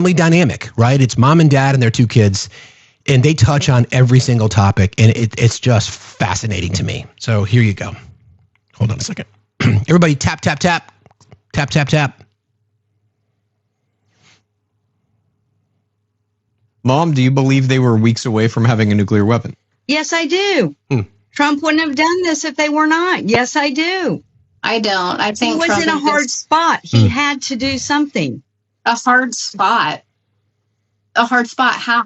family dynamic, right? It's mom and dad and their two kids, and they touch on every single topic, and it's just fascinating to me. So here you go. Hold on a second. Everybody tap, tap, tap. Tap, tap, tap. Mom, do you believe they were weeks away from having a nuclear weapon? Yes, I do. Trump wouldn't have done this if they were not. Yes, I do. I don't. I think he was Trump in a hard spot. He had to do something. A hard spot. A hard spot. How?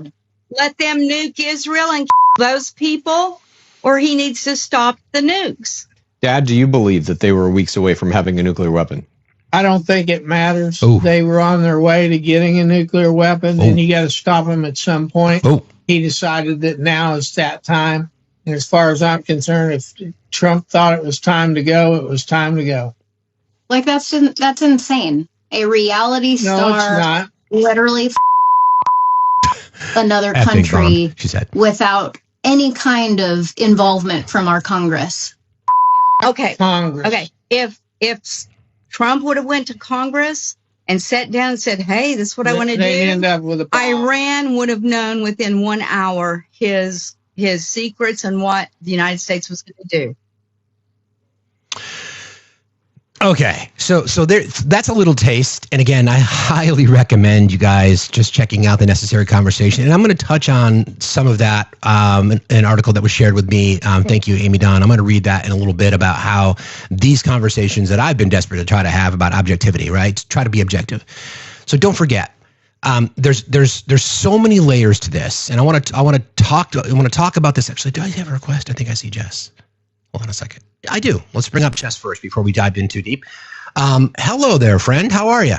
Let them nuke Israel and those people, or he needs to stop the nukes. Dad, do you believe that they were weeks away from having a nuclear weapon? I don't think it matters. Ooh. They were on their way to getting a nuclear weapon, and you got to stop them at some point. He decided that now is that time. And as far as I'm concerned, if Trump thought it was time to go, it was time to go. Like, that's insane. A reality star. No, it's not. Literally another country she said, without any kind of involvement from our Congress. Okay. Congress. Okay. If Trump would have went to Congress and sat down and said, hey, this is what I want to do, end up with a bomb. Iran would have known within 1 hour his secrets and what the United States was going to do. Okay, so that's a little taste. And again, I highly recommend you guys just checking out the Necessary Conversation. And I'm going to touch on some of that, an article that was shared with me. Thank you, Amy Don. I'm going to read that in a little bit about how these conversations that I've been desperate to try to have about objectivity, right? To try to be objective. So don't forget, there's so many layers to this. And I want to talk about this. Actually, do I have a request? I think I see Jess. Hold on a second. I do. Let's bring up Jess first before we dive in too deep. Hello there, friend. How are you?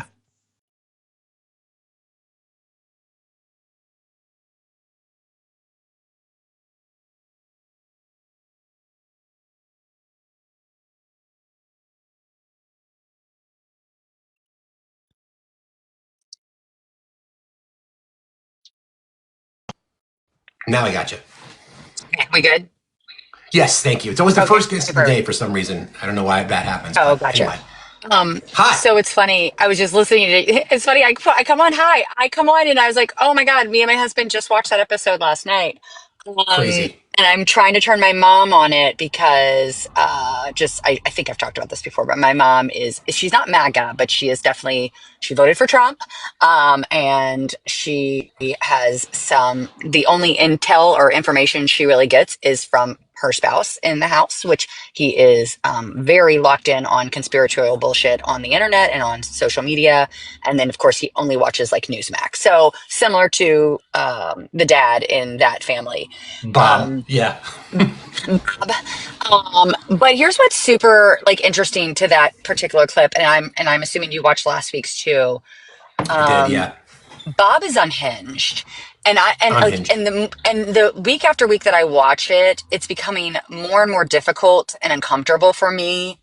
Now I got you. Okay, we good? Yes, thank you. It's always the first guest of the day for some reason. I don't know why that happens. Oh, gotcha. Anyway. Hi. So it's funny. I was just listening to it's funny. I come on. Hi. I come on and I was like, oh my God, me and my husband just watched that episode last night. Crazy. And I'm trying to turn my mom on it because I think I've talked about this before, but my mom she's not MAGA, but she voted for Trump. And she has the only intel or information she really gets is from her spouse in the house, which he is very locked in on conspiratorial bullshit on the internet and on social media. And then, of course, he only watches like Newsmax. So similar to the dad in that family. Bob. Yeah. But here's what's super like interesting to that particular clip. And I'm assuming you watched last week's too. I did, yeah. Bob is unhinged. And the week after week that I watch it, it's becoming more and more difficult and uncomfortable for me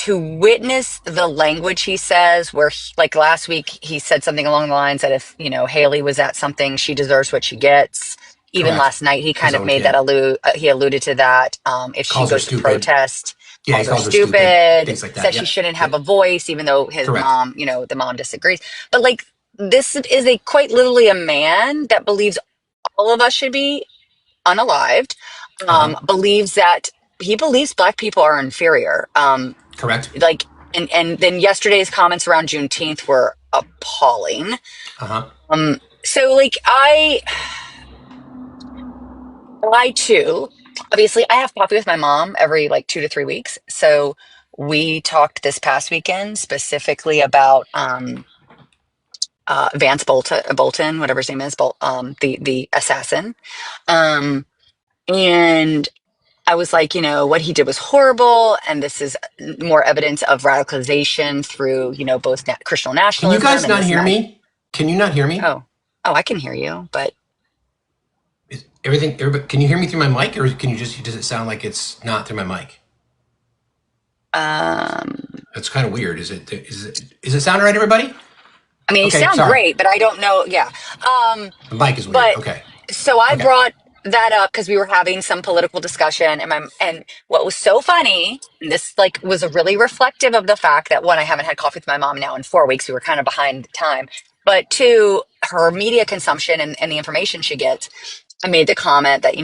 to witness the language he says, where like last week he said something along the lines that if, Haley was at something, she deserves what she gets. Even Correct. Last night, he kind of made that he alluded to that. If she goes to protest, calls her stupid, things like that. Says she shouldn't have a voice, even though his mom, the mom disagrees. But like, this is quite literally a man that believes all of us should be unalived, believes Black people are inferior. Correct. Like, and then yesterday's comments around Juneteenth were appalling. So like I too, obviously I have coffee with my mom every like 2 to 3 weeks. So we talked this past weekend specifically about, Vance Bolton, whatever his name is, the assassin. And I was like, what he did was horrible. And this is more evidence of radicalization through, both Christian nationalism. Can you guys not hear me? Can you not hear me? Oh, I can hear you, but. Everybody, can you hear me through my mic, or does it sound like it's not through my mic? That's kind of weird. Is it sound all right, everybody? I mean, you sound great, but I don't know. Yeah. The mic is weird. But, okay. So I brought that up because we were having some political discussion, and what was so funny, and this was really reflective of the fact that one, I haven't had coffee with my mom now in 4 weeks. We were kind of behind time. But two, her media consumption and the information she gets. I made the comment that,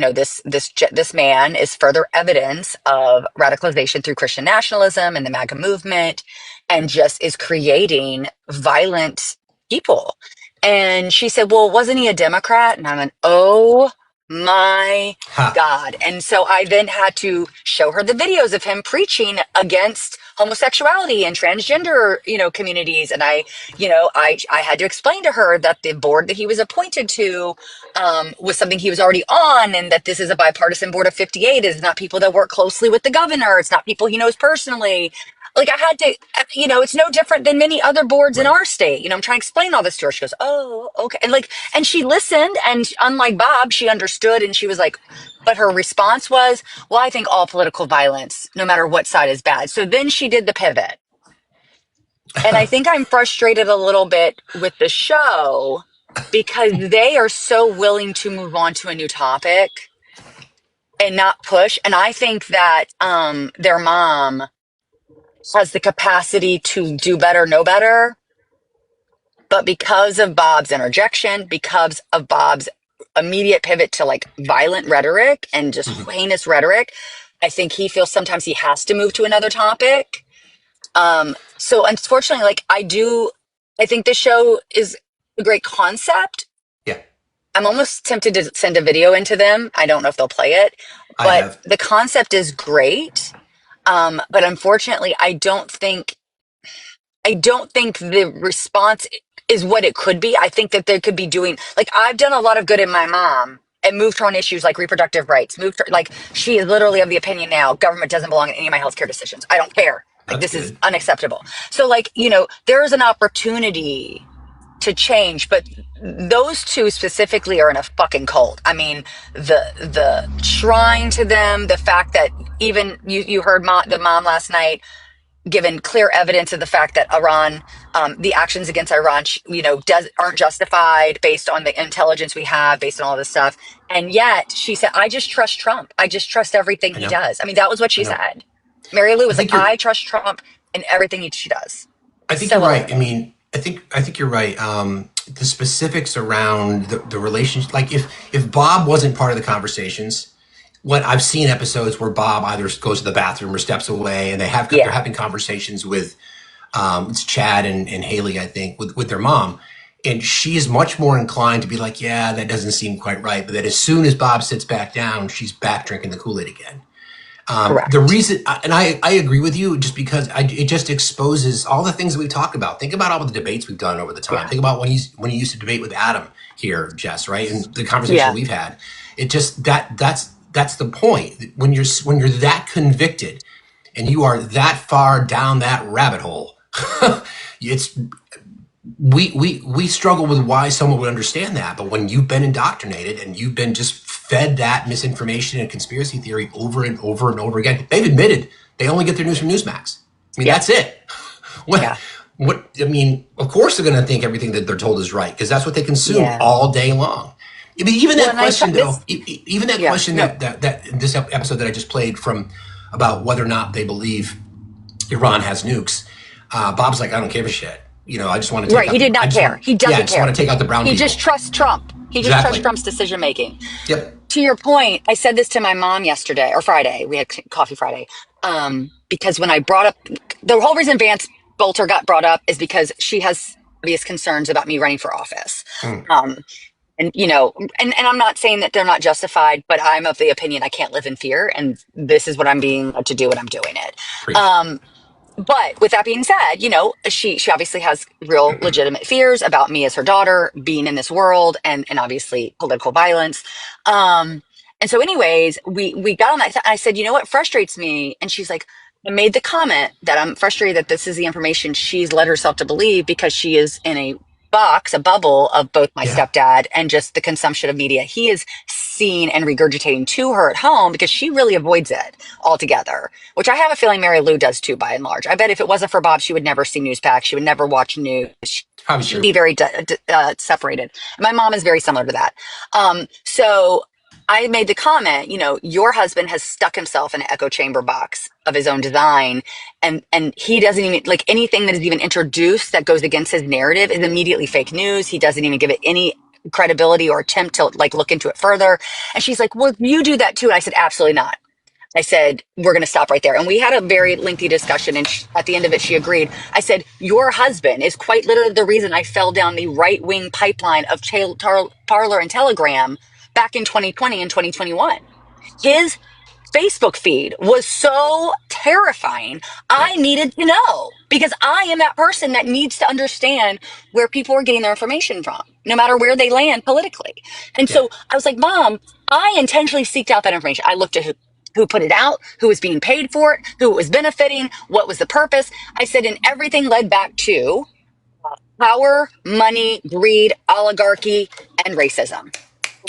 this man is further evidence of radicalization through Christian nationalism and the MAGA movement, and just is creating violent people. And she said, well, wasn't he a Democrat? And I went, oh my God. And so I then had to show her the videos of him preaching against homosexuality and transgender, communities. And I had to explain to her that the board that he was appointed to was something he was already on, and that this is a bipartisan board of 58. It's not people that work closely with the governor. It's not people he knows personally. Like, I had to, it's no different than many other boards in our state. I'm trying to explain all this to her. She goes, oh, okay. And she listened, and unlike Bob, she understood, and she was like, but her response was, well, I think all political violence, no matter what side, is bad. So then she did the pivot. And I think I'm frustrated a little bit with the show because they are so willing to move on to a new topic and not push. And I think that their mom has the capacity to do better, know better. But because of Bob's interjection, because of Bob's immediate pivot to like violent rhetoric and just heinous rhetoric, I think he feels sometimes he has to move to another topic. So unfortunately, I think the show is a great concept. Yeah. I'm almost tempted to send a video into them. I don't know if they'll play it, but the concept is great. But unfortunately, I don't think the response is what it could be. I think that they could be doing, I've done a lot of good in my mom and moved her on issues like reproductive rights, she is literally of the opinion now, government doesn't belong in any of my healthcare decisions. I don't care. This is unacceptable. So there is an opportunity to change, but those two specifically are in a fucking cult. I mean, the shrine to them, the fact that even you heard the mom last night given clear evidence of the fact that Iran, the actions against Iran, aren't justified based on the intelligence we have, based on all this stuff. And yet she said, I just trust Trump. I just trust everything he does. I mean, that was what she said. Mary Lou was like, I trust Trump in everything she does. I think you're right. I mean, I think you're right. The specifics around the relationship, like if Bob wasn't part of the conversations, what I've seen episodes where Bob either goes to the bathroom or steps away, and they're having conversations with it's Chad and Haley, I think, with their mom, and she is much more inclined to be like, yeah, that doesn't seem quite right. But that as soon as Bob sits back down, she's back drinking the Kool-Aid again. The reason, and I agree with you, just because it just exposes all the things that we've talked about. Think about all the debates we've done over the time. Think about when he used to debate with Adam here, Jess, right? And the conversation we've had. It just that's the point. When you're that convicted and you are that far down that rabbit hole, we struggle with why someone would understand that. But when you've been indoctrinated and you've been just fed that misinformation and conspiracy theory over and over and over again, they've admitted they only get their news from Newsmax. I mean, that's it. I mean, of course they're going to think everything that they're told is right because that's what they consume all day long. I mean, even that question, though, that this episode that I just played from about whether or not they believe Iran has nukes, Bob's like, I don't give a shit. I just want to take out, he did not care. He doesn't care. I just want to take out the brown people. He just trusts Trump. He just trusts Trump's decision making. Yep. To your point, I said this to my mom yesterday or Friday. We had coffee Friday. Because when I brought up the whole reason Vance Bolter got brought up is because she has obvious concerns about me running for office. And, and I'm not saying that they're not justified, but I'm of the opinion I can't live in fear. And this is what I'm being led to do, and I'm doing it. But with that being said, she obviously has real legitimate fears about me as her daughter being in this world and obviously political violence. And so anyways, we got on that. I said, you know what frustrates me? And she's like, I made the comment that I'm frustrated that this is the information she's led herself to believe because she is in a bubble of both my stepdad and just the consumption of media he is seeing and regurgitating to her at home because she really avoids it altogether, which I have a feeling Mary Lou does too, by and large. I bet if it wasn't for Bob, she would never see Newspack. She would never watch news. She'd be very separated. My mom is very similar to that. So I made the comment, your husband has stuck himself in an echo chamber box of his own design. And he doesn't even, like, anything that is even introduced that goes against his narrative is immediately fake news. He doesn't even give it any credibility or attempt to like look into it further. And she's like, well, you do that too. And I said, absolutely not. I said, we're going to stop right there. And we had a very lengthy discussion. And at the end of it, she agreed. I said, your husband is quite literally the reason I fell down the right wing pipeline of Parler and Telegram back in 2020 and 2021. His Facebook feed was so terrifying. I needed to know because I am that person that needs to understand where people are getting their information from, no matter where they land politically. And so I was like, Mom, I intentionally seeked out that information. I looked at who put it out, who was being paid for it, who it was benefiting, what was the purpose. I said, and everything led back to power, money, greed, oligarchy, and racism.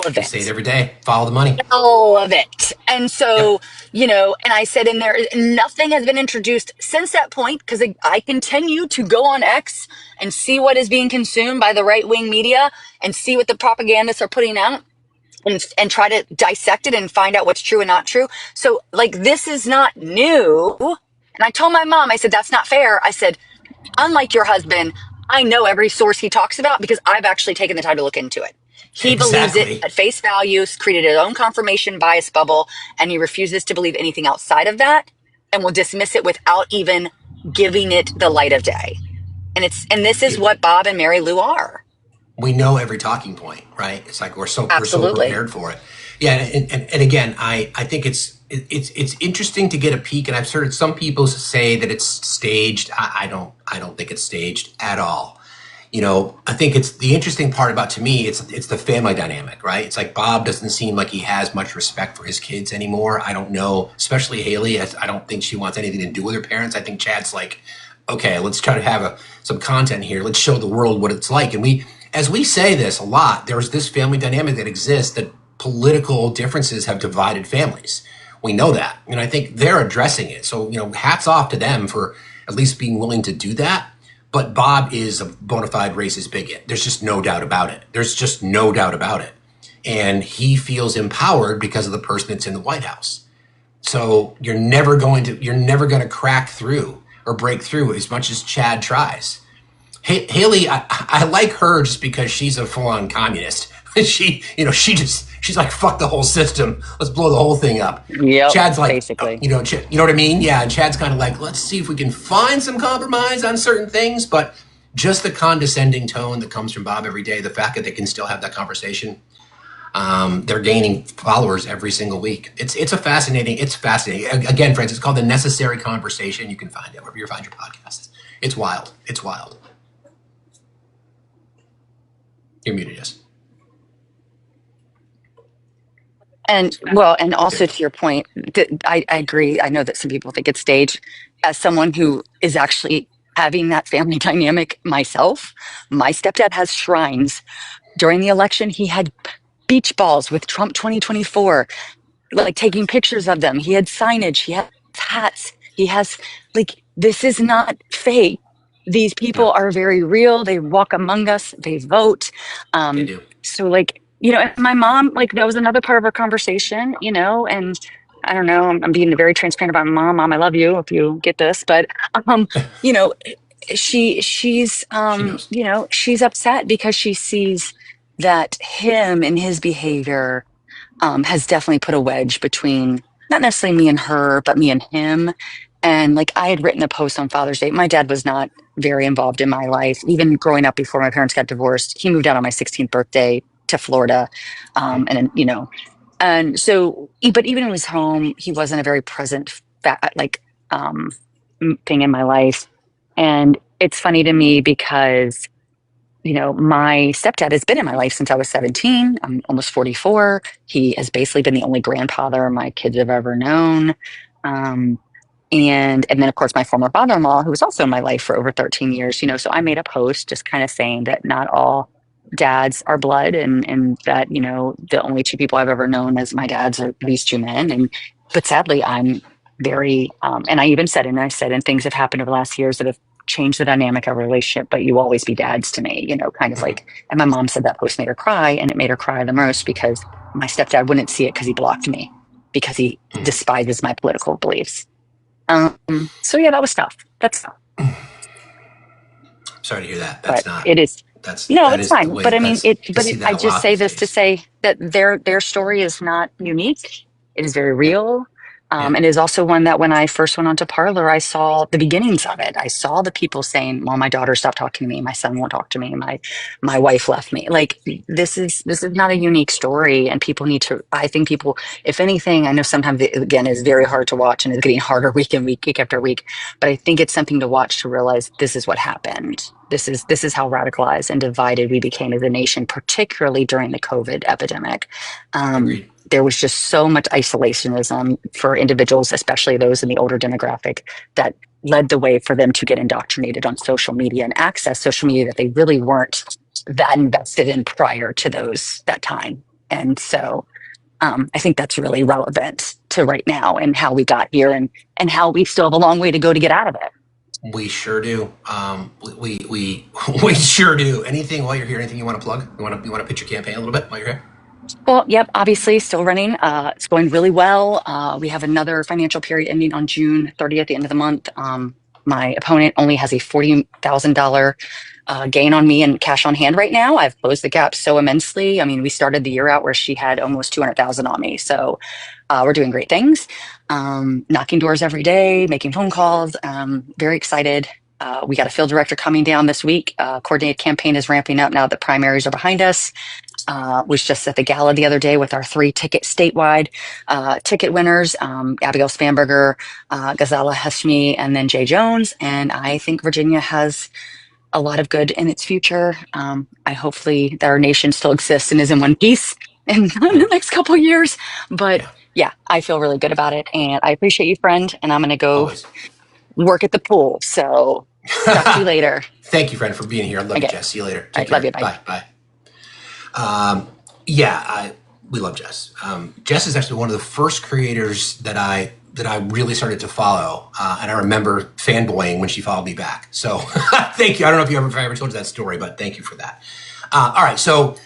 All of I it. say it every day. Follow the money. All of it. And so, and I said, and there, nothing has been introduced since that point because I continue to go on X and see what is being consumed by the right wing media and see what the propagandists are putting out and try to dissect it and find out what's true and not true. So, like, this is not new. And I told my mom, I said, that's not fair. I said, unlike your husband, I know every source he talks about because I've actually taken the time to look into it. He believes it at face value, created his own confirmation bias bubble, and he refuses to believe anything outside of that and will dismiss it without even giving it the light of day. And this is what Bob and Mary Lou are. We know every talking point, right? It's like we're so prepared for it. Yeah, and again, I think it's interesting to get a peek, and I've heard some people say that it's staged. I don't think it's staged at all. I think it's the interesting part about, to me, it's the family dynamic, right? It's like Bob doesn't seem like he has much respect for his kids anymore. I don't know, especially Haley. I don't think she wants anything to do with her parents. I think Chad's like, okay, let's try to have some content here. Let's show the world what it's like. And as we say this a lot, there's this family dynamic that exists, that political differences have divided families. We know that. And I think they're addressing it. So, hats off to them for at least being willing to do that. But Bob is a bona fide racist bigot. There's just no doubt about it. And he feels empowered because of the person that's in the White House. So you're never going to crack through or break through as much as Chad tries. Haley, I like her just because she's a full-on communist. She's like, fuck the whole system. Let's blow the whole thing up. Yep, Chad's like, basically. you know what I mean? Yeah, and Chad's kind of like, let's see if we can find some compromise on certain things. But just the condescending tone that comes from Bob every day, the fact that they can still have that conversation, they're gaining followers every single week. It's fascinating. Again, friends, it's called The Necessary Conversation. You can find it wherever you find your podcasts. It's wild. You're muted, yes. And also to your point, I agree. I know that some people think it's staged. As someone who is actually having that family dynamic myself, my stepdad has shrines. During the election, he had beach balls with Trump 2024, like taking pictures of them. He had signage, he has hats, he has, like, this is not fake. These people are very real. They walk among us, they vote. They do. So, like, and my mom, like, that was another part of our conversation, and I don't know, I'm being very transparent about my mom. Mom, I love you if you get this, but, she's, she's upset because she sees that him and his behavior has definitely put a wedge between not necessarily me and her, but me and him. And, like, I had written a post on Father's Day. My dad was not very involved in my life, even growing up before my parents got divorced. He moved out on my 16th birthday to Florida. And so, but even in his home, he wasn't a very present, thing in my life. And it's funny to me because, my stepdad has been in my life since I was 17. I'm almost 44. He has basically been the only grandfather my kids have ever known. And then, of course, my former father-in-law, who was also in my life for over 13 years, so I made a post just kind of saying that not all dads are blood, and that, the only two people I've ever known as my dads are these two men. But sadly, I'm very, and I even said, and things have happened over the last years that have changed the dynamic of our relationship, but you always be dads to me, kind of like, and my mom said that post made her cry, and it made her cry the most because My stepdad wouldn't see it because he blocked me because he despises my political beliefs. So yeah, that was tough. That's tough. Sorry to hear that. But it is. No, That it's is the fine. way But I mean, to see that I a just lot say these this to days. say that their story is not unique. It is very Yeah. real. Yeah. And is also one that when I first went onto Parlor, I saw the beginnings of it. I saw the people saying, "Well, my daughter stopped talking to me. My son won't talk to me. My wife left me." Like this is not a unique story, and people need to. I think people, if anything, I know sometimes it, again, is very hard to watch and it's getting harder week after week. But I think it's something to watch to realize this is what happened. This is how radicalized and divided we became as a nation, particularly during the COVID epidemic. Agreed. There was just so much isolationism for individuals, especially those in the older demographic, that led the way for them to get indoctrinated on social media and access social media that they really weren't that invested in prior to that time. And so I think that's really relevant to right now and how we got here and how we still have a long way to go to get out of it. We sure do. We sure do. Anything while you're here? Anything you want to plug? You want to pitch your campaign a little bit while you're here? Well, yep, obviously still running. It's going really well. We have another financial period ending on June 30th at the end of the month. My opponent only has a $40,000 gain on me and cash on hand right now. I've closed the gap so immensely. I mean, we started the year out where she had almost 200,000 on me. So we're doing great things, knocking doors every day, making phone calls. Very excited. We got a field director coming down this week. Coordinated campaign is ramping up now that primaries are behind us. Was just at the gala the other day with our 3 statewide ticket winners, Abigail Spanberger, Ghazala Hashmi, and then Jay Jones. And I think Virginia has a lot of good in its future. I hopefully that our nation still exists and is in one piece in the next couple of years. But yeah, I feel really good about it. And I appreciate you, friend. And I'm going to go Always. work at the pool. So talk to you later. Thank you, friend, for being here. I love you, Jess. See you later. Take care. Love you. Bye. Bye. We love Jess. Jess is actually one of the first creators that I really started to follow, and I remember fanboying when she followed me back. So thank you. I don't know if I ever told you that story, but thank you for that. All right, so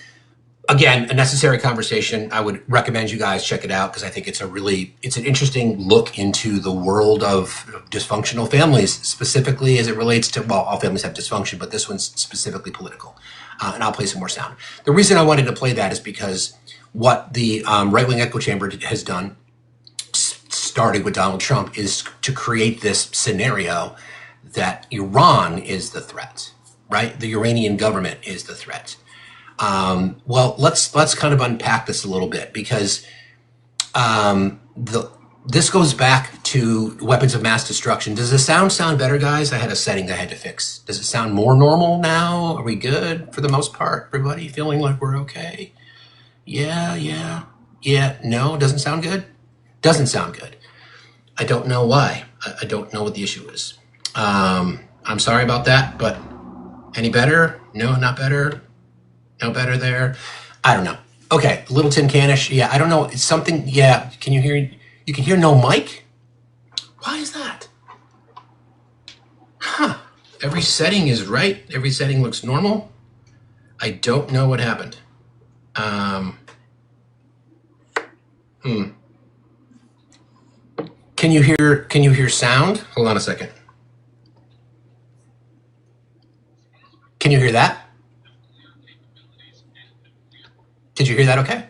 again, a necessary conversation. I would recommend you guys check it out because I think it's an interesting look into the world of dysfunctional families, specifically as it relates to, well, all families have dysfunction, but this one's specifically political. And I'll play some more sound. The reason I wanted to play that is because what the right-wing echo chamber has done, starting with Donald Trump, is to create this scenario that Iran is the threat, right? The Iranian government is the threat. Well, let's kind of unpack this a little bit because this goes back to weapons of mass destruction. Does the sound better, guys? I had a setting that I had to fix. Does it sound more normal now? Are we good for the most part? Everybody feeling like we're okay? Yeah. No, doesn't sound good? Doesn't sound good. I don't know why. I don't know what the issue is. I'm sorry about that, but any better? No, not better. No better there. I don't know. Okay, a little tin canish. Yeah, I don't know. It's something. Yeah, can you hear? You can hear no mic? Why is that? Huh. Every setting is right. Every setting looks normal. I don't know what happened. Can you hear sound? Hold on a second. Can you hear that? Did you hear that okay?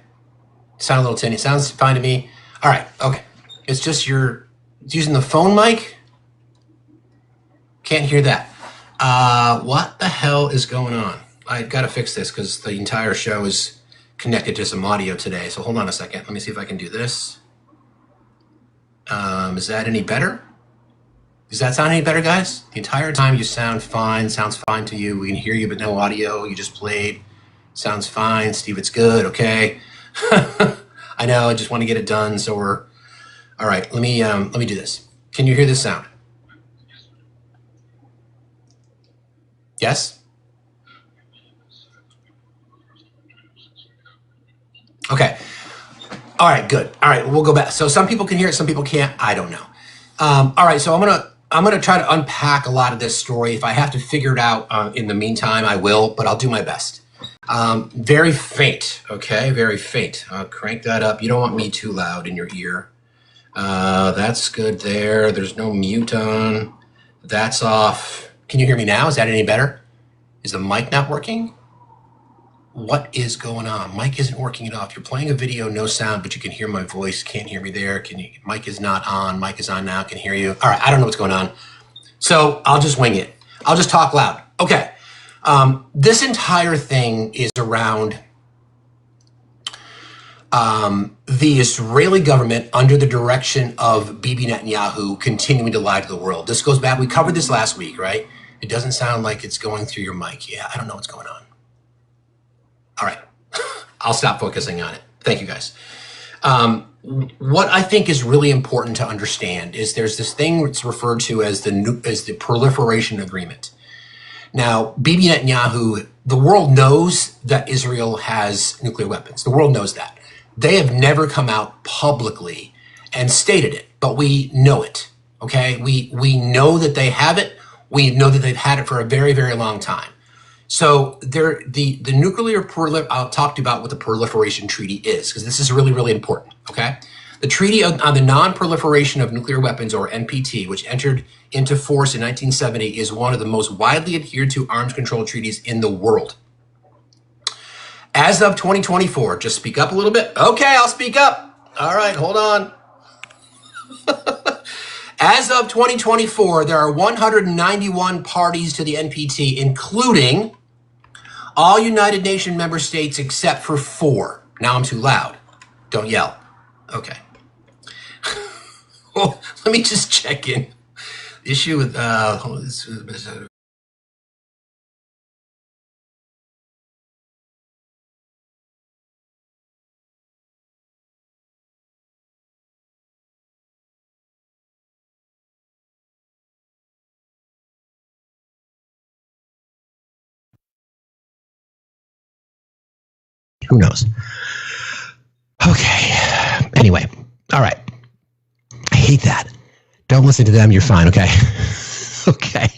Sound a little tinny. Sounds fine to me. All right, okay. It's just it's using the phone mic. Can't hear that. What the hell is going on? I got to fix this because the entire show is connected to some audio today. So hold on a second. Let me see if I can do this. Is that any better? Does that sound any better, guys? The entire time you sound fine. Sounds fine to you. We can hear you, but no audio. You just played. Sounds fine. Steve, it's good. Okay. I know. I just want to get it done. So all right. Let me do this. Can you hear this sound? Yes? Okay. All right, good. All right, we'll go back. So some people can hear it, some people can't. I don't know. All right, so I'm gonna try to unpack a lot of this story. If I have to figure it out in the meantime, I will, but I'll do my best. Very faint, okay? Very faint. Crank that up. You don't want me too loud in your ear. That's good there. There's no mute on. That's off. Can you hear me now? Is that any better? Is the mic not working? What is going on? Mic isn't working at all. If you're playing a video, no sound, but you can hear my voice. Can't hear me there. Mic is not on. Mic is on now. Can hear you. All right. I don't know what's going on. So I'll just wing it. I'll just talk loud. Okay. This entire thing is around the Israeli government under the direction of Bibi Netanyahu continuing to lie to the world. This goes back. We covered this last week, right? It doesn't sound like it's going through your mic. Yeah, I don't know what's going on. All right. I'll stop focusing on it. Thank you, guys. What I think is really important to understand is there's this thing that's referred to as the proliferation agreement. Now, Bibi Netanyahu, the world knows that Israel has nuclear weapons. The world knows that. They have never come out publicly and stated it, but we know it, okay? We know that they have it. We know that they've had it for a very, very long time. So the nuclear, I'll talk to you about what the proliferation treaty is, because this is really, really important, okay? The Treaty on the Non-Proliferation of Nuclear Weapons, or NPT, which entered into force in 1970, is one of the most widely adhered to arms control treaties in the world. As of 2024, just speak up a little bit. Okay, I'll speak up. All right, hold on. As of 2024, there are 191 parties to the NPT, including all United Nations member states except for 4. Now I'm too loud. Don't yell. Okay. Well, let me just check in. Issue with who knows? Okay. Anyway. All right. I hate that. Don't listen to them. You're fine. Okay. Okay.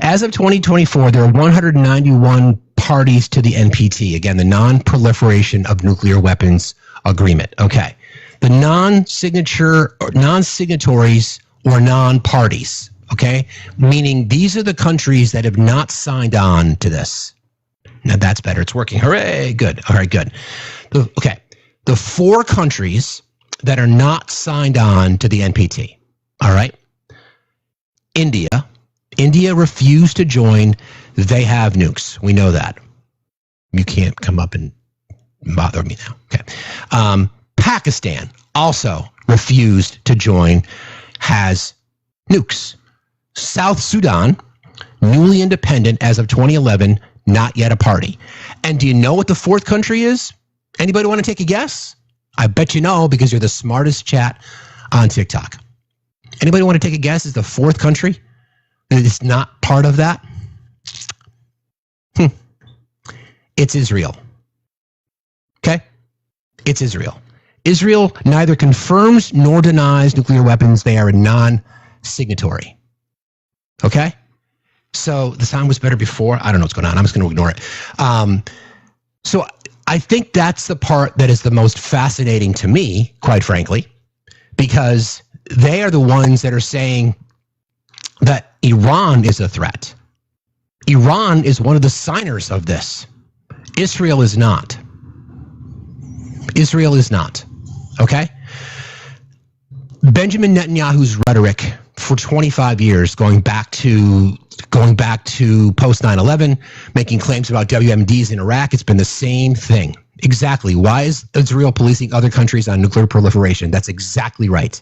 As of 2024, there are 191 parties to the NPT. Again, the Non-Proliferation of Nuclear Weapons Agreement. Okay. The non-signatories or non-parties. Okay. Meaning these are the countries that have not signed on to this. Now that's better. It's working. Hooray. Good. All right. Good. Okay. The 4 countries that are not signed on to the NPT. All right. India refused to join. They have nukes. We know that. You can't come up and bother me now. Okay. Pakistan also refused to join, has nukes. South Sudan, newly independent as of 2011, not yet a party. And do you know what the 4th country is? Anybody want to take a guess? I bet you know, because you're the smartest chat on TikTok. Anybody want to take a guess? Is the 4th country that is not part of that? It's Israel. Okay? It's Israel. Israel neither confirms nor denies nuclear weapons. They are a non-signatory. Okay? So the sound was better before. I don't know what's going on. I'm just going to ignore it. So I think that's the part that is the most fascinating to me, quite frankly, because they are the ones that are saying that Iran is a threat. Iran is one of the signers of this. Israel is not. Israel is not. Okay? Benjamin Netanyahu's rhetoric for 25 years, going back to post 9/11, making claims about WMDs in Iraq, it's been the same thing. Exactly. Why is Israel policing other countries on nuclear proliferation? That's exactly right.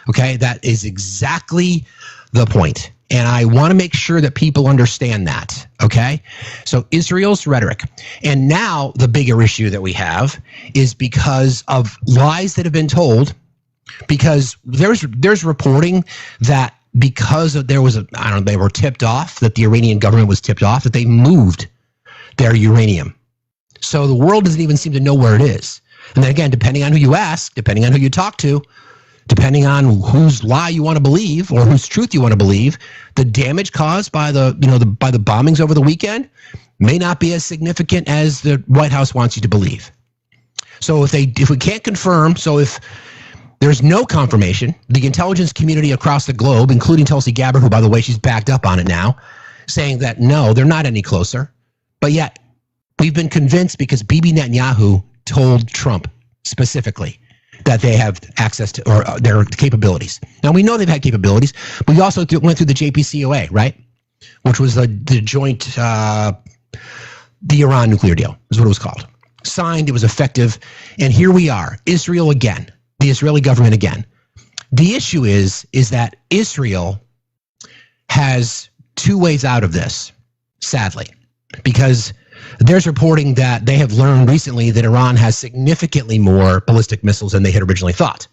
Okay? That is exactly the point. And I want to make sure that people understand that. Okay? So Israel's rhetoric. And now the bigger issue that we have is because of lies that have been told, because there's reporting that because of, there was a, I don't know, they were tipped off, that the Iranian government was tipped off, that they moved their uranium. So the world doesn't even seem to know where it is. And then again, depending on who you ask, depending on who you talk to, depending on whose lie you want to believe or whose truth you want to believe, the damage caused by the bombings over the weekend may not be as significant as the White House wants you to believe. So if we can't confirm, so if there's no confirmation, the intelligence community across the globe, including Tulsi Gabbard, who, by the way, she's backed up on it now, saying that no, they're not any closer. But yet we've been convinced because Bibi Netanyahu told Trump specifically that they have access to or their capabilities. Now, we know they've had capabilities, but we also went through the JPCOA, right? Which was the joint, the Iran nuclear deal is what it was called. Signed, it was effective. And here we are, Israel again, the Israeli government again. The issue is that Israel has two ways out of this, sadly, because there's reporting that they have learned recently that Iran has significantly more ballistic missiles than they had originally thought.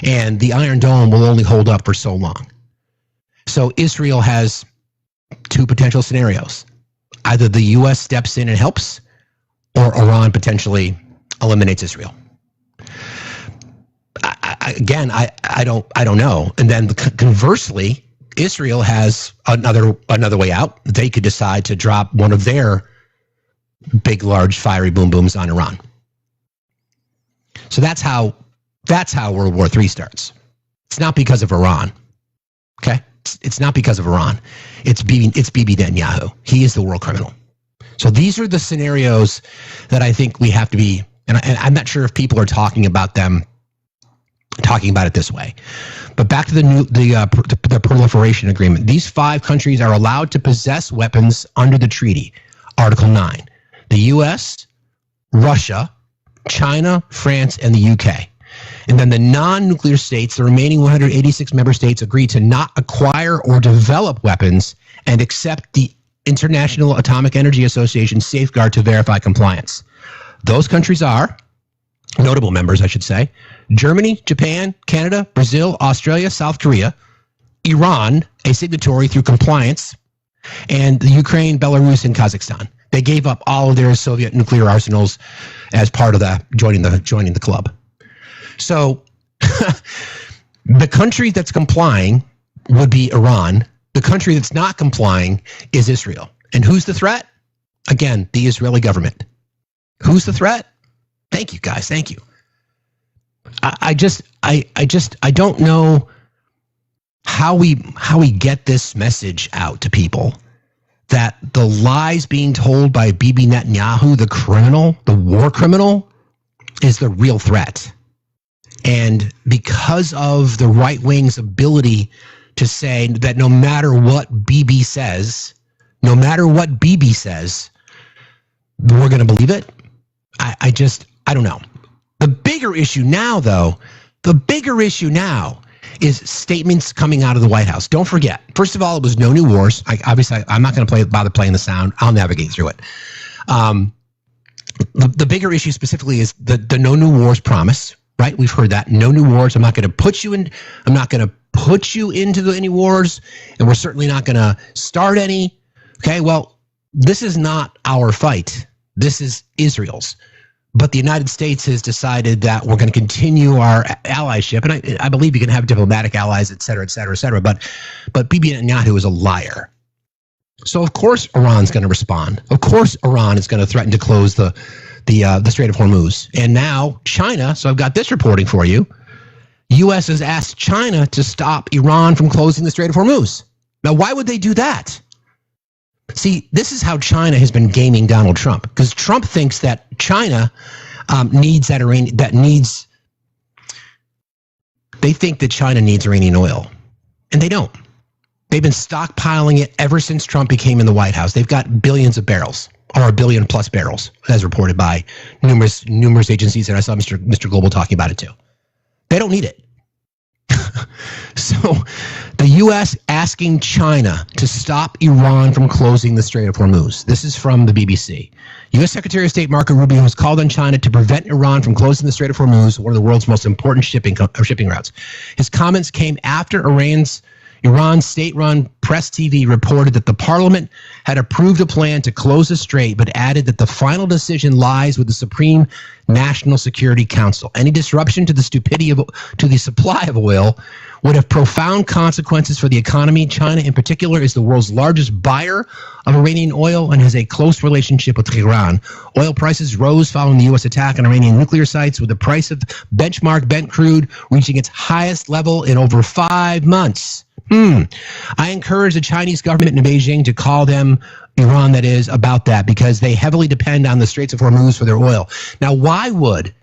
And the Iron Dome will only hold up for so long. So Israel has two potential scenarios. Either the U.S. steps in and helps, or Iran potentially eliminates Israel. I don't know. And then conversely, Israel has another way out. They could decide to drop one of their big, large, fiery boom booms on Iran. So that's how World War III starts. It's not because of Iran. Okay? It's not because of Iran. It's Bibi Netanyahu. He is the war criminal. So these are the scenarios that I think we have to be, and I'm not sure if people are talking about it this way. But back to the proliferation agreement. These 5 countries are allowed to possess weapons under the treaty, Article 9. The U.S., Russia, China, France, and the UK. And then the non-nuclear states, the remaining 186 member states, agree to not acquire or develop weapons and accept the International Atomic Energy Association safeguard to verify compliance. Those countries are, notable members, I should say, Germany, Japan, Canada, Brazil, Australia, South Korea, Iran, a signatory through compliance, and the Ukraine, Belarus, and Kazakhstan. They gave up all of their Soviet nuclear arsenals as part of joining the club. So the country that's complying would be Iran. The country that's not complying is Israel. And who's the threat? Again, the Israeli government. Who's the threat? Thank you, guys. Thank you. I don't know how we get this message out to people that the lies being told by Bibi Netanyahu, the criminal, the war criminal, is the real threat. And because of the right wing's ability to say that no matter what Bibi says, we're going to believe it. I don't know. The bigger issue now, though, is statements coming out of the White House. Don't forget, first of all, it was no new wars. I'm not going to bother playing the sound. I'll navigate through it. The bigger issue specifically is the no new wars promise, right? We've heard that. No new wars. I'm not going to put you into any wars, and we're certainly not going to start any. Okay, well, this is not our fight. This is Israel's. But the United States has decided that we're going to continue our allyship, and I believe you can have diplomatic allies, et cetera, et cetera, et cetera. But Bibi Netanyahu is a liar. So of course Iran's going to respond. Of course Iran is going to threaten to close the Strait of Hormuz. And now China. So I've got this reporting for you. U.S. has asked China to stop Iran from closing the Strait of Hormuz. Now, why would they do that? See, this is how China has been gaming Donald Trump, because Trump thinks that China needs that Iranian. They think that China needs Iranian oil, and they don't. They've been stockpiling it ever since Trump became in the White House. They've got billions of barrels, or a billion plus barrels, as reported by numerous agencies, and I saw Mr. Global talking about it too. They don't need it. So the U.S. asking China to stop Iran from closing the Strait of Hormuz. This is from the BBC. U.S. Secretary of State Marco Rubio has called on China to prevent Iran from closing the Strait of Hormuz, one of the world's most important shipping routes. His comments came after Iran's Iran's state-run Press TV reported that the parliament had approved a plan to close the strait, but added that the final decision lies with the Supreme National Security Council. Any disruption to the supply of oil would have profound consequences for the economy. China, in particular, is the world's largest buyer of Iranian oil and has a close relationship with Iran. Oil prices rose following the U.S. attack on Iranian nuclear sites, with the price of benchmark Brent crude reaching its highest level in over 5 months. I encourage the Chinese government in Beijing to call them, Iran that is, about that, because they heavily depend on the Straits of Hormuz for their oil. Now, why would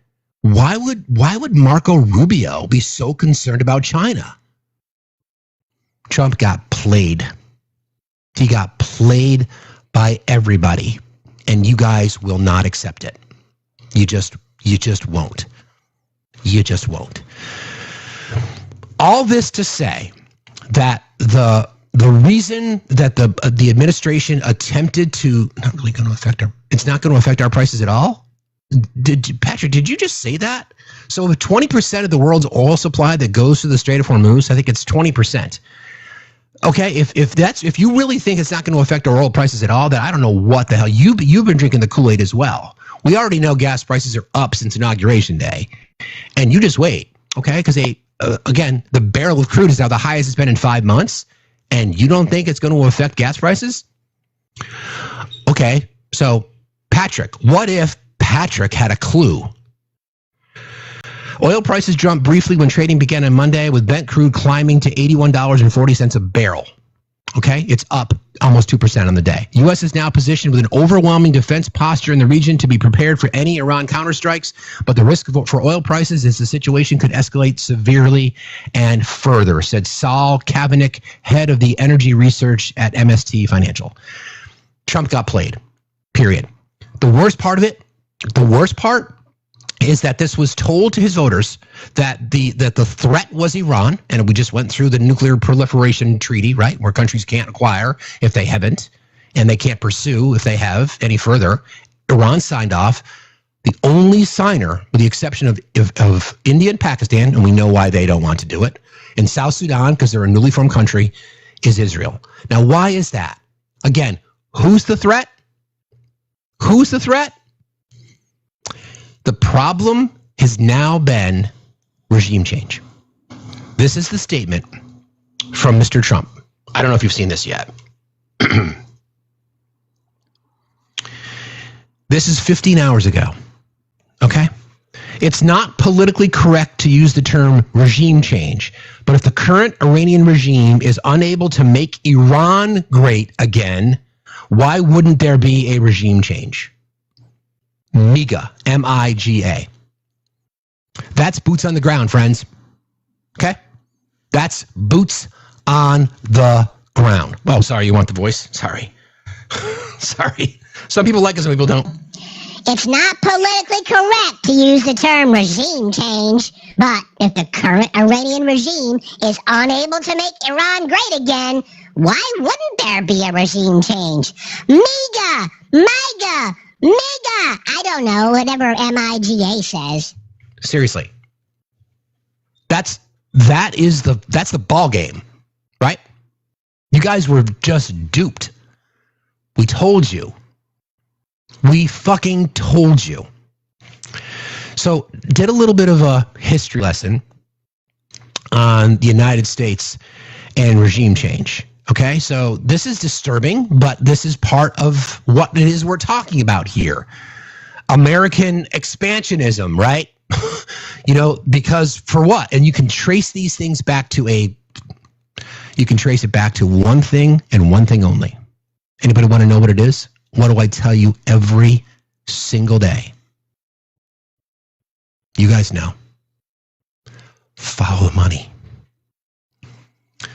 Marco Rubio be so concerned about China? Trump got played. He got played by everybody, and you guys will not accept it. You just won't. You just won't. All this to say that the reason that the administration attempted to it's not going to affect our prices at all. Patrick, did you just say that? So if 20% of the world's oil supply that goes through the Strait of Hormuz, I think it's 20%. Okay, if you really think it's not going to affect our oil prices at all, then I don't know what the hell you've been drinking the Kool-Aid as well. We already know gas prices are up since Inauguration Day, and you just wait, okay? Because again, the barrel of crude is now the highest it's been in 5 months, and you don't think it's going to affect gas prices? Okay, so Patrick, what if Patrick had a clue? Oil prices jumped briefly when trading began on Monday, with Brent crude climbing to $81.40 a barrel. Okay, it's up almost 2% on the day. U.S. is now positioned with an overwhelming defense posture in the region to be prepared for any Iran counterstrikes, but the risk for oil prices is the situation could escalate severely and further, said Saul Kavanagh, head of the energy research at MST Financial. Trump got played, period. The worst part is that this was told to his voters that the threat was Iran, and we just went through the nuclear proliferation treaty, right, where countries can't acquire if they haven't, and they can't pursue if they have any further. Iran signed off. The only signer, with the exception of India and Pakistan, and we know why they don't want to do it, and South Sudan, because they're a newly formed country, is Israel. Now, why is that? Again, who's the threat? Who's the threat? The problem has now been regime change. This is the statement from Mr. Trump. I don't know if you've seen this yet. This is 15 hours ago. Okay? It's not politically correct to use the term regime change, but if the current Iranian regime is unable to make Iran great again, why wouldn't there be a regime change? MIGA, M-I-G-A. That's boots on the ground, friends. Okay? That's boots on the ground. Oh, sorry, you want the voice? Sorry. Sorry. Some people like it, some people don't. It's not politically correct to use the term regime change, but if the current Iranian regime is unable to make Iran great again, why wouldn't there be a regime change? MIGA, MIGA, MIGA. I don't know, whatever M-I-G-A says. Seriously. That's the ball game, right? You guys were just duped. We told you. We fucking told you. So, did a little bit of a history lesson on the United States and regime change. Okay, so this is disturbing, but this is part of what it is we're talking about here. American expansionism, right? You know, because for what? And you can trace these things back to one thing and one thing only. Anybody want to know what it is? What do I tell you every single day? You guys know. Follow the money.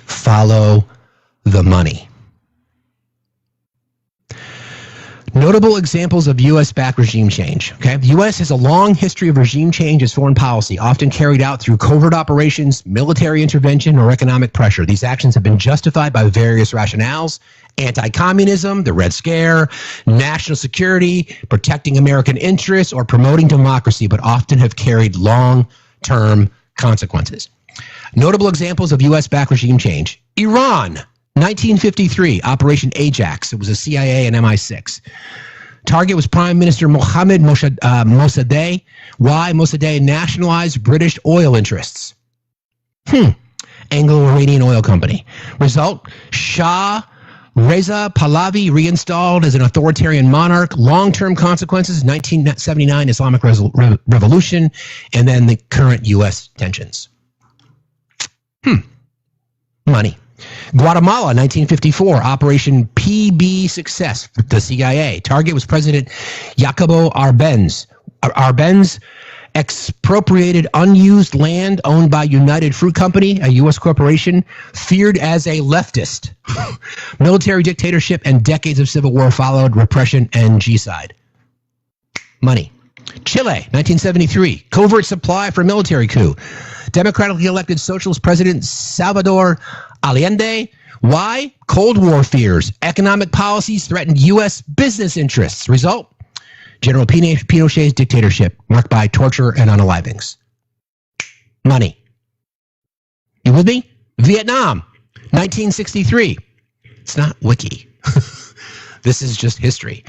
Follow the money. Notable examples of U.S.-backed regime change. Okay, the U.S. has a long history of regime change as foreign policy, often carried out through covert operations, military intervention, or economic pressure. These actions have been justified by various rationales: anti-communism, the Red Scare, national security, protecting American interests, or promoting democracy, but often have carried long-term consequences. Notable examples of U.S.-backed regime change: Iran, 1953, Operation Ajax. It was a CIA and MI6. Target was Prime Minister Mohammed Mossadegh. Why? Mossadegh nationalized British oil interests. Anglo-Iranian Oil Company. Result, Shah Reza Pahlavi reinstalled as an authoritarian monarch. Long-term consequences, 1979 Islamic Revolution, and then the current U.S. tensions. Money. Guatemala, 1954, Operation PB Success, the CIA. Target was President Jacobo Arbenz. Arbenz expropriated unused land owned by United Fruit Company, a U.S. corporation, feared as a leftist. Military dictatorship and decades of civil war followed, repression and genocide. Money. Chile, 1973, covert supply for military coup. Democratically elected socialist president Salvador Allende. Why? Cold War fears. Economic policies threatened U.S. business interests. Result? General Pinochet's dictatorship, marked by torture and unalivings. Money. You with me? Vietnam, 1963. It's not wiki. This is just history.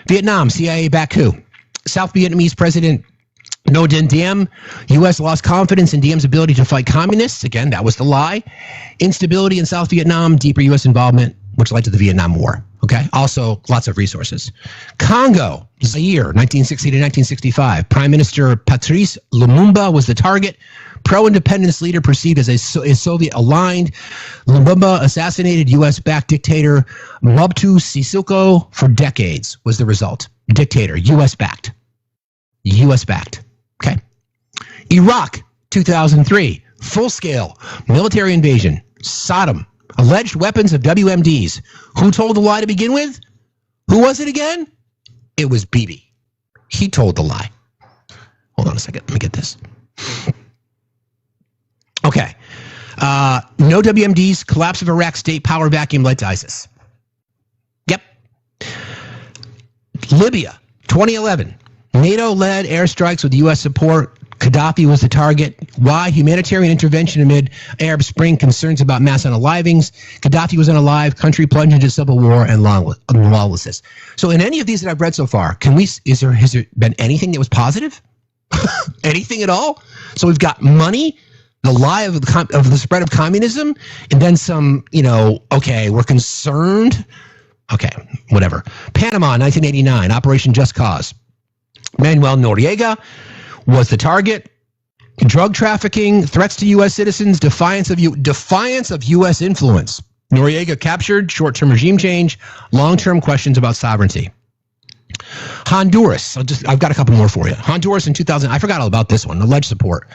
Vietnam, CIA-backed coup. South Vietnamese President Ngo Dinh Diem. U.S. lost confidence in Diem's ability to fight communists. Again, that was the lie. Instability in South Vietnam, deeper U.S. involvement, which led to the Vietnam War. Okay. Also, lots of resources. Congo, Zaire, 1960 to 1965. Prime Minister Patrice Lumumba was the target. Pro-independence leader perceived as a Soviet-aligned. Lumumba assassinated U.S.-backed dictator Mobutu Sese for decades was the result. Dictator, U.S.-backed. U.S.-backed. Okay. Iraq, 2003. Full-scale military invasion. Saddam. Alleged weapons of WMDs. Who told the lie to begin with? Who was it again? It was Bibi. He told the lie. Hold on a second. Let me get this. Okay. No WMDs. Collapse of Iraq state power vacuum led to ISIS. Yep. Libya, 2011. NATO-led airstrikes with U.S. support. Gaddafi was the target. Why? Humanitarian intervention amid Arab Spring, concerns about mass unalivings. Gaddafi was unalive. Country plunged into civil war and lawlessness. So in any of these that I've read so far, has there been anything that was positive? Anything at all? So we've got money, the lie of the spread of communism, and then some, okay, we're concerned. Okay, whatever. Panama, 1989, Operation Just Cause. Manuel Noriega was the target. Drug trafficking, threats to U.S. citizens, defiance of U.S. influence. Noriega captured, short-term regime change, long-term questions about sovereignty. Honduras, I've got a couple more for you. Honduras in 2000, I forgot all about this one, alleged support.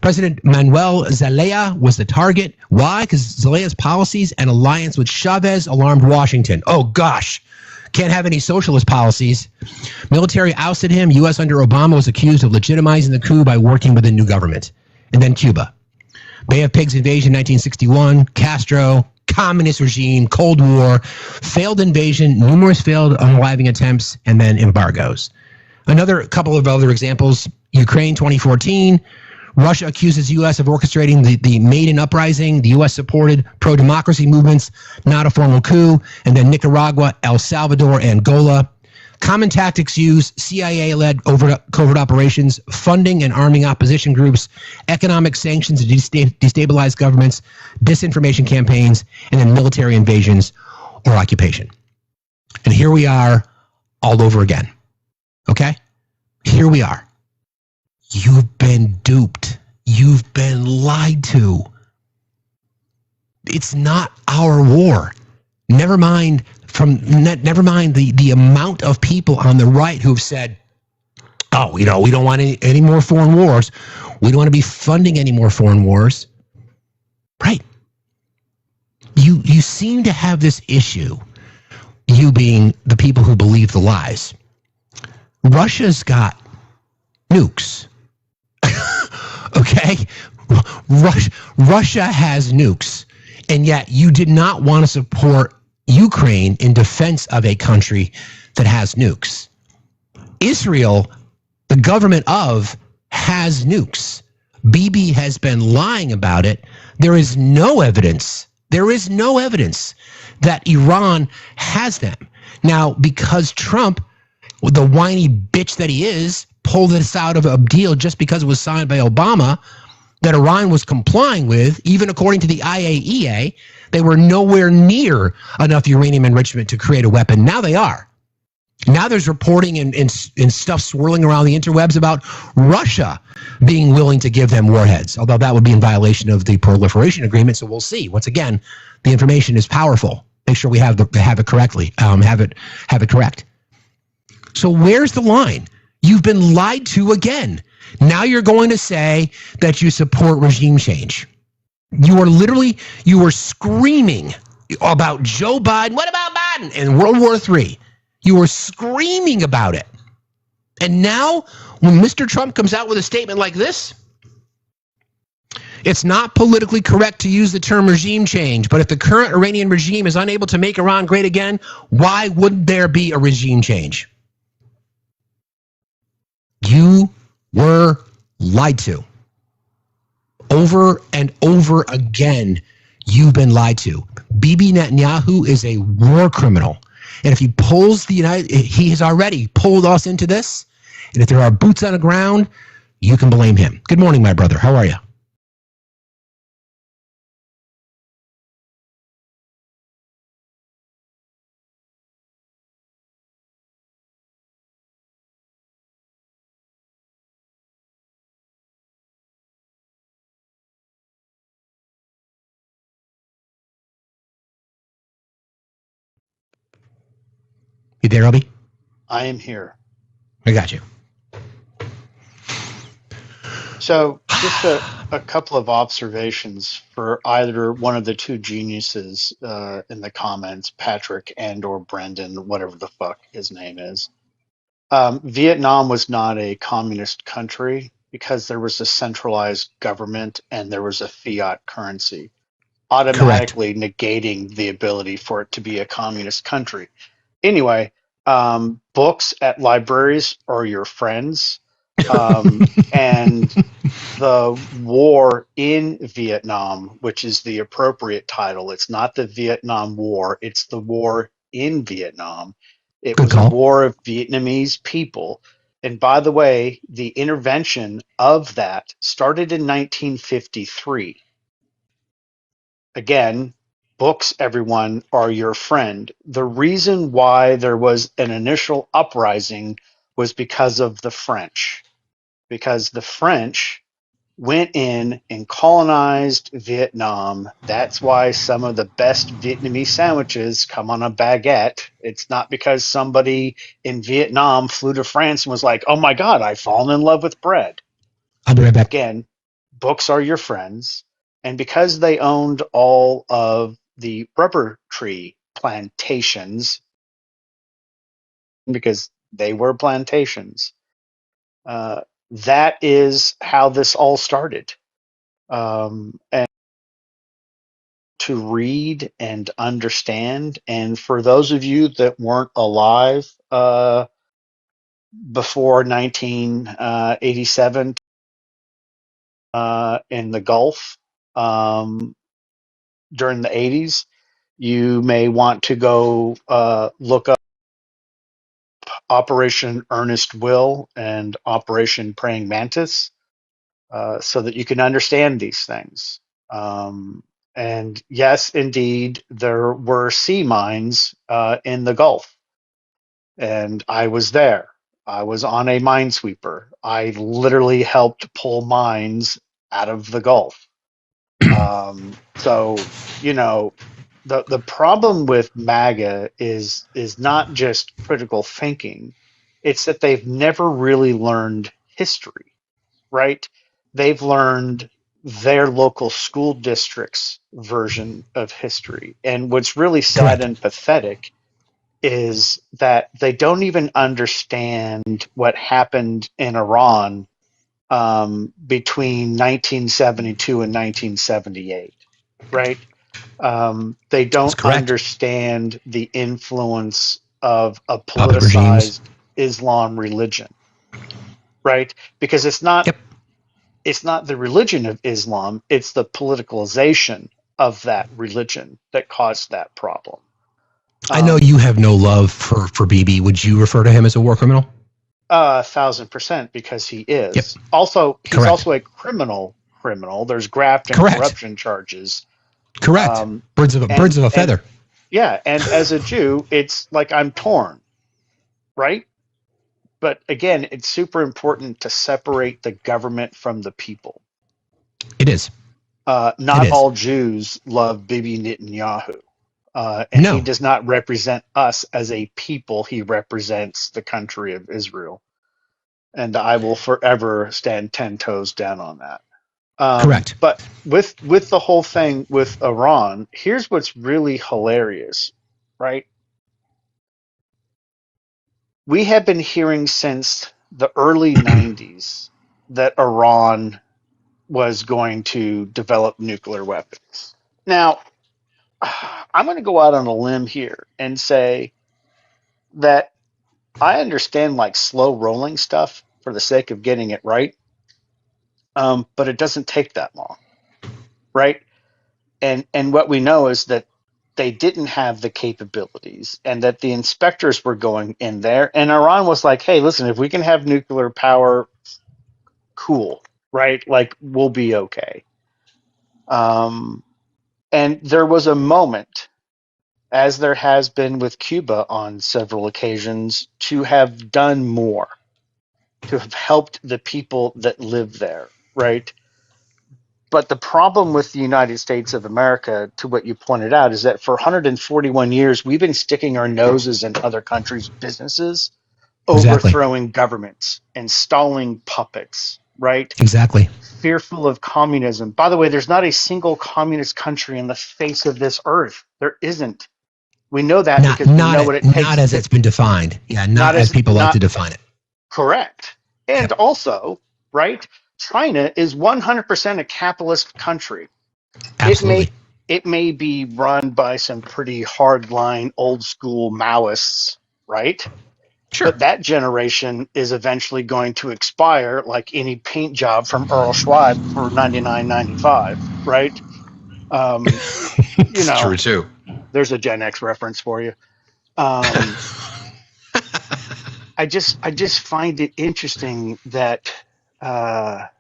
President Manuel Zelaya was the target. Why? Because Zelaya's policies and alliance with Chavez alarmed Washington. Oh, gosh. Can't have any socialist policies. Military ousted him. U.S. under Obama was accused of legitimizing the coup by working with the new government. And then Cuba. Bay of Pigs invasion, 1961. Castro, communist regime, Cold War, failed invasion, numerous failed unaliving attempts, and then embargoes. Another couple of other examples. Ukraine, 2014. Russia accuses U.S. of orchestrating the Maidan uprising. The U.S. supported pro-democracy movements, not a formal coup. And then Nicaragua, El Salvador, Angola. Common tactics used, CIA-led covert operations, funding and arming opposition groups, economic sanctions to destabilize governments, disinformation campaigns, and then military invasions or occupation. And here we are all over again. Okay? Here we are. You've been duped. You've been lied to. It's not our war. Never mind the amount of people on the right who've said, oh, we don't want any more foreign wars. We don't want to be funding any more foreign wars. Right. You seem to have this issue, you being the people who believe the lies. Russia's got nukes. Okay? Russia has nukes, and yet you did not want to support Ukraine in defense of a country that has nukes. Israel, the government of, has nukes. Bibi has been lying about it. There is no evidence There is no evidence that Iran has them. Now, because Trump, the whiny bitch that he is, pulled this out of a deal just because it was signed by Obama that Iran was complying with, even according to the IAEA, they were nowhere near enough uranium enrichment to create a weapon. Now they are. Now there's reporting and stuff swirling around the interwebs about Russia being willing to give them warheads, although that would be in violation of the proliferation agreement. So we'll see. Once again, the information is powerful. Make sure we have it correctly. Have it correct. So where's the line? You've been lied to again. Now you're going to say that you support regime change. You were screaming about Joe Biden. What about Biden? And World War III. You were screaming about it. And now when Mr. Trump comes out with a statement like this, it's not politically correct to use the term regime change, but if the current Iranian regime is unable to make Iran great again, why wouldn't there be a regime change? You were lied to. Over and over again, you've been lied to. Bibi Netanyahu is a war criminal. And if he pulls he has already pulled us into this. And if there are boots on the ground, you can blame him. Good morning, my brother. How are you? You there, Obi? I am here. I got you. So just a couple of observations for either one of the two geniuses in the comments, Patrick and or Brendan, whatever the fuck his name is. Vietnam was not a communist country because there was a centralized government and there was a fiat currency, automatically negating the ability for it to be a communist country. Anyway, books at libraries are your friends. And the war in Vietnam, which is the appropriate title, it's not the Vietnam War, it's the war in Vietnam. It was a war of Vietnamese people. And by the way, the intervention of that started in 1953. Again, books, everyone, are your friend. The reason why there was an initial uprising was because of the French. Because the French went in and colonized Vietnam. That's why some of the best Vietnamese sandwiches come on a baguette. It's not because somebody in Vietnam flew to France and was like, oh my God, I've fallen in love with bread. I'll be right back. Again, books are your friends. And because they owned all of the rubber tree plantations, because they were plantations, that is how this all started. And to read and understand, and for those of you that weren't alive before 1987 in the Gulf during the 80s, you may want to go look up Operation Earnest Will and Operation Praying Mantis. So that you can understand these things. And yes, indeed, there were sea mines in the Gulf. And I was there. I was on a minesweeper. I literally helped pull mines out of the Gulf. So, you know, the problem with MAGA is not just critical thinking. It's that they've never really learned history. Right? They've learned their local school district's version of history. And what's really sad and pathetic is that they don't even understand what happened in Iran between 1972 and 1978, right? They don't understand the influence of a politicized Islam religion. Right? Because it's not the religion of Islam, it's the politicalization of that religion that caused that problem. I know you have no love for Bibi. Would you refer to him as a war criminal? 1,000%, because he is. Yep. Also, he's Correct. also a criminal. There's graft and Correct. corruption charges. Correct. Birds of a feather. Yeah, and as a Jew, it's like I'm torn, right? But again, it's super important to separate the government from the people. It is. Not all Jews love Bibi Netanyahu. And he does not represent us as a people. He represents the country of Israel. And I will forever stand 10 toes down on that. Correct. But with the whole thing with Iran, here's what's really hilarious, right? We have been hearing since the early 90s that Iran was going to develop nuclear weapons. Now, I'm going to go out on a limb here and say that I understand like slow rolling stuff for the sake of getting it right, but it doesn't take that long, right? And what we know is that they didn't have the capabilities, and that the inspectors were going in there, and Iran was like, hey, listen, if we can have nuclear power, cool, right? Like, we'll be okay. And there was a moment, as there has been with Cuba on several occasions, to have done more, to have helped the people that live there, right? But the problem with the United States of America, to what you pointed out, is that for 141 years, we've been sticking our noses in other countries' businesses, overthrowing governments, installing puppets, right? Exactly. Fearful of communism. By the way, there's not a single communist country on the face of this earth. There isn't. We know that because we know what it takes. Not as it's been defined. Yeah, not as people like to define it. Correct. And also, right, China is 100% a capitalist country. Absolutely. It may be run by some pretty hardline, old school Maoists, right? Sure. But that generation is eventually going to expire like any paint job from Earl Schwab for $99.95, right? You know, true too. There's a Gen X reference for you. I just find it interesting that and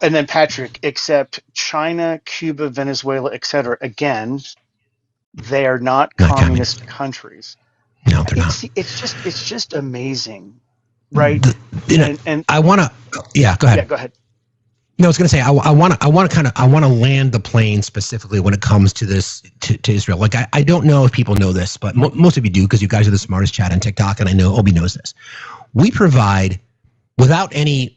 then Patrick, except China, Cuba, Venezuela, etc. Again, they are not communist countries. No, they're not. It's just amazing, right? And I want to. Yeah, go ahead. Yeah, go ahead. No, I was going to say I want to land the plane specifically when it comes to this to Israel. Like I don't know if people know this, but most of you do because you guys are the smartest chat on TikTok, and I know Obi knows this. We provide without anything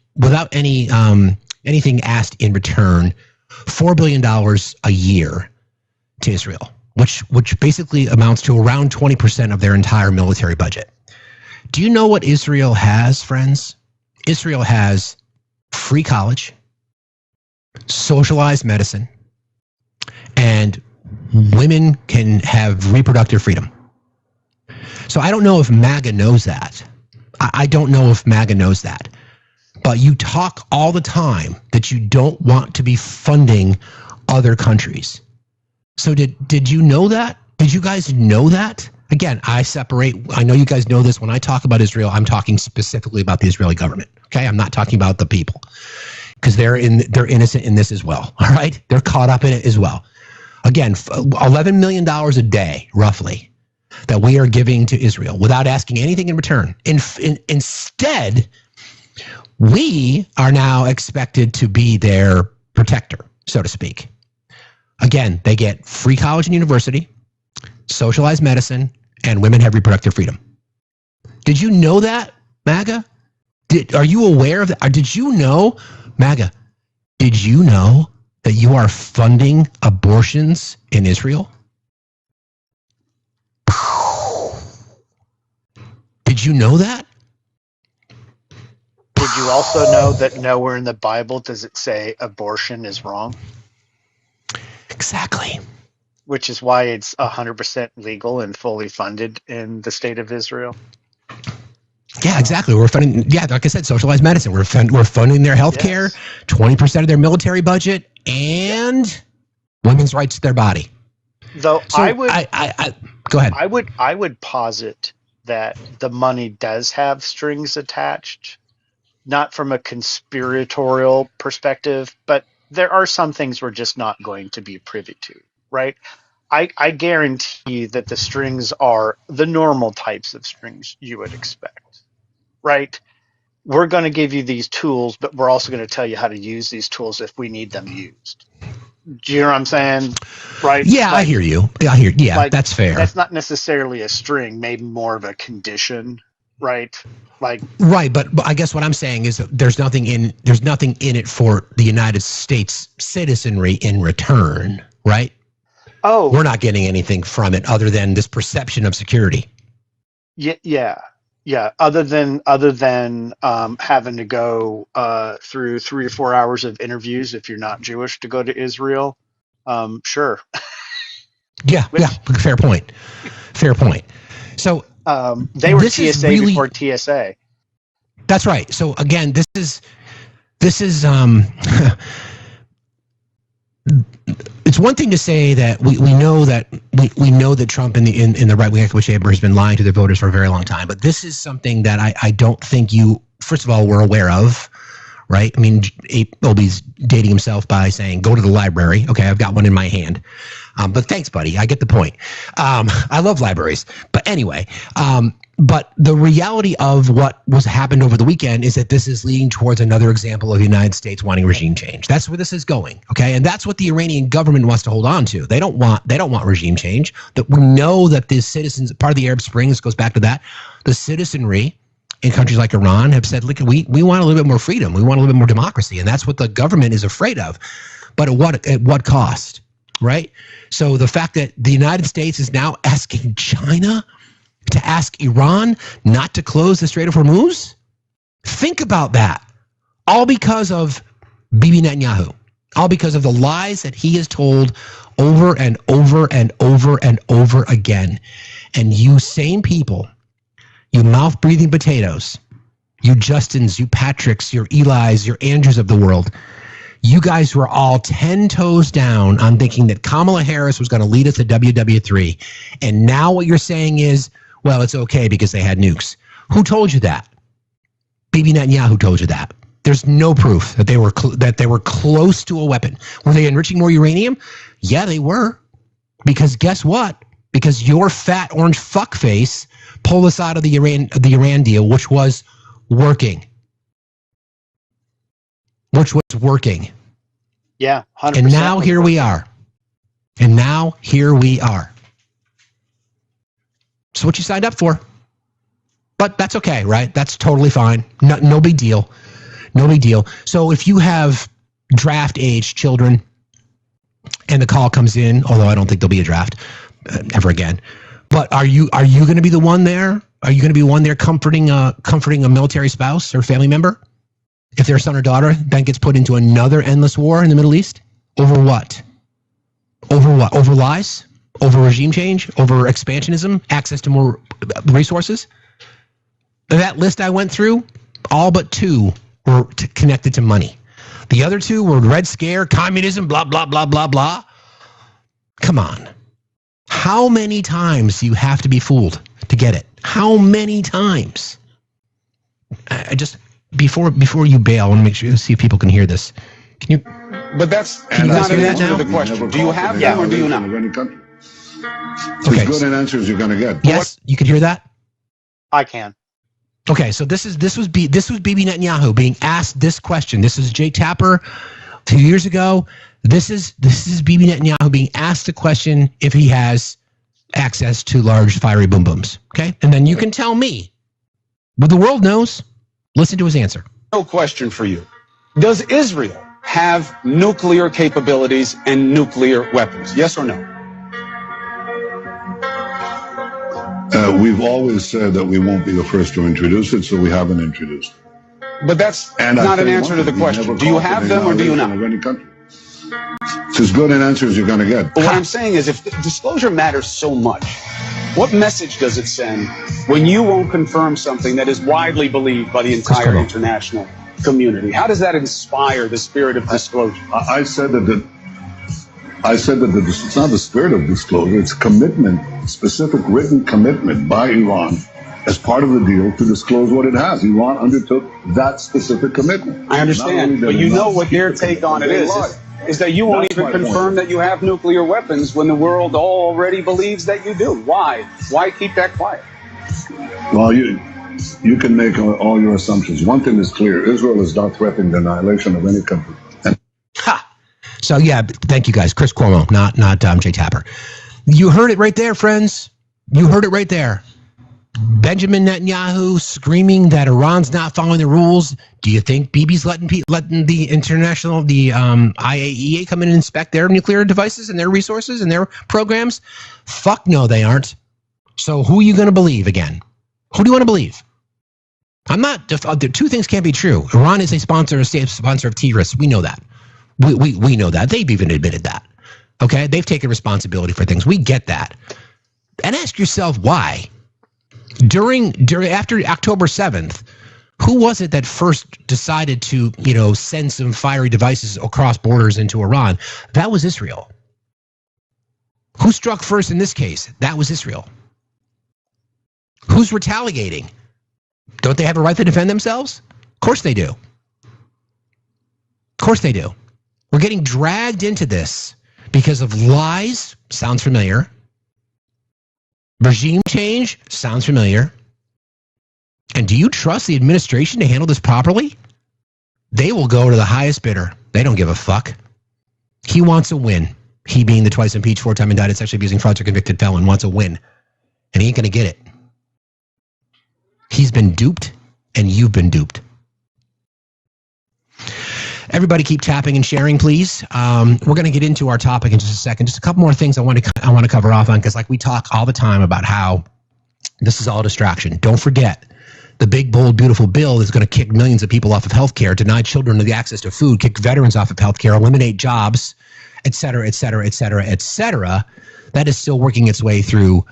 asked in return, $4 billion a year to Israel, which basically amounts to around 20% of their entire military budget. Do you know what Israel has, friends? Israel has free college, socialized medicine, and women can have reproductive freedom. So I don't know if MAGA knows that. I don't know if MAGA knows that. But you talk all the time that you don't want to be funding other countries. So did you know that? Did you guys know that? Again, I know you guys know this. When I talk about Israel, I'm talking specifically about the Israeli government. Okay, I'm not talking about the people because they're innocent in this as well. All right, they're caught up in it as well. Again, $11 million a day, roughly, that we are giving to Israel without asking anything in return. Instead, we are now expected to be their protector, so to speak. Again, they get free college and university, socialized medicine, and women have reproductive freedom. Did you know that, MAGA? Are you aware of that? Or did you know, MAGA, did you know that you are funding abortions in Israel? Did you know that? Did you also know that nowhere in the Bible does it say abortion is wrong? Exactly. Which is why it's 100% legal and fully funded in the state of Israel. Yeah, exactly. We're funding, like I said, socialized medicine. We're funding their health care, 20% of their military budget, and women's rights to their body. Though So I would go ahead. I would posit that the money does have strings attached, not from a conspiratorial perspective, but there are some things we're just not going to be privy to, right? I guarantee that the strings are the normal types of strings you would expect, right? We're going to give you these tools, but we're also going to tell you how to use these tools if we need them used. Do you know what I'm saying? Right? Yeah, I hear you. Yeah, that's fair. That's not necessarily a string, maybe more of a condition, right? Right, but I guess what I'm saying is that there's nothing in it for the United States citizenry in return, right? Oh, we're not getting anything from it other than this perception of security. Yeah. Other than having to go through 3 or 4 hours of interviews if you're not Jewish to go to Israel, sure. Yeah. Fair point. So they were TSA before TSA. That's right. So again, this is it's one thing to say that we know that Trump in the right wing echo chamber has been lying to their voters for a very long time, but this is something that I don't think you, first of all, were aware of, right? I mean, Obie's dating himself by saying, go to the library. Okay, I've got one in my hand. But thanks, buddy. I get the point. I love libraries. But anyway, but the reality of what was happened over the weekend is that this is leading towards another example of the United States wanting regime change. That's where this is going. Okay, and that's what the Iranian government wants to hold on to. They don't want regime change. That we know that the citizens, part of the Arab Spring, this goes back to that, the citizenry in countries like Iran have said, look, we want a little bit more freedom. We want a little bit more democracy, and that's what the government is afraid of. But at what cost, right? So the fact that the United States is now asking China to ask Iran not to close the Strait of Hormuz? Think about that. All because of Bibi Netanyahu. All because of the lies that he has told over and over and over and over again. And you same people, you mouth-breathing potatoes, you Justins, you Patricks, your Elis, your Andrews of the world, you guys were all 10 toes down on thinking that Kamala Harris was going to lead us to WW3. And now what you're saying is, well, it's okay because they had nukes. Who told you that? Bibi Netanyahu told you that. There's no proof that they were close to a weapon. Were they enriching more uranium? Yeah, they were. Because guess what? Because your fat orange fuckface pulled us out of the Iran deal, which was working. Yeah, 100%. And now here we are. So what you signed up for. But that's okay, right? That's totally fine. No big deal. So if you have draft age children and the call comes in, although I don't think there'll be a draft ever again, but are you going to be the one there? Are you going to be one there comforting a military spouse or family member if their son or daughter then gets put into another endless war in the Middle East? Over what? Over lies? Over regime change? Over expansionism? Access to more resources? That list I went through, all but 2 were connected to money. The other 2 were Red Scare, communism, blah, blah, blah, blah, blah. Come on. How many times do you have to be fooled to get it? How many times? I just, before you bail, I want to make sure, see if people can hear this. Can you? But that's not an answer to the question. Do you have them or do you not? Okay. As good an answer as you're going to get. Yes, you can hear that? I can. Okay, so this was Bibi Netanyahu being asked this question. This is Jay Tapper 2 years ago. This is Bibi Netanyahu being asked a question if he has access to large fiery boom booms. Okay, and then you can tell me, but the world knows. Listen to his answer. No question for you. Does Israel have nuclear capabilities and nuclear weapons? Yes or no? We've always said that we won't be the first to introduce it, so we haven't introduced it. But that's not an answer to the question. Do you have them or do you not? It's as good an answer as you're going to get. But what I'm saying is, if disclosure matters so much, what message does it send when you won't confirm something that is widely believed by the entire international community? How does that inspire the spirit of disclosure? I said that I said that it's not the spirit of disclosure, it's commitment, specific written commitment by Iran as part of the deal to disclose what it has. Iran undertook that specific commitment. I understand, but you know what their take on it is that you won't even confirm that you have nuclear weapons when the world already believes that you do. Why? Why keep that quiet? Well, you can make all your assumptions. One thing is clear. Israel is not threatening the annihilation of any country. So, yeah, thank you guys. Chris Cuomo, not Jay Tapper. You heard it right there, friends. You heard it right there. Benjamin Netanyahu screaming that Iran's not following the rules. Do you think Bibi's letting the IAEA come in and inspect their nuclear devices and their resources and their programs? Fuck no, they aren't. So who are you going to believe again? Who do you want to believe? I'm not. Two things can't be true. Iran is a state sponsor of terrorists. We know that. We know that. They've even admitted that. Okay? They've taken responsibility for things. We get that. And ask yourself why. After October 7th, who was it that first decided to, send some fiery devices across borders into Iran? That was Israel. Who struck first in this case? That was Israel. Who's retaliating? Don't they have a right to defend themselves? Of course they do. Of course they do. We're getting dragged into this because of lies. Sounds familiar. Regime change. Sounds familiar. And do you trust the administration to handle this properly? They will go to the highest bidder. They don't give a fuck. He wants a win. He being the twice impeached, 4-time indicted, sexually abusing, fraudster, convicted felon wants a win. And he ain't going to get it. He's been duped, and you've been duped. Everybody keep tapping and sharing, please. We're going to get into our topic in just a second. Just a couple more things I want to cover off on, because like we talk all the time about how this is all a distraction. Don't forget, the big, bold, beautiful bill is going to kick millions of people off of health care, deny children the access to food, kick veterans off of health care, eliminate jobs, et cetera, et cetera, et cetera, et cetera. That is still working its way through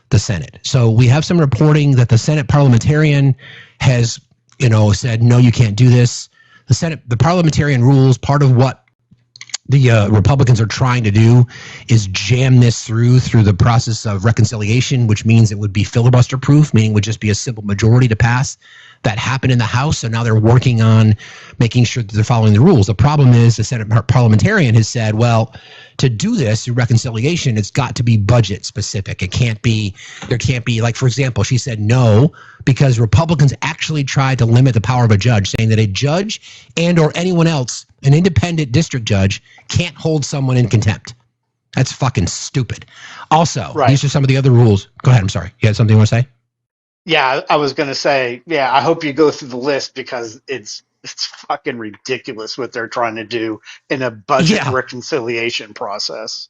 the Senate. So we have some reporting that the Senate parliamentarian has, said, no, you can't do this. The parliamentarian rules, part of what the Republicans are trying to do is jam this through the process of reconciliation, which means it would be filibuster proof, meaning it would just be a simple majority to pass. That happened in the House, so now they're working on making sure that they're following the rules. The problem is the Senate parliamentarian has said, well, to do this through reconciliation, it's got to be budget specific. There can't be, like, for example, she said no, because Republicans actually tried to limit the power of a judge, saying that a judge and or anyone else, an independent district judge, can't hold someone in contempt. That's fucking stupid. Also, These are some of the other rules. Go ahead, I'm sorry. You had something you want to say? Yeah, I was going to say, I hope you go through the list, because it's fucking ridiculous what they're trying to do in a budget reconciliation process.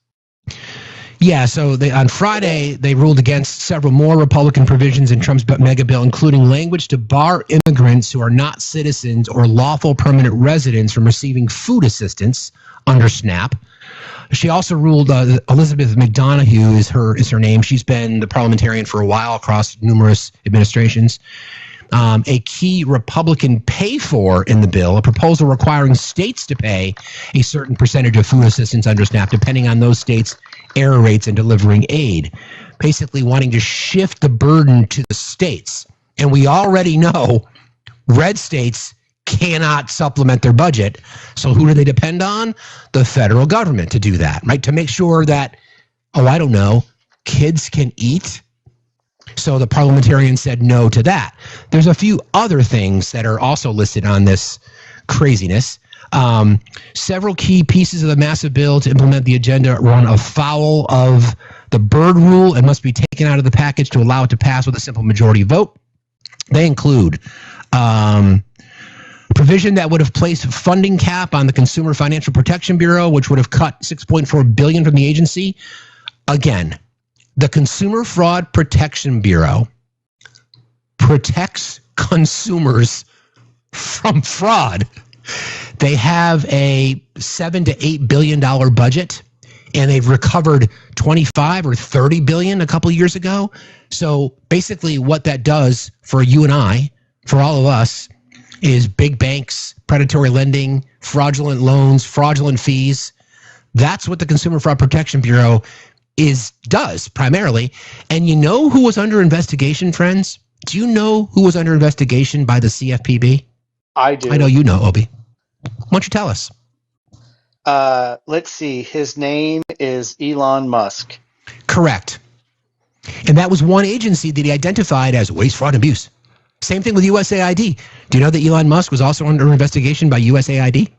Yeah, so on Friday, they ruled against several more Republican provisions in Trump's mega bill, including language to bar immigrants who are not citizens or lawful permanent residents from receiving food assistance under SNAP. She also ruled, Elizabeth McDonough is her name. She's been the parliamentarian for a while across numerous administrations. A key Republican pay for in the bill, a proposal requiring states to pay a certain percentage of food assistance under SNAP, depending on those states' error rates in delivering aid, basically wanting to shift the burden to the states. And we already know red states cannot supplement their budget. So who do they depend on? The federal government to do that, right? To make sure that, kids can eat. So the parliamentarian said no to that. There's a few other things that are also listed on this craziness. Several key pieces of the massive bill to implement the agenda run afoul of the Byrd rule and must be taken out of the package to allow it to pass with a simple majority vote. They include provision that would have placed a funding cap on the Consumer Financial Protection Bureau, which would have cut $6.4 billion from the agency. Again, the Consumer Fraud Protection Bureau protects consumers from fraud. They have a $7 to $8 billion budget, and they've recovered 25 or 30 billion a couple of years ago. So basically what that does for you and I, for all of us, is big banks, predatory lending, fraudulent loans, fraudulent fees. That's what the Consumer Fraud Protection Bureau does primarily. And you know who was under investigation, friends? Do you know who was under investigation by the CFPB? I do. I know you know, Obi. Why don't you tell us? Let's see. His name is Elon Musk. Correct. And that was one agency that he identified as waste, fraud, and abuse. Same thing with USAID. Do you know that Elon Musk was also under investigation by USAID?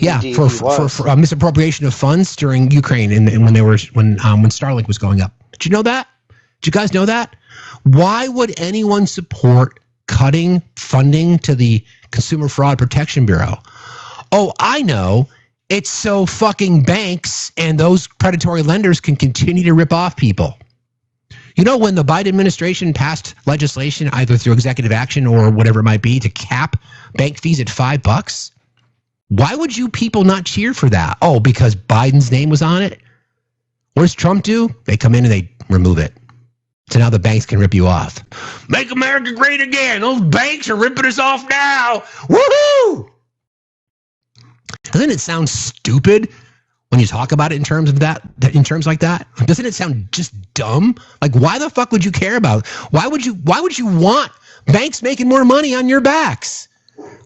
Yeah, Indeed, for misappropriation of funds during Ukraine and when Starlink was going up. Did you know that? Did you guys know that? Why would anyone support cutting funding to the Consumer Fraud Protection Bureau? Oh, I know. It's so fucking banks and those predatory lenders can continue to rip off people. You know, when the Biden administration passed legislation, either through executive action or whatever it might be, to cap bank fees at $5, why would you people not cheer for that? Oh, because Biden's name was on it? What does Trump do? They come in and they remove it. So now the banks can rip you off. Make America great again. Those banks are ripping us off now. Woohoo! Doesn't it sound stupid when you talk about it in terms of that, in terms like that? Doesn't it sound just dumb? Like, why the fuck would you care about? Why would you want banks making more money on your backs?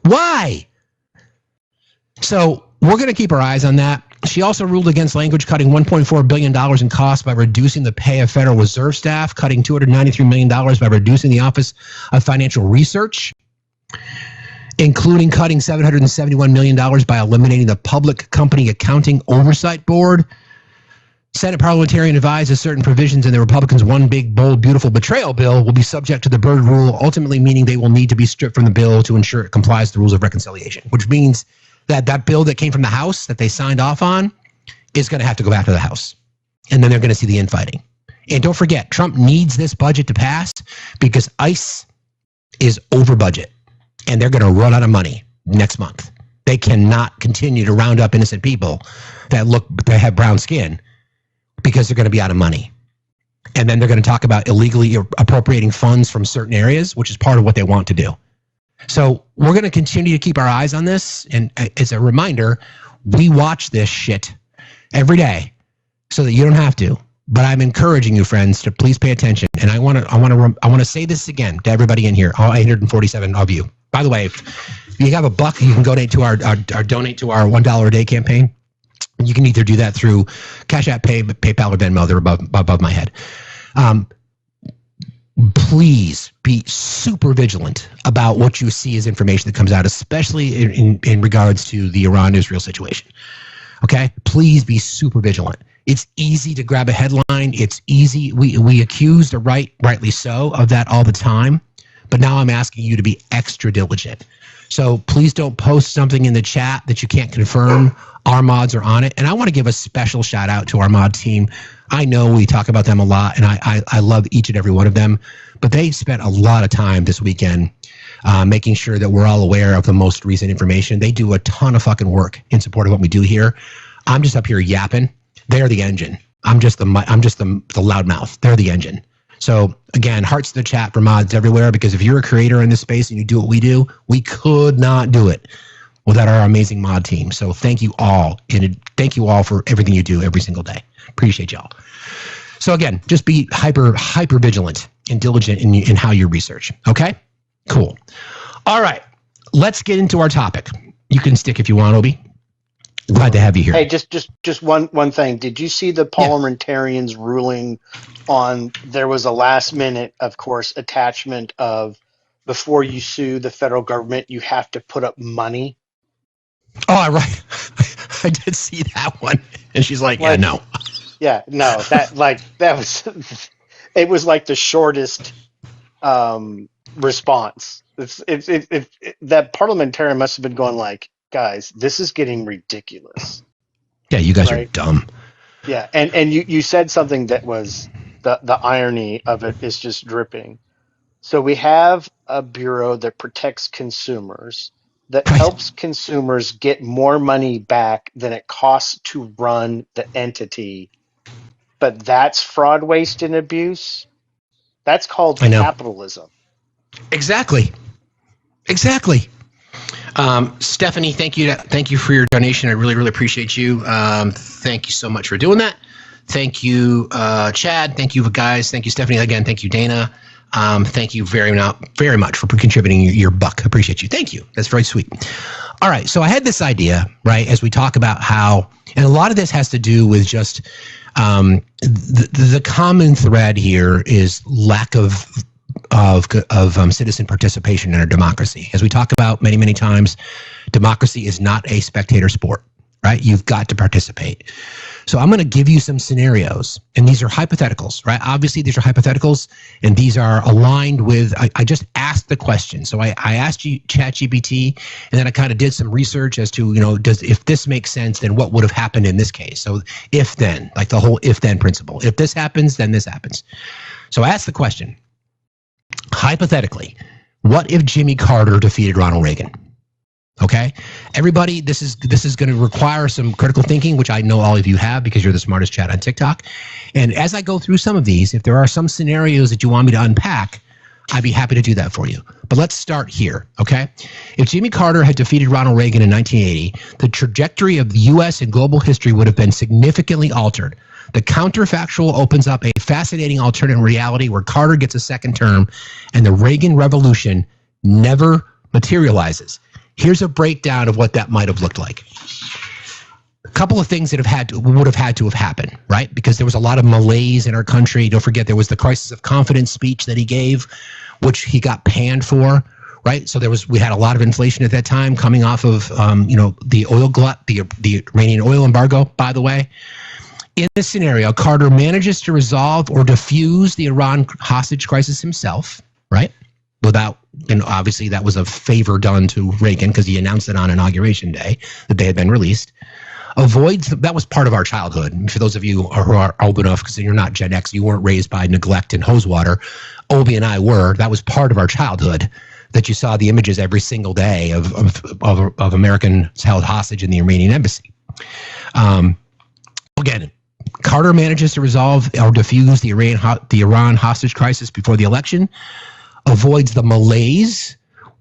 Why? So we're going to keep our eyes on that. She also ruled against language cutting $1.4 billion in costs by reducing the pay of Federal Reserve staff, cutting $293 million by reducing the Office of Financial Research, including cutting $771 million by eliminating the Public Company Accounting Oversight Board. Senate parliamentarian advised that certain provisions in the Republicans' One Big, Bold, Beautiful Betrayal bill will be subject to the Byrd Rule, ultimately meaning they will need to be stripped from the bill to ensure it complies with the rules of reconciliation, which means that bill that came from the House that they signed off on is going to have to go back to the House. And then they're going to see the infighting. And don't forget, Trump needs this budget to pass because ICE is over budget. And they're going to run out of money next month. They cannot continue to round up innocent people that have brown skin because they're going to be out of money. And then they're going to talk about illegally appropriating funds from certain areas, which is part of what they want to do. So we're going to continue to keep our eyes on this. And as a reminder, we watch this shit every day so that you don't have to. But I'm encouraging you, friends, to please pay attention. And I want to say this again to everybody in here, all 847 of you. By the way, if you have $1, you can donate to our donate to our $1 a day campaign. You can either do that through Cash App, PayPal, or Venmo. They're above my head. Please be super vigilant about what you see as information that comes out, especially in regards to the Iran-Israel situation. Okay? Please be super vigilant. It's easy to grab a headline. It's easy. We accuse the rightly so, of that all the time. But now I'm asking you to be extra diligent. So please don't post something in the chat that you can't confirm. Our mods are on it. And I want to give a special shout out to our mod team. I know we talk about them a lot, and I love each and every one of them. But they spent a lot of time this weekend making sure that we're all aware of the most recent information. They do a ton of fucking work in support of what we do here. I'm just up here yapping. They're the engine. I'm just the loudmouth. They're the engine. So again, hearts to the chat for mods everywhere, because if you're a creator in this space and you do what we do, we could not do it without our amazing mod team. So thank you all. And thank you all for everything you do every single day. Appreciate y'all. So again, just be hyper vigilant and diligent in how you research. Okay? Cool. All right. Let's get into our topic. You can stick if you want, Obi. Glad to have you here. Hey, just one thing. Did you see the parliamentarians ruling on, there was a last minute, of course, attachment of, before you sue the federal government, you have to put up money? Oh, right. I did see that one. And she's like, yeah, no. Yeah, no, that was, it was like the shortest response. That parliamentarian must have been going like, guys, this is getting ridiculous. Yeah, you guys are dumb. Yeah, and you said something that was, the irony of it is just dripping. So we have a bureau that protects consumers, that helps consumers get more money back than it costs to run the entity. But that's fraud, waste, and abuse. That's called capitalism. Exactly. Stephanie, thank you for your donation. I really appreciate you. Thank you so much for doing that. Thank you, Chad. Thank you, guys. Thank you, Stephanie. Again, thank you, Dana. Thank you very much for contributing your buck. Appreciate you. Thank you. That's very sweet. All right. So I had this idea, right, as we talk about how, and a lot of this has to do with just the common thread here is lack of citizen participation in our democracy. As we talk about many times, democracy is not a spectator sport, right? You've got to participate. So I'm going to give you some scenarios, and these are hypotheticals, right? Obviously, these are hypotheticals, and these are aligned with, I just asked the question. So I asked you ChatGPT, and then I kind of did some research as to, if this makes sense, then what would have happened in this case? So if then, like the whole if then principle. If this happens, then this happens. So I asked the question, hypothetically, what if Jimmy Carter defeated Ronald Reagan? Okay, everybody, this is going to require some critical thinking, which I know all of you have because you're the smartest chat on TikTok. And as I go through some of these, if there are some scenarios that you want me to unpack, I'd be happy to do that for you. But let's start here, okay? If Jimmy Carter had defeated Ronald Reagan in 1980, the trajectory of the U.S. and global history would have been significantly altered. The counterfactual opens up a fascinating alternate reality where Carter gets a second term and the Reagan Revolution never materializes. Here's a breakdown of what that might have looked like. A couple of things that would have had to have happened, right? Because there was a lot of malaise in our country. Don't forget, there was the crisis of confidence speech that he gave, which he got panned for, right? So we had a lot of inflation at that time coming off of, the oil glut, the Iranian oil embargo, by the way. In this scenario, Carter manages to resolve or defuse the Iran hostage crisis himself, right? Without, and obviously that was a favor done to Reagan because he announced it on Inauguration Day that they had been released. That was part of our childhood. For those of you who are old enough, because you're not Gen X, you weren't raised by neglect and hose water. Obi and I were. That was part of our childhood, that you saw the images every single day of Americans held hostage in the Iranian embassy. Again, Carter manages to resolve or defuse the Iran hostage crisis before the election, avoids the malaise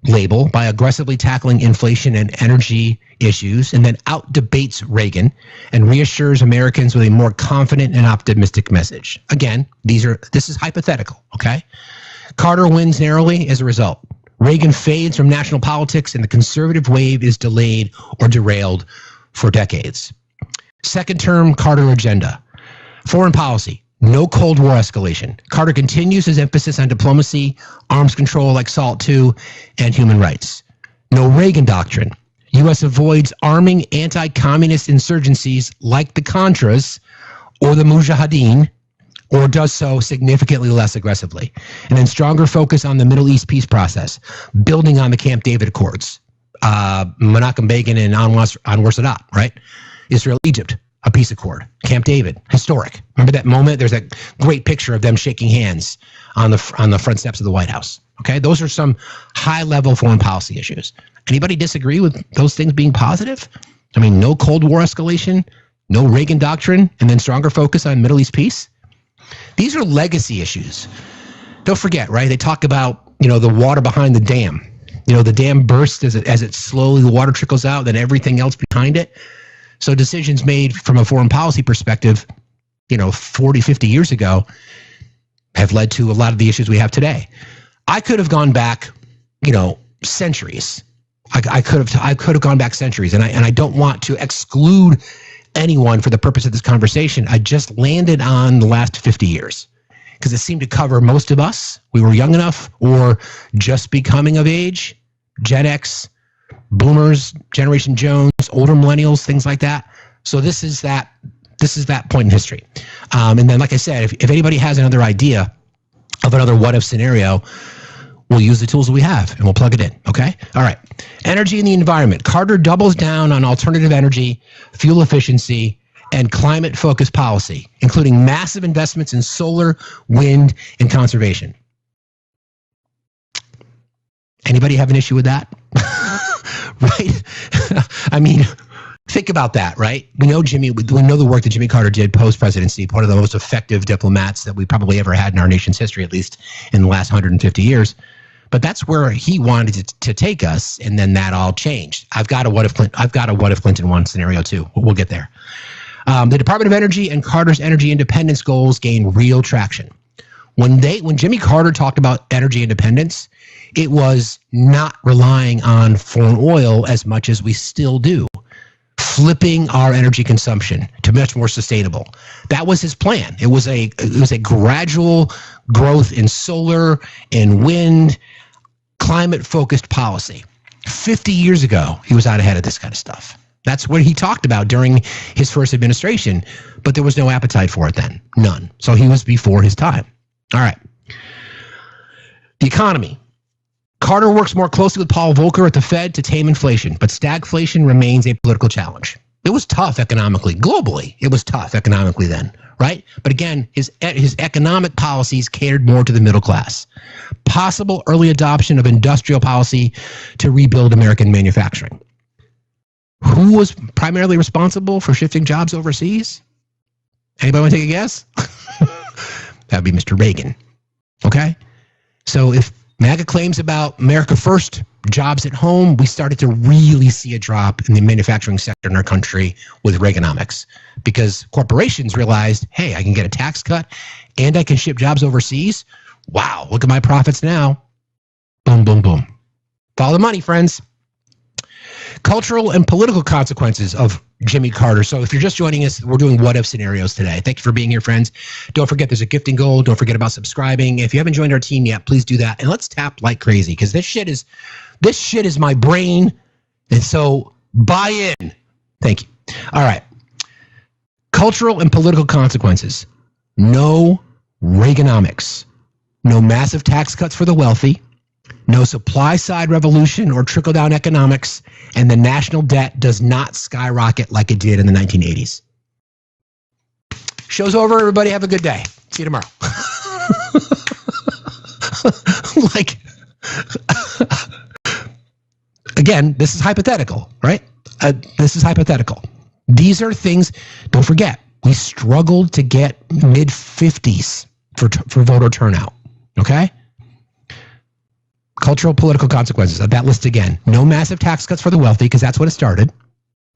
label by aggressively tackling inflation and energy issues, and then out-debates Reagan and reassures Americans with a more confident and optimistic message. Again, this is hypothetical, okay? Carter wins narrowly as a result. Reagan fades from national politics, and the conservative wave is delayed or derailed for decades. Second term Carter agenda. Foreign policy. No Cold War escalation. Carter continues his emphasis on diplomacy, arms control like SALT II, and human rights. No Reagan doctrine. U.S. avoids arming anti-communist insurgencies like the Contras or the Mujahideen, or does so significantly less aggressively. And then stronger focus on the Middle East peace process, building on the Camp David Accords. Menachem Begin and Anwar Sadat, right? Israel, Egypt. A peace accord. Camp David, historic. Remember that moment? There's that great picture of them shaking hands on the front steps of the White House. Okay, those are some high-level foreign policy issues. Anybody disagree with those things being positive? I mean, no Cold War escalation, no Reagan doctrine, and then stronger focus on Middle East peace. These are legacy issues. Don't forget, right? They talk about, the water behind the dam. The dam bursts as it slowly, the water trickles out, then everything else behind it. So decisions made from a foreign policy perspective, 40, 50 years ago have led to a lot of the issues we have today. I could have gone back, centuries. I could have gone back centuries, and I don't want to exclude anyone for the purpose of this conversation. I just landed on the last 50 years because it seemed to cover most of us. We were young enough or just becoming of age, Gen X, Boomers, Generation Jones, older millennials, things like that. So this is that point in history. And then, like I said, if anybody has another idea of another what-if scenario, we'll use the tools that we have and we'll plug it in. Okay? All right. Energy and the environment. Carter doubles down on alternative energy, fuel efficiency, and climate-focused policy, including massive investments in solar, wind, and conservation. Anybody have an issue with that? Right? I mean, think about that, right? We know the work that Jimmy Carter did post-presidency, one of the most effective diplomats that we probably ever had in our nation's history, at least in the last 150 years. But that's where he wanted to take us, and then that all changed. I've got a what if Clinton won scenario too. We'll get there. The Department of Energy and Carter's energy independence goals gained real traction. When Jimmy Carter talked about energy independence, it was not relying on foreign oil as much as we still do, flipping our energy consumption to much more sustainable. That was his plan. It was a gradual growth in solar and wind, climate-focused policy. 50 years ago, he was out ahead of this kind of stuff. That's what he talked about during his first administration, but there was no appetite for it then. None. So he was before his time. All right. The economy. Carter works more closely with Paul Volcker at the Fed to tame inflation, but stagflation remains a political challenge. It was tough economically. Globally, it was tough economically then, right? But again, his economic policies catered more to the middle class. Possible early adoption of industrial policy to rebuild American manufacturing. Who was primarily responsible for shifting jobs overseas? Anybody want to take a guess? That would be Mr. Reagan. Okay? So if MAGA claims about America first, jobs at home, we started to really see a drop in the manufacturing sector in our country with Reaganomics, because corporations realized, hey, I can get a tax cut and I can ship jobs overseas. Wow, look at my profits now. Boom, boom, boom. Follow the money, friends. Cultural and political consequences of Jimmy Carter. So if you're just joining us, we're doing what if scenarios today. Thank you for being here, friends. Don't forget there's a gifting goal. Don't forget about subscribing. If you haven't joined our team yet, please do that. And let's tap like crazy, because this shit is my brain. And so buy in. Thank you. All right. Cultural and political consequences. No Reaganomics. No massive tax cuts for the wealthy. No supply side revolution or trickle down economics, and the national debt does not skyrocket like it did in the 1980s. Show's over, everybody. Have a good day. See you tomorrow. Again, this is hypothetical, right? This is hypothetical. These are things, don't forget, we struggled to get mid-50s for voter turnout, okay? Cultural, political consequences of that list again. No massive tax cuts for the wealthy, because that's what it started.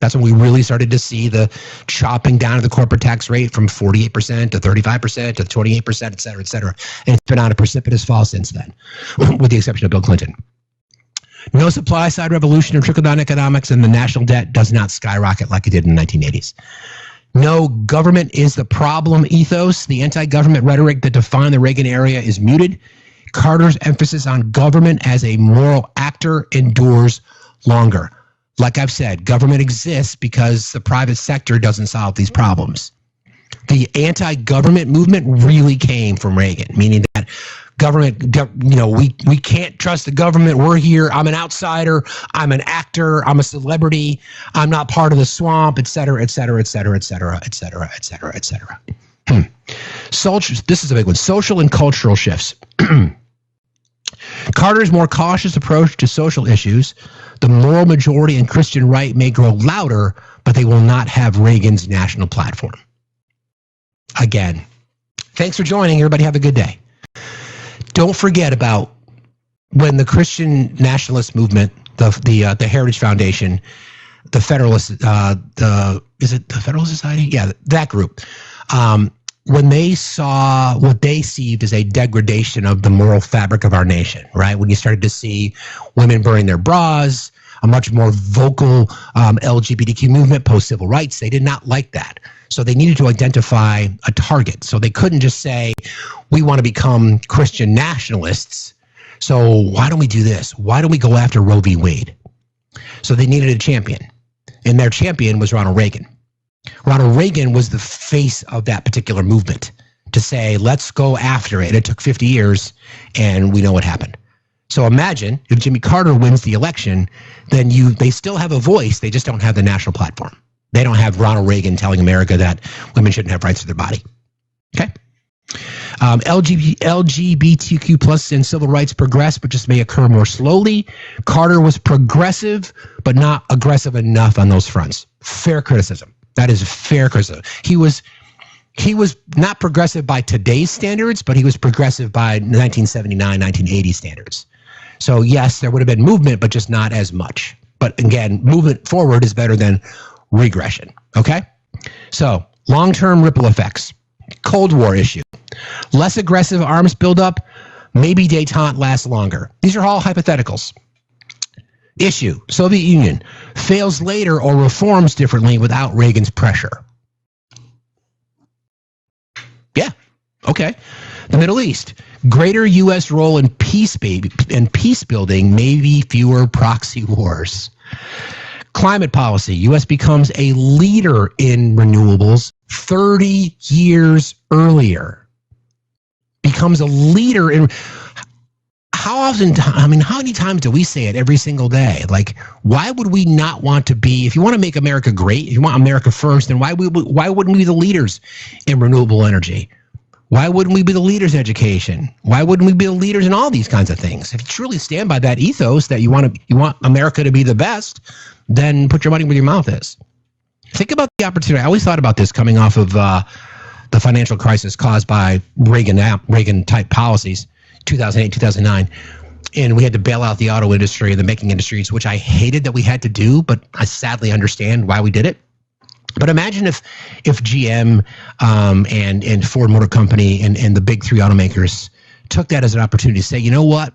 That's when we really started to see the chopping down of the corporate tax rate from 48% to 35% to 28%, et cetera, et cetera. And it's been on a precipitous fall since then, with the exception of Bill Clinton. No supply side revolution or trickle down economics, and the national debt does not skyrocket like it did in the 1980s. No government is the problem ethos. The anti-government rhetoric that defined the Reagan era is muted. Carter's emphasis on government as a moral actor endures longer. Like I've said, government exists because the private sector doesn't solve these problems. The anti-government movement really came from Reagan, meaning that government, we can't trust the government. We're here. I'm an outsider. I'm an actor. I'm a celebrity. I'm not part of the swamp, et cetera, et cetera, et cetera, et cetera, et cetera, et cetera, et cetera. This is a big one. Social and cultural shifts. Carter's more cautious approach to social issues. The moral majority and Christian right may grow louder, but they will not have Reagan's national platform. Again, thanks for joining. Everybody have a good day. Don't forget about when the Christian nationalist movement, the Heritage Foundation, the Federalist, is it the Federalist Society? Yeah, that group. When they saw what they perceived as a degradation of the moral fabric of our nation, right? When you started to see women burning their bras, a much more vocal LGBTQ movement, post-civil rights, they did not like that. So they needed to identify a target. So they couldn't just say, we want to become Christian nationalists. So why don't we do this? Why don't we go after Roe v. Wade? So they needed a champion. And their champion was Ronald Reagan. Ronald Reagan was the face of that particular movement to say, let's go after it. It took 50 years, and we know what happened. So imagine if Jimmy Carter wins the election, then they still have a voice. They just don't have the national platform. They don't have Ronald Reagan telling America that women shouldn't have rights to their body. Okay? LGBTQ plus and civil rights progress, but just may occur more slowly. Carter was progressive, but not aggressive enough on those fronts. Fair criticism. That is fair criticism. He was not progressive by today's standards, but he was progressive by 1979, 1980 standards. So yes, there would have been movement, but just not as much. But again, movement forward is better than regression. Okay? So long-term ripple effects. Cold War issue. Less aggressive arms buildup. Maybe détente lasts longer. These are all hypotheticals. Issue. Soviet Union fails later or reforms differently without Reagan's pressure. Yeah. Okay. The Middle East. Greater U.S. role in peace building, maybe fewer proxy wars. Climate policy. U.S. becomes a leader in renewables 30 years earlier. Becomes a leader in... How many times do we say it every single day? Like, why would we not want to be, if you want to make America great, if you want America first, then why wouldn't we be the leaders in renewable energy? Why wouldn't we be the leaders in education? Why wouldn't we be the leaders in all these kinds of things? If you truly stand by that ethos that you want America to be the best, then put your money where your mouth is. Think about the opportunity. I always thought about this coming off of the financial crisis caused by Reagan-type policies. 2008, 2009, and we had to bail out the auto industry and the making industries, which I hated that we had to do, but I sadly understand why we did it. But imagine if GM and Ford Motor Company and the big three automakers took that as an opportunity to say, you know what?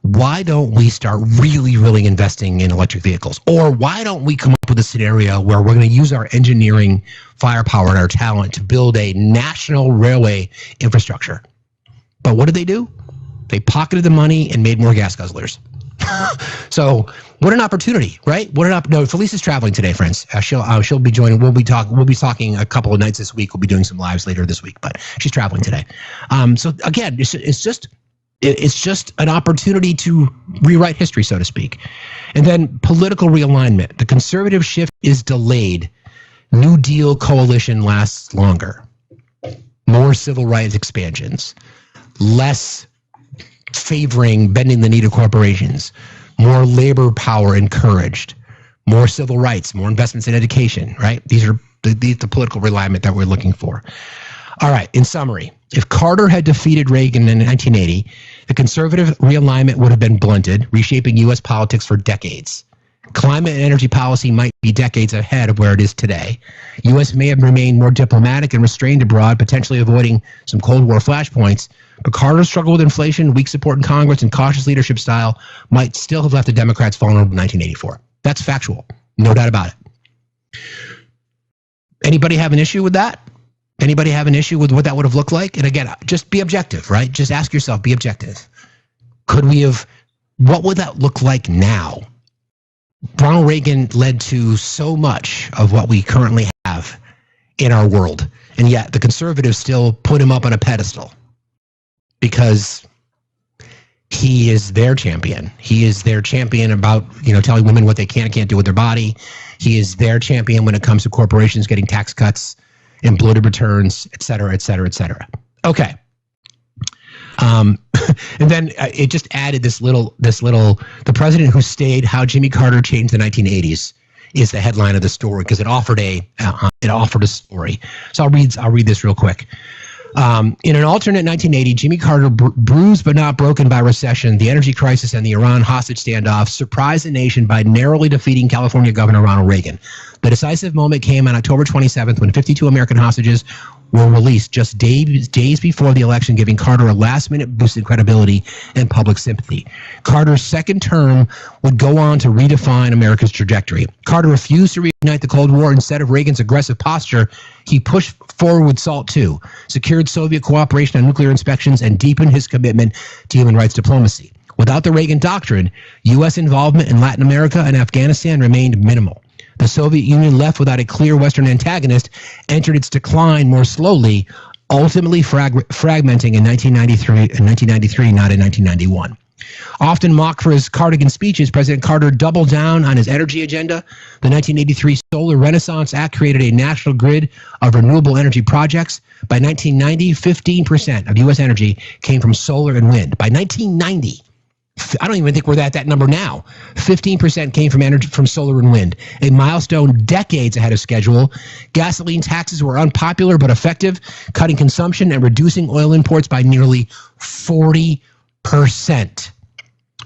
Why don't we start really, really investing in electric vehicles? Or why don't we come up with a scenario where we're going to use our engineering firepower and our talent to build a national railway infrastructure? But what did they do? They pocketed the money and made more gas guzzlers. So what an opportunity, right? No, Felicia's traveling today, friends. She'll be joining. We'll be talking a couple of nights this week. We'll be doing some lives later this week, but she's traveling today. So again, it's just an opportunity to rewrite history, so to speak. And then political realignment. The conservative shift is delayed. New Deal coalition lasts longer. More civil rights expansions. Less bending the knee to corporations, more labor power encouraged, more civil rights, more investments in education, right? These are the political realignment that we're looking for. All right, in summary, if Carter had defeated Reagan in 1980, the conservative realignment would have been blunted, reshaping U.S. politics for decades. Climate and energy policy might be decades ahead of where it is today. U.S. may have remained more diplomatic and restrained abroad, potentially avoiding some Cold War flashpoints, but Carter's struggle with inflation, weak support in Congress, and cautious leadership style might still have left the Democrats vulnerable in 1984. That's factual. No doubt about it. Anybody have an issue with that? Anybody have an issue with what that would have looked like? And again, just be objective, right? Just ask yourself, be objective. What would that look like now? Ronald Reagan led to so much of what we currently have in our world. And yet the conservatives still put him up on a pedestal because he is their champion. He is their champion about, telling women what they can and can't do with their body. He is their champion when it comes to corporations getting tax cuts and bloated returns, et cetera, et cetera, et cetera. Okay. And then it just added this little, the president who stayed, how Jimmy Carter changed the 1980s is the headline of the story because it offered a story. So I'll read this real quick. In an alternate 1980, Jimmy Carter, bruised but not broken by recession, the energy crisis, and the Iran hostage standoff, surprised the nation by narrowly defeating California Governor Ronald Reagan. The decisive moment came on October 27th when 52 American hostages were released just days before the election, giving Carter a last-minute boost in credibility and public sympathy. Carter's second term would go on to redefine America's trajectory. Carter refused to reignite the Cold War. Instead of Reagan's aggressive posture, he pushed forward with SALT II, secured Soviet cooperation on nuclear inspections, and deepened his commitment to human rights diplomacy. Without the Reagan doctrine, U.S. involvement in Latin America and Afghanistan remained minimal. The Soviet Union, left without a clear Western antagonist, entered its decline more slowly, ultimately fragmenting in 1993, not in 1991. Often mocked for his Cardigan speeches, President Carter doubled down on his energy agenda. The 1983 Solar Renaissance Act created a national grid of renewable energy projects. By 1990, 15% of U.S. energy came from solar and wind. By 1990, I don't even think we're at that number now. 15% came from energy from solar and wind, a milestone decades ahead of schedule. Gasoline taxes were unpopular but effective, cutting consumption and reducing oil imports by nearly 40%.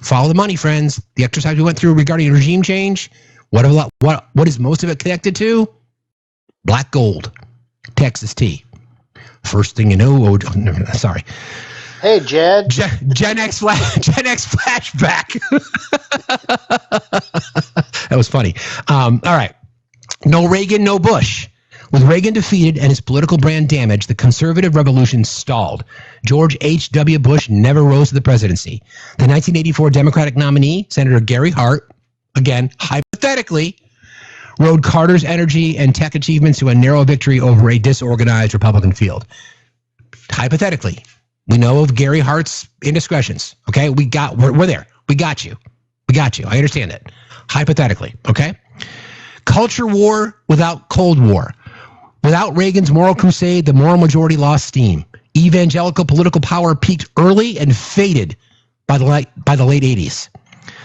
Follow the money, friends. The exercise we went through regarding regime change, what is most of it connected to? Black gold, Texas tea. First thing you know, sorry. Hey, Jed. Gen X flashback. That was funny. All right. No Reagan, no Bush. With Reagan defeated and his political brand damaged, the conservative revolution stalled. George H.W. Bush never rose to the presidency. The 1984 Democratic nominee, Senator Gary Hart, again, hypothetically, rode Carter's energy and tech achievements to a narrow victory over a disorganized Republican field. Hypothetically, we know of Gary Hart's indiscretions. Okay, we're there. We got you. I understand it. Hypothetically, okay? Culture war without Cold War. Without Reagan's moral crusade, the moral majority lost steam. Evangelical political power peaked early and faded by the late 80s.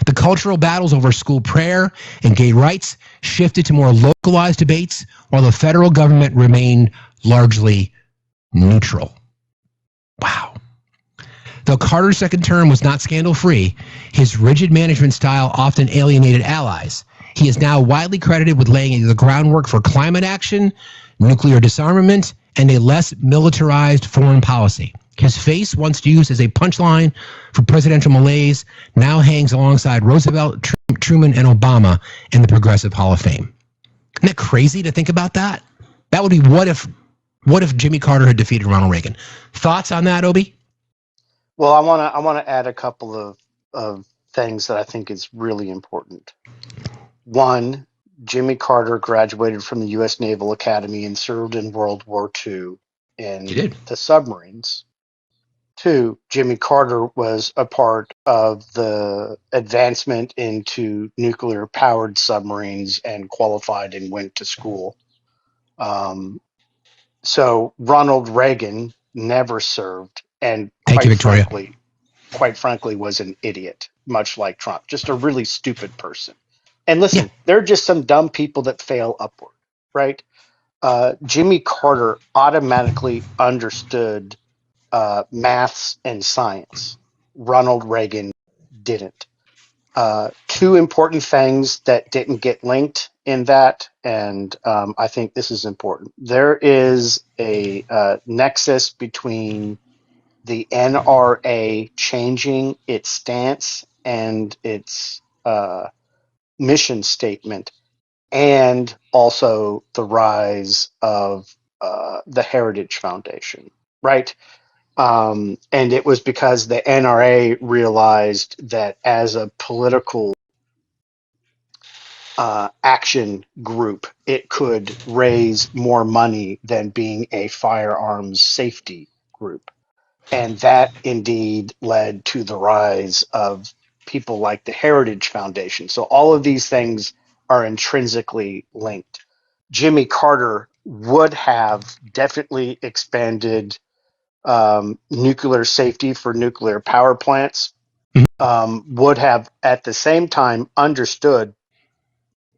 The cultural battles over school prayer and gay rights shifted to more localized debates, while the federal government remained largely neutral. Wow. Though Carter's second term was not scandal-free, his rigid management style often alienated allies. He is now widely credited with laying the groundwork for climate action, nuclear disarmament, and a less militarized foreign policy. His face, once used as a punchline for presidential malaise, now hangs alongside Roosevelt, Truman, and Obama in the Progressive Hall of Fame. Isn't that crazy to think about that? That would be what if Jimmy Carter had defeated Ronald Reagan. Thoughts on that, Obi? Well, I want to add a couple of things that I think is really important. One, Jimmy Carter graduated from the U.S. Naval Academy and served in World War II in the submarines. Two, Jimmy Carter was a part of the advancement into nuclear-powered submarines and qualified and went to school. So Ronald Reagan never served, and quite frankly, was an idiot, much like Trump, just a really stupid person. And listen, there are just some dumb people that fail upward, right? Jimmy Carter automatically understood maths and science. Ronald Reagan didn't. Two important things that didn't get linked in that, and I think this is important. There is a nexus between the NRA changing its stance and its mission statement, and also the rise of the Heritage Foundation, right? And it was because the NRA realized that as a political action group, it could raise more money than being a firearms safety group. And that indeed led to the rise of people like the Heritage Foundation. So all of these things are intrinsically linked. Jimmy Carter would have definitely expanded nuclear safety for nuclear power plants, would have at the same time understood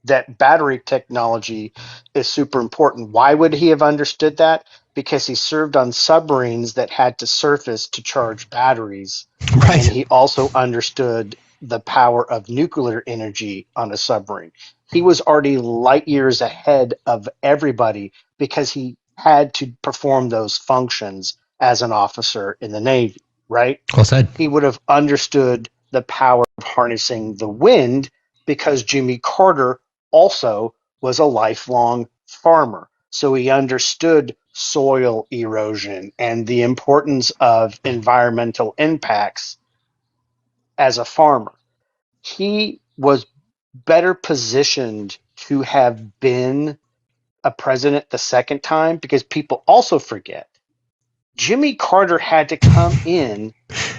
that battery technology is super important. Why would he have understood that? Because he served on submarines that had to surface to charge batteries. Right. And he also understood the power of nuclear energy on a submarine. He was already light years ahead of everybody because he had to perform those functions as an officer in the Navy, right? Well said. He would have understood the power of harnessing the wind because Jimmy Carter also was a lifelong farmer. So he understood soil erosion and the importance of environmental impacts as a farmer. He was better positioned to have been a president the second time because people also forget Jimmy Carter had to come in.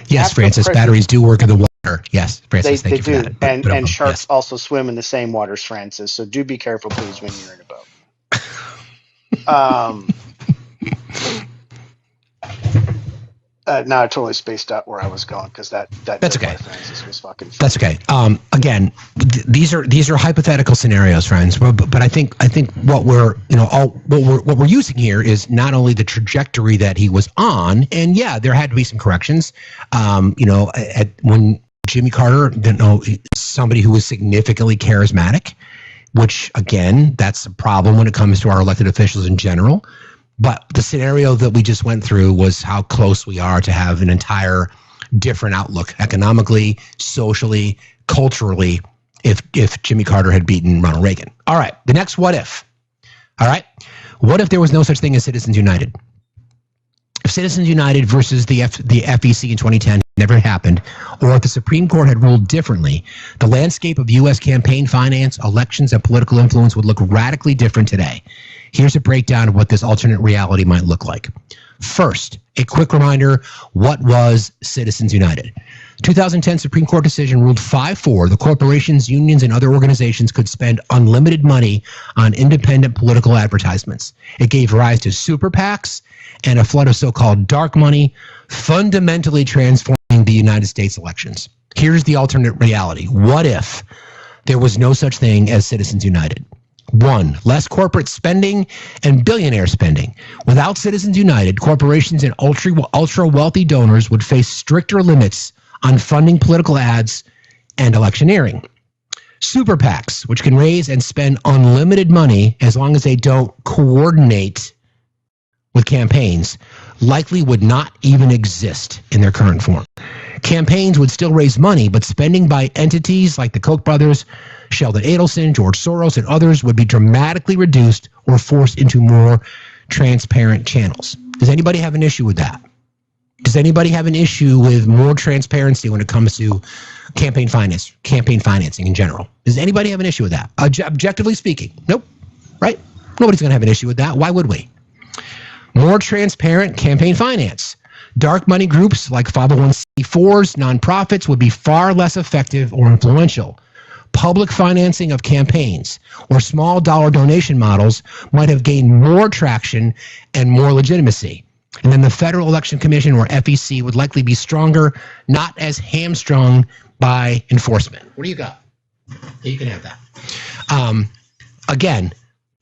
Yes, Francis, batteries do work in the water. Yes, Francis, thank you for do. that. And sharks also swim in the same waters, Francis. So do be careful, please, when you're in a boat. Now I totally spaced out where I was going because that's okay. Francis was fucking. That's okay. Again, these are hypothetical scenarios, friends. But I think what we're what we're using here is not only the trajectory that he was on, and yeah, there had to be some corrections. When Jimmy Carter, somebody who was significantly charismatic, which, again, that's a problem when it comes to our elected officials in general. But the scenario that we just went through was how close we are to have an entire different outlook economically, socially, culturally, if Jimmy Carter had beaten Ronald Reagan. All right, the next what if. All right, what if there was no such thing as Citizens United? If Citizens United versus the FEC in 2010 never happened, or if the Supreme Court had ruled differently, the landscape of U.S. campaign finance, elections, and political influence would look radically different today. Here's a breakdown of what this alternate reality might look like. First, a quick reminder, what was Citizens United? 2010 Supreme Court decision ruled 5-4. The corporations, unions, and other organizations could spend unlimited money on independent political advertisements. It gave rise to super PACs and a flood of so-called dark money, fundamentally transforming the United States elections. Here's the alternate reality. What if there was no such thing as Citizens United? 1, less corporate spending and billionaire spending. Without Citizens United, corporations and ultra-wealthy donors would face stricter limits on funding political ads and electioneering. Super PACs, which can raise and spend unlimited money as long as they don't coordinate with campaigns, likely would not even exist in their current form. Campaigns would still raise money, but spending by entities like the Koch brothers, Sheldon Adelson, George Soros, and others would be dramatically reduced or forced into more transparent channels. Does anybody have an issue with that? Does anybody have an issue with more transparency when it comes to campaign financing in general? Does anybody have an issue with that? Objectively speaking, nope, right? Nobody's going to have an issue with that. Why would we? More transparent campaign finance. Dark money groups like 501c4s, nonprofits would be far less effective or influential. Public financing of campaigns or small dollar donation models might have gained more traction and more legitimacy. And then the Federal Election Commission, or FEC, would likely be stronger, not as hamstrung by enforcement. What do you got? You can have that. Again,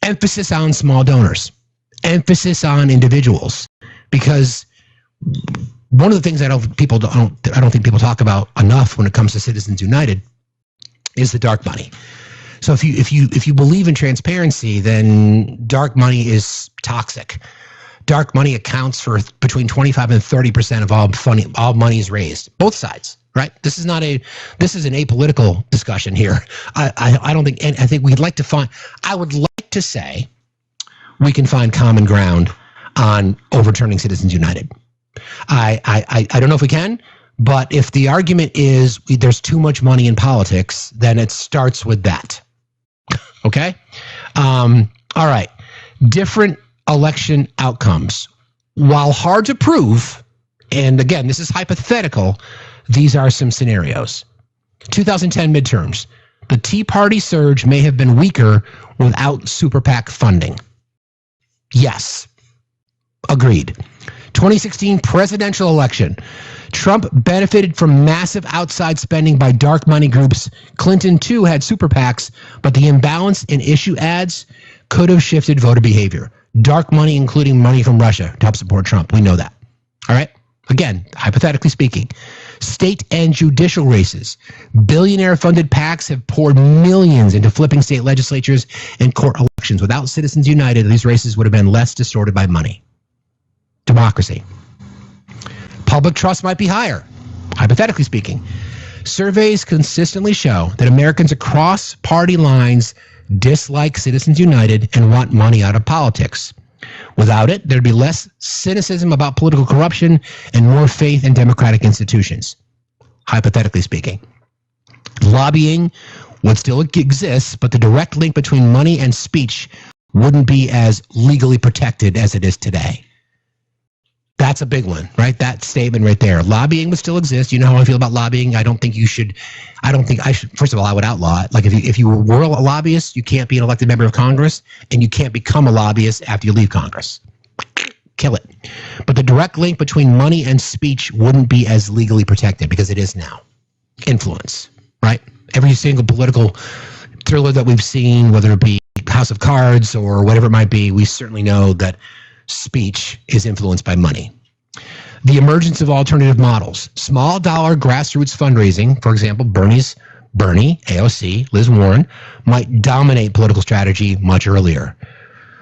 emphasis on small donors, emphasis on individuals, because one of the things I don't think people talk about enough when it comes to Citizens United is the dark money. So if you believe in transparency, then dark money is toxic. Dark money accounts for between 25 and 30% of all monies raised, both sides, right? This is an apolitical discussion here. I don't think, and I think I would like to say we can find common ground on overturning Citizens United. I don't know if we can, but if the argument is there's too much money in politics, then it starts with that. Okay? All right. Different election outcomes. While hard to prove, and again, this is hypothetical, these are some scenarios. 2010 midterms. The Tea Party surge may have been weaker without super PAC funding. Yes. Agreed. 2016 presidential election. Trump benefited from massive outside spending by dark money groups. Clinton, too, had super PACs, but the imbalance in issue ads could have shifted voter behavior. Dark money, including money from Russia, to help support Trump. We know that. All right? Again, hypothetically speaking. State and judicial races. Billionaire-funded PACs have poured millions into flipping state legislatures and court elections. Without Citizens United, these races would have been less distorted by money. Democracy. Public trust might be higher, hypothetically speaking. Surveys consistently show that Americans across party lines dislike Citizens United and want money out of politics. Without it, there'd be less cynicism about political corruption and more faith in democratic institutions, hypothetically speaking. Lobbying would still exist, but the direct link between money and speech wouldn't be as legally protected as it is today. That's a big one, right? That statement right there. Lobbying would still exist. You know how I feel about lobbying. I don't think I should. First of all, I would outlaw it. Like if you were a lobbyist, you can't be an elected member of Congress, and you can't become a lobbyist after you leave Congress. Kill it. But the direct link between money and speech wouldn't be as legally protected because it is now. Influence, right? Every single political thriller that we've seen, whether it be House of Cards or whatever it might be, we certainly know that speech is influenced by money. The emergence of alternative models. Small dollar grassroots fundraising, for example, Bernie, AOC, Liz Warren, might dominate political strategy much earlier.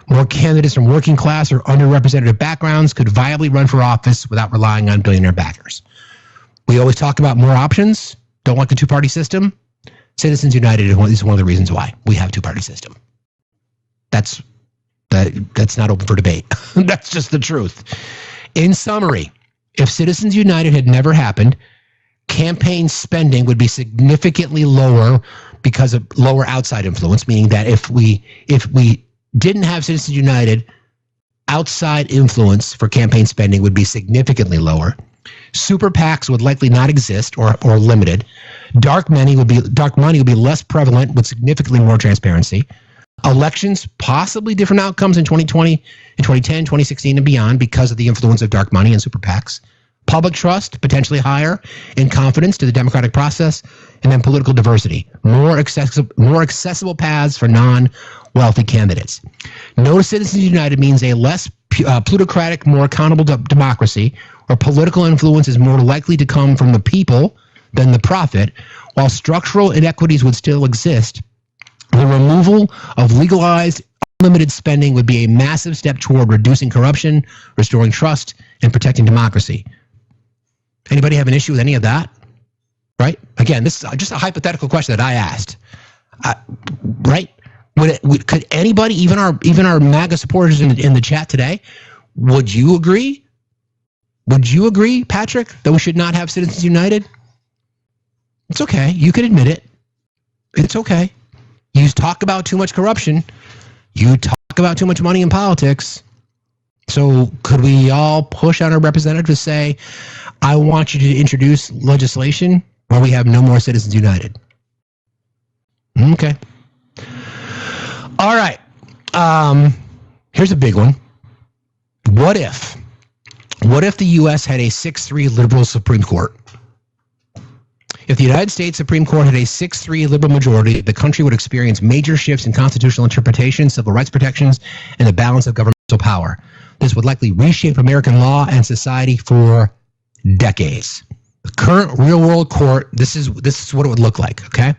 More candidates from working class or underrepresented backgrounds could viably run for office without relying on billionaire backers. We always talk about more options. Don't like the two-party system. Citizens United is one of the reasons why we have two-party system. That's not open for debate. That's just the truth. In summary, if Citizens United had never happened, campaign spending would be significantly lower because of lower outside influence, meaning that if we didn't have Citizens United, outside influence for campaign spending would be significantly lower. Super PACs would likely not exist or limited. Dark money would be less prevalent with significantly more transparency. Elections, possibly different outcomes in 2020, in 2010, 2016, and beyond because of the influence of dark money and super PACs. Public trust, potentially higher, and confidence to the democratic process, and then political diversity. More accessible paths for non-wealthy candidates. No Citizens United means a less plutocratic, more accountable democracy, where political influence is more likely to come from the people than the profit, while structural inequities would still exist. The removal of legalized, unlimited spending would be a massive step toward reducing corruption, restoring trust, and protecting democracy. Anybody have an issue with any of that? Right? Again, this is just a hypothetical question that I asked. Right? Could anybody, even our MAGA supporters in the chat today, would you agree? Would you agree, Patrick, that we should not have Citizens United? It's okay. You can admit it. It's okay. You talk about too much corruption. You talk about too much money in politics. So could we all push on our representative to say, I want you to introduce legislation where we have no more Citizens United? Okay. All right. Here's a big one. What if the U.S. had a 6-3 liberal Supreme Court? If the United States Supreme Court had a 6-3 liberal majority, the country would experience major shifts in constitutional interpretation, civil rights protections, and the balance of governmental power. This would likely reshape American law and society for decades. The current real-world court, this is what it would look like, okay?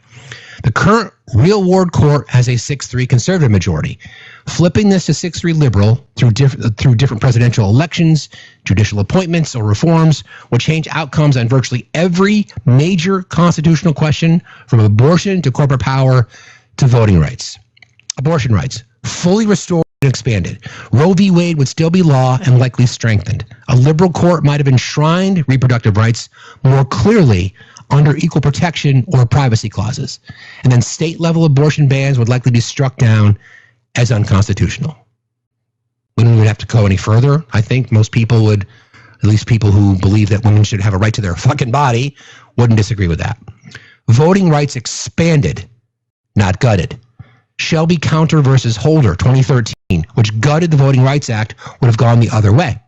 The current real-world court has a 6-3 conservative majority. Flipping this to 6-3 liberal through different presidential elections, judicial appointments, or reforms will change outcomes on virtually every major constitutional question, from abortion to corporate power to voting rights. Abortion rights, fully restored and expanded. Roe v. Wade would still be law and likely strengthened. A liberal court might have enshrined reproductive rights more clearly under equal protection or privacy clauses. And then state-level abortion bans would likely be struck down as unconstitutional. We don't even have to go any further. I think most people would, at least people who believe that women should have a right to their fucking body, wouldn't disagree with that. Voting rights expanded, not gutted. Shelby Counter versus Holder, 2013, which gutted the Voting Rights Act, would have gone the other way.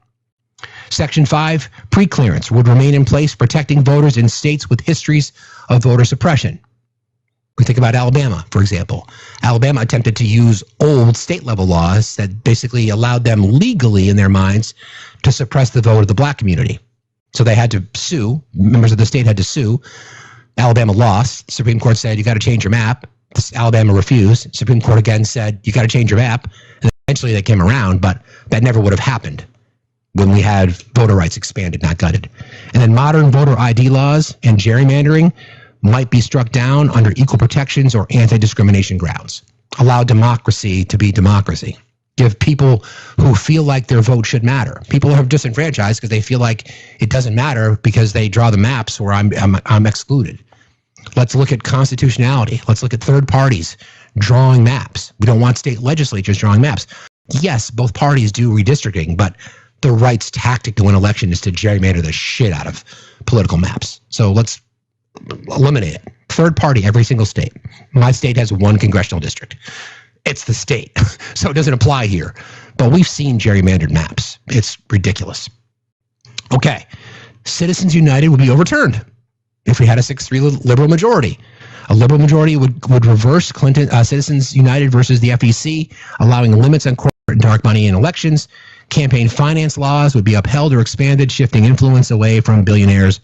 Section 5, preclearance, would remain in place, protecting voters in states with histories of voter suppression. We think about Alabama, for example. Alabama attempted to use old state-level laws that basically allowed them legally, in their minds, to suppress the vote of the black community. So they had to sue. Members of the state had to sue. Alabama lost. Supreme Court said, you got to change your map. Alabama refused. Supreme Court again said, you got to change your map. And eventually they came around, but that never would have happened when we had voter rights expanded, not gutted. And then modern voter ID laws and gerrymandering might be struck down under equal protections or anti-discrimination grounds. Allow democracy to be democracy. Give people who feel like their vote should matter. People who are disenfranchised because they feel like it doesn't matter because they draw the maps where I'm excluded. Let's look at constitutionality. Let's look at third parties drawing maps. We don't want state legislatures drawing maps. Yes, both parties do redistricting, but the right's tactic to win election is to gerrymander the shit out of political maps. So let's eliminate it. Third party, every single state. My state has one congressional district. It's the state, so it doesn't apply here. But we've seen gerrymandered maps. It's ridiculous. Okay, Citizens United would be overturned if we had a 6-3 liberal majority. A liberal majority would reverse Clinton Citizens United versus the FEC, allowing limits on corporate and dark money in elections. Campaign finance laws would be upheld or expanded, shifting influence away from billionaires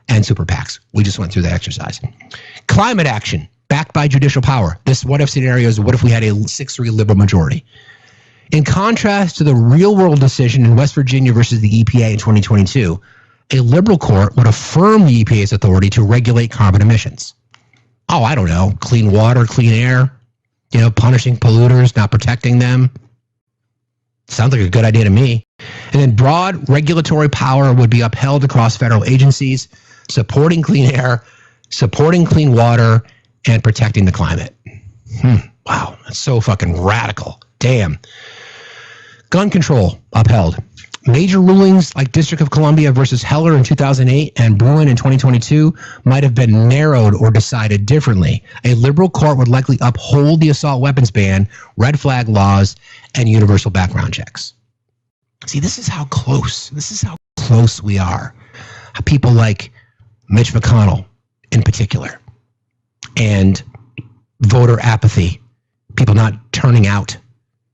and super PACs. We just went through that exercise. Climate action, backed by judicial power. This what-if scenario is what if we had a 6-3 liberal majority. In contrast to the real-world decision in West Virginia versus the EPA in 2022, a liberal court would affirm the EPA's authority to regulate carbon emissions. Oh, I don't know, clean water, clean air, punishing polluters, not protecting them. Sounds like a good idea to me. And then broad regulatory power would be upheld across federal agencies, supporting clean air, supporting clean water, and protecting the climate. Wow, that's so fucking radical. Damn. Gun control upheld. Major rulings like District of Columbia versus Heller in 2008 and Bruin in 2022 might have been narrowed or decided differently. A liberal court would likely uphold the assault weapons ban, red flag laws, and universal background checks. See, this is how close we are. People like Mitch McConnell in particular, and voter apathy, people not turning out,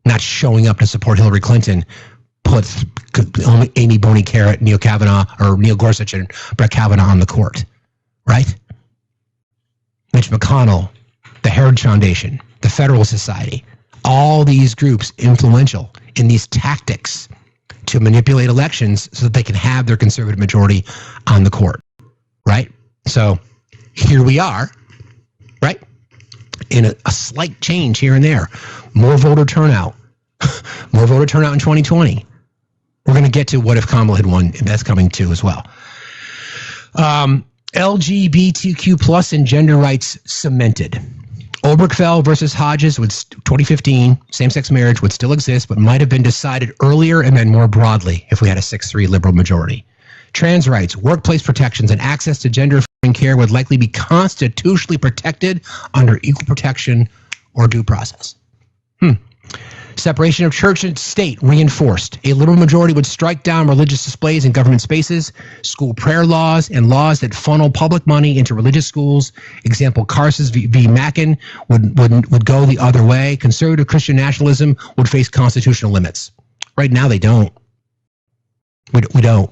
not showing up to support Hillary Clinton, puts Amy Boney Carrot, Neil Gorsuch, and Brett Kavanaugh on the court, right? Mitch McConnell, the Heritage Foundation, the Federalist Society, all these groups influential in these tactics to manipulate elections so that they can have their conservative majority on the court, right? So here we are, right? In a slight change here and there. More voter turnout. More voter turnout in 2020. We're going to get to what if Kamala had won, and that's coming too as well. LGBTQ plus and gender rights cemented. Obergefell versus Hodges with 2015, same-sex marriage would still exist, but might have been decided earlier and then more broadly if we had a 6-3 liberal majority. Trans rights, workplace protections, and access to gender-affirming care would likely be constitutionally protected under equal protection or due process. Separation of church and state reinforced. A liberal majority would strike down religious displays in government spaces, school prayer laws, and laws that funnel public money into religious schools. Example, Carson v. Mackin would go the other way. Conservative Christian nationalism would face constitutional limits. Right now, they don't. We don't.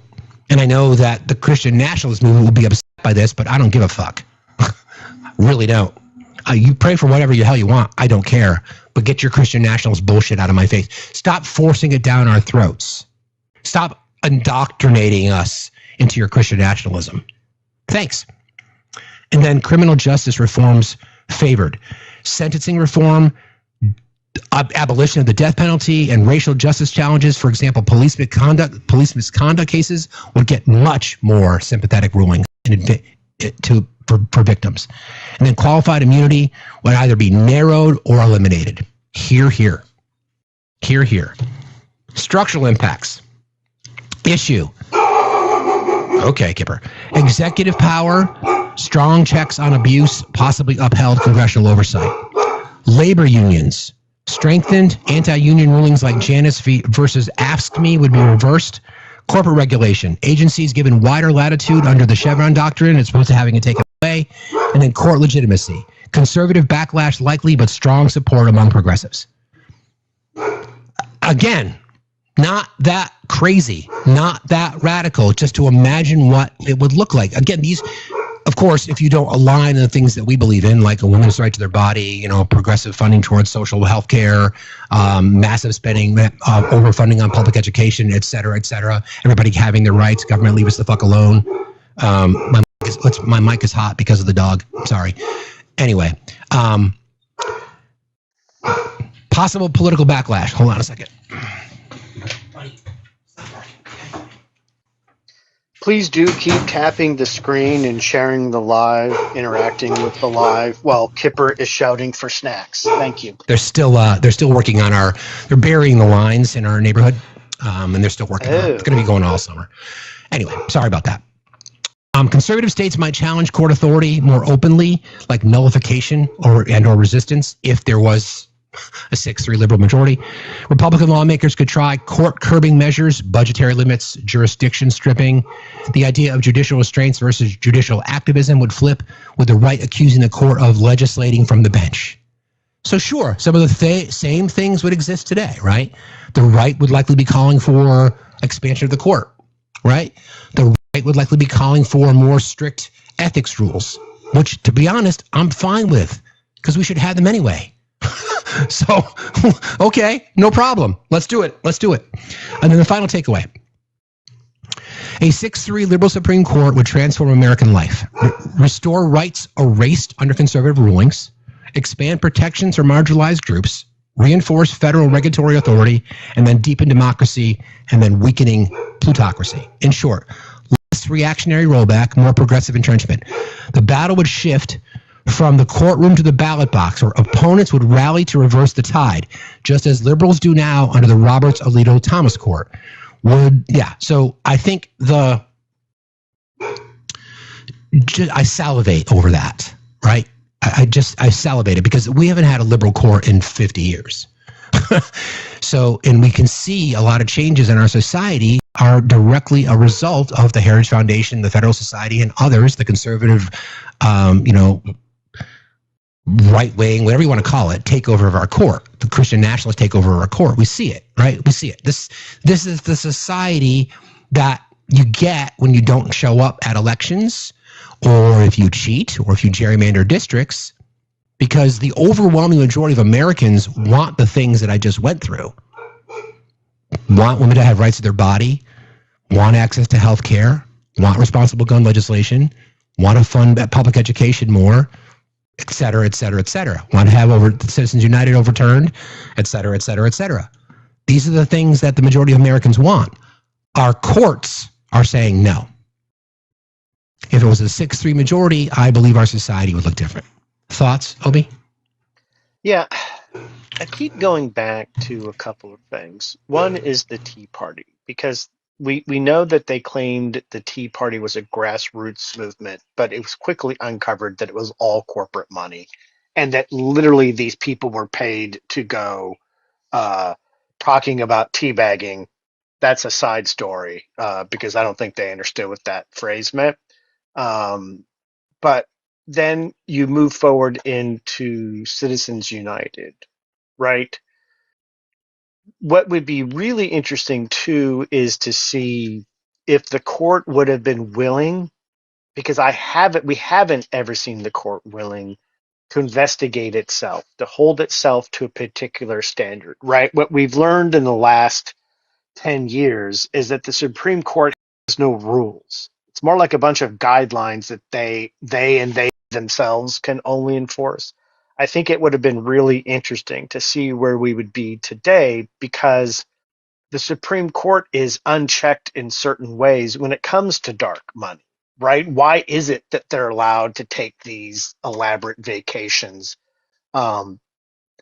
And I know that the Christian nationalist movement will be upset by this, but I don't give a fuck. Really don't. You pray for whatever the hell you want. I don't care. But get your Christian nationalist bullshit out of my face. Stop forcing it down our throats. Stop indoctrinating us into your Christian nationalism. Thanks. And then criminal justice reforms favored. Sentencing reform, abolition of the death penalty, and racial justice challenges, for example, police misconduct cases, would get much more sympathetic rulings for victims. And then qualified immunity would either be narrowed or eliminated. Here. Structural impacts. Issue. Okay, Kipper. Executive power, strong checks on abuse, possibly upheld congressional oversight. Labor unions. Strengthened anti-union rulings like Janus versus AFSCME would be reversed. Corporate regulation. Agencies given wider latitude under the Chevron doctrine as opposed to having it taken away. And then court legitimacy. Conservative backlash likely, but strong support among progressives. Again, not that crazy, not that radical, just to imagine what it would look like. Again, these, of course, if you don't align in the things that we believe in, like a woman's right to their body, progressive funding towards social health care, massive spending, overfunding on public education, et cetera, everybody having their rights, government leave us the fuck alone. My mic is hot because of the dog. Sorry. Anyway, possible political backlash. Hold on a second. Please do keep tapping the screen and sharing the live, interacting with the live while Kipper is shouting for snacks. Thank you. They're still working on they're burying the lines in our neighborhood, and they're still working on it. It's going to be going all summer. Anyway, sorry about that. Conservative states might challenge court authority more openly, like nullification or resistance, if there was a 6-3 liberal majority. Republican lawmakers could try court curbing measures, budgetary limits, jurisdiction stripping. The idea of judicial restraints versus judicial activism would flip, with the right accusing the court of legislating from the bench. So sure, some of the same things would exist today, right? The right would likely be calling for expansion of the court, right? The right would likely be calling for more strict ethics rules, which, to be honest, I'm fine with because we should have them anyway. So, okay, no problem. Let's do it. And then the final takeaway. A 6-3 liberal Supreme Court would transform American life, restore rights erased under conservative rulings, expand protections for marginalized groups, reinforce federal regulatory authority, and then deepen democracy, and then weakening plutocracy. In short, less reactionary rollback, more progressive entrenchment. The battle would shift from the courtroom to the ballot box, where opponents would rally to reverse the tide, just as liberals do now under the Roberts Alito Thomas Court. So I think I salivate over that, right? I salivated because we haven't had a liberal court in 50 years. And we can see a lot of changes in our society are directly a result of the Heritage Foundation, the Federal Society, and others, the conservative, right wing, whatever you want to call it, takeover of our court, the Christian nationalist takeover of our court. We see it, right? We see it. This is the society that you get when you don't show up at elections, or if you cheat, or if you gerrymander districts, because the overwhelming majority of Americans want the things that I just went through. Want women to have rights to their body, want access to health care, want responsible gun legislation, want to fund public education more, et cetera, et cetera, et cetera. Want to have Citizens United overturned, et cetera, et cetera, et cetera. These are the things that the majority of Americans want. Our courts are saying no. If it was a 6-3 majority, I believe our society would look different. Thoughts, Obi? Yeah, I keep going back to a couple of things. One is the Tea Party, because we know that they claimed the Tea Party was a grassroots movement, but it was quickly uncovered that it was all corporate money, and that literally these people were paid to go talking about teabagging. That's a side story, because I don't think they understood what that phrase meant. But then you move forward into Citizens United, right? What would be really interesting too is to see if the court would have been willing, because we haven't ever seen the court willing to investigate itself, to hold itself to a particular standard, right? What we've learned in the last 10 years is that the Supreme Court has no rules. It's more like a bunch of guidelines that they themselves can only enforce. I think it would have been really interesting to see where we would be today, because the Supreme Court is unchecked in certain ways when it comes to dark money, right? Why is it that they're allowed to take these elaborate vacations and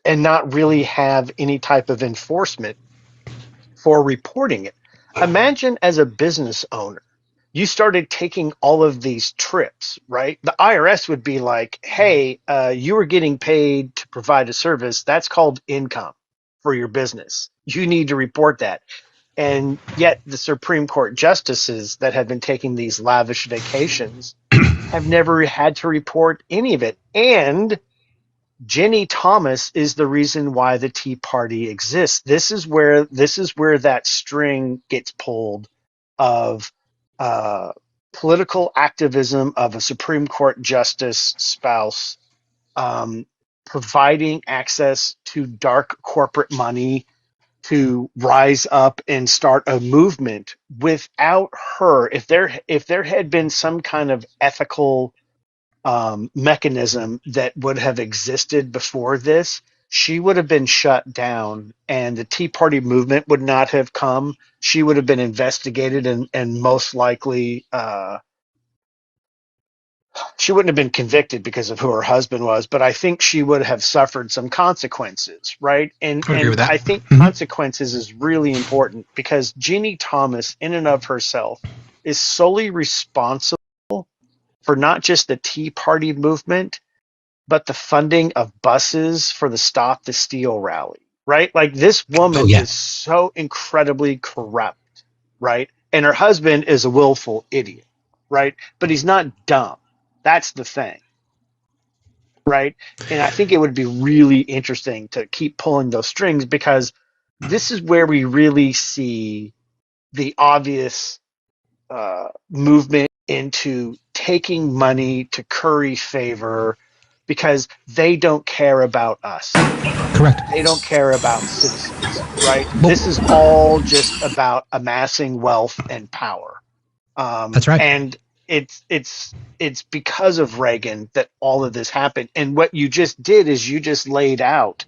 not really have any type of enforcement for reporting it? Imagine as a business owner, you started taking all of these trips, right? The IRS would be like, hey, you were getting paid to provide a service. That's called income for your business. You need to report that. And yet the Supreme Court justices that have been taking these lavish vacations have never had to report any of it. And Jenny Thomas is the reason why the Tea Party exists. This is where that string gets pulled of political activism of a Supreme Court justice spouse, providing access to dark corporate money to rise up and start a movement. Without her, if there had been some kind of ethical mechanism that would have existed before this, she would have been shut down, and the Tea Party movement would not have come. She would have been investigated, and most likely she wouldn't have been convicted because of who her husband was, but I think she would have suffered some consequences, right? And I think consequences is really important, because Ginny Thomas, in and of herself, is solely responsible for not just the Tea Party movement, but the funding of buses for the Stop the Steal rally, right? Like, this woman is so incredibly corrupt, right? And her husband is a willful idiot, right? But he's not dumb. That's the thing. right? And I think it would be really interesting to keep pulling those strings, because this is where we really see the obvious movement into taking money to curry favor, because they don't care about us. Correct. They don't care about citizens, right? This is all just about amassing wealth and power. That's right. And it's because of Reagan that all of this happened. And what you just did is you just laid out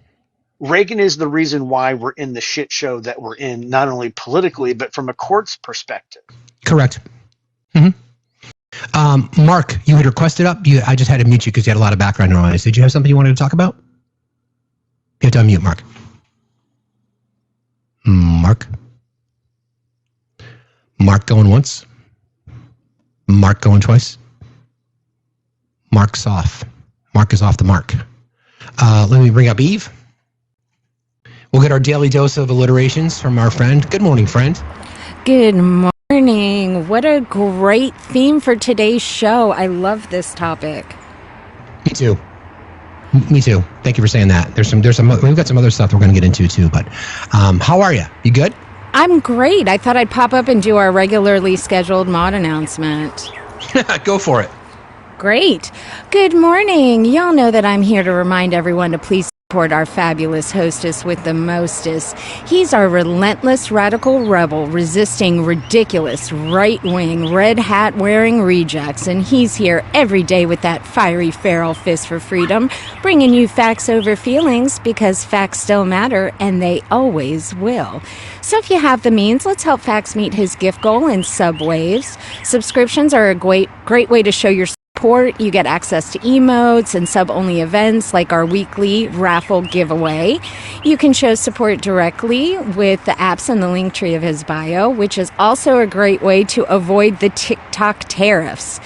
Reagan is the reason why we're in the shit show that we're in, not only politically, but from a court's perspective. Correct. Mark, you had requested up. I just had to mute you because you had a lot of background noise. Did you have something you wanted to talk about? You have to unmute, Mark. Mark going once. Mark going twice. Mark's off. Mark is off the mark. Let me bring up Eve. We'll get our daily dose of alliterations from our friend. Good morning, friend. Good morning. What a great theme for today's show. I love this topic. Me too. Me too. Thank you for saying that. There's some. We've got some other stuff we're going to get into too. But how are you? You good? I'm great. I thought I'd pop up and do our regularly scheduled mod announcement. Go for it. Great. Good morning. Y'all know that I'm here to remind everyone to please support our fabulous hostess with the mostest. He's our relentless radical rebel resisting ridiculous right-wing red hat wearing rejects, and he's here every day with that fiery feral fist for freedom, bringing you facts over feelings, because facts still matter and they always will. So if you have the means, let's help Facts meet his gift goal in subwaves. Subscriptions are a great way to show your support. You get access to emotes and sub-only events like our weekly raffle giveaway. You can show support directly with the apps in the link tree of his bio, which is also a great way to avoid the TikTok tariffs.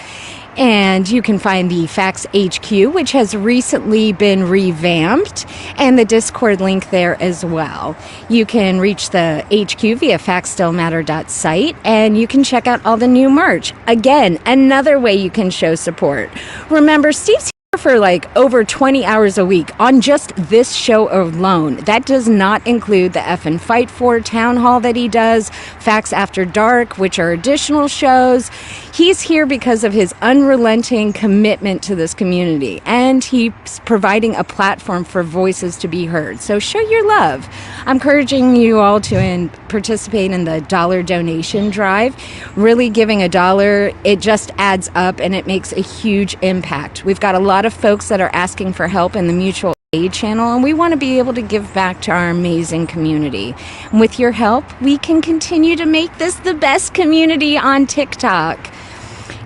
And you can find the Facts HQ, which has recently been revamped, and the Discord link there as well. You can reach the HQ via FactsStillMatter.site, and you can check out all the new merch. Again, another way you can show support. Remember, Steve's for like over 20 hours a week on just this show alone. That does not include the F and Fight For town hall that he does, Facts After Dark, which are additional shows. He's here because of his unrelenting commitment to this community, and he's providing a platform for voices to be heard. So show your love. I'm encouraging you all to participate in the dollar donation drive. Really giving $1, it just adds up and it makes a huge impact. We've got a lot of folks that are asking for help in the mutual aid channel, and we want to be able to give back to our amazing community. And with your help, we can continue to make this the best community on TikTok.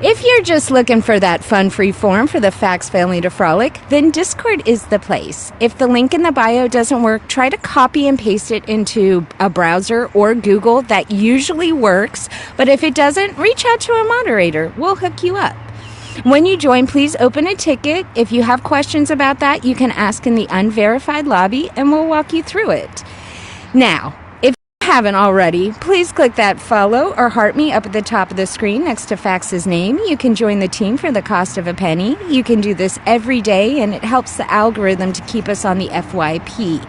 If you're just looking for that fun free forum for the Facts family to frolic, then Discord is the place. If the link in the bio doesn't work, try to copy and paste it into a browser or Google. That usually works, but if it doesn't, reach out to a moderator. We'll hook you up. When you join, please open a ticket. If you have questions about that, you can ask in the unverified lobby and we'll walk you through it. Now, if you haven't already, please click that follow or heart me up at the top of the screen next to Fax's name. You can join the team for the cost of a penny. You can do this every day and it helps the algorithm to keep us on the FYP.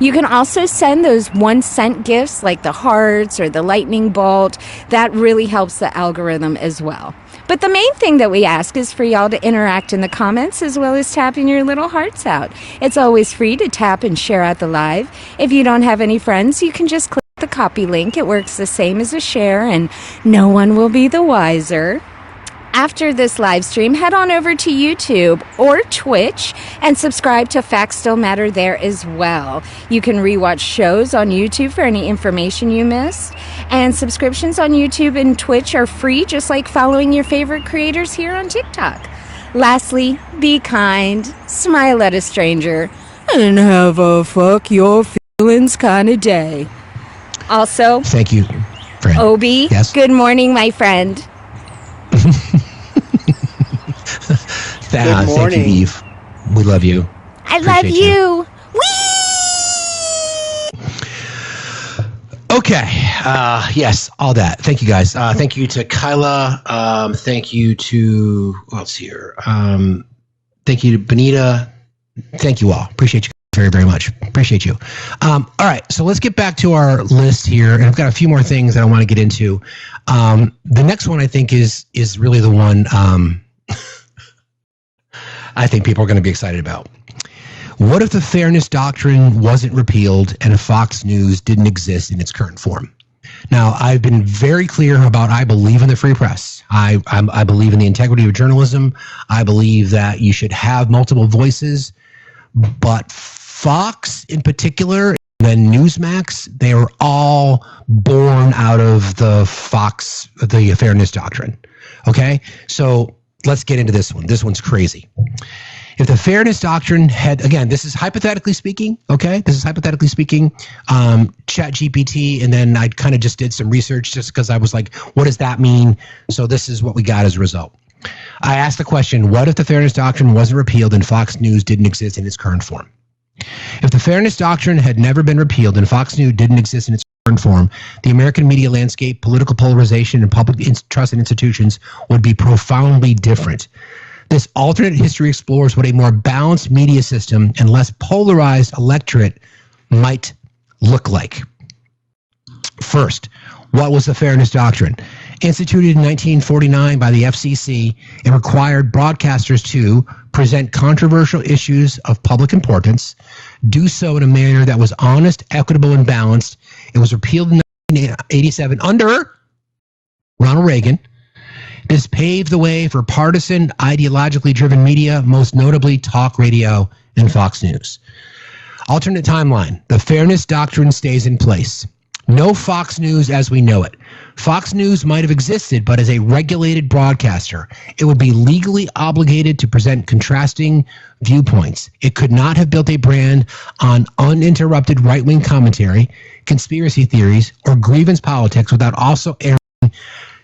You can also send those 1-cent gifts like the hearts or the lightning bolt. That really helps the algorithm as well. But the main thing that we ask is for y'all to interact in the comments as well as tapping your little hearts out. It's always free to tap and share out the live. If you don't have any friends, you can just click the copy link. It works the same as a share and no one will be the wiser. After this live stream, head on over to YouTube or Twitch and subscribe to Facts Still Matter there as well. You can rewatch shows on YouTube for any information you missed. And subscriptions on YouTube and Twitch are free, just like following your favorite creators here on TikTok. Lastly, be kind, smile at a stranger, and have a fuck your feelings kind of day. Also, thank you, friend. Obi, yes? Good morning, my friend. Good morning. Thank you, Eve. We love you. I love you. Whee! Okay. Yes, all that. Thank you, guys. Thank you to Kyla. Thank you to, who else here? Thank Thank you to Benita. Thank you all. Appreciate you very, very much. Appreciate you. All right, so let's get back to our list here. And I've got a few more things that I want to get into. The next one I think is really the one I think people are going to be excited about. What if the fairness doctrine wasn't repealed and Fox News didn't exist in its current form? Now, I've been very clear about I believe in the free press. I believe in the integrity of journalism. I believe that you should have multiple voices. But Fox in particular, and then Newsmax, they are all born out of the fairness doctrine. Okay? So let's get into this one. This one's crazy. If the fairness doctrine had, again, this is hypothetically speaking, okay? This is hypothetically speaking, ChatGPT, and then I kind of just did some research just because I was like, what does that mean? So this is what we got as a result. I asked the question, what if the fairness doctrine wasn't repealed and Fox News didn't exist in its current form? If the fairness doctrine had never been repealed and Fox News didn't exist in its current form, the American media landscape, political polarization, and public trust in institutions would be profoundly different. This alternate history explores what a more balanced media system and less polarized electorate might look like. First, what was the fairness doctrine? Instituted in 1949 by the FCC, it required broadcasters to present controversial issues of public importance, do so in a manner that was honest, equitable, and balanced. It was repealed in 1987 under Ronald Reagan. This paved the way for partisan, ideologically driven media, most notably talk radio and Fox News. Alternate timeline. The fairness doctrine stays in place. No Fox News as we know it. Fox News might have existed, but as a regulated broadcaster, it would be legally obligated to present contrasting viewpoints. It could not have built a brand on uninterrupted right-wing commentary, conspiracy theories, or grievance politics without also airing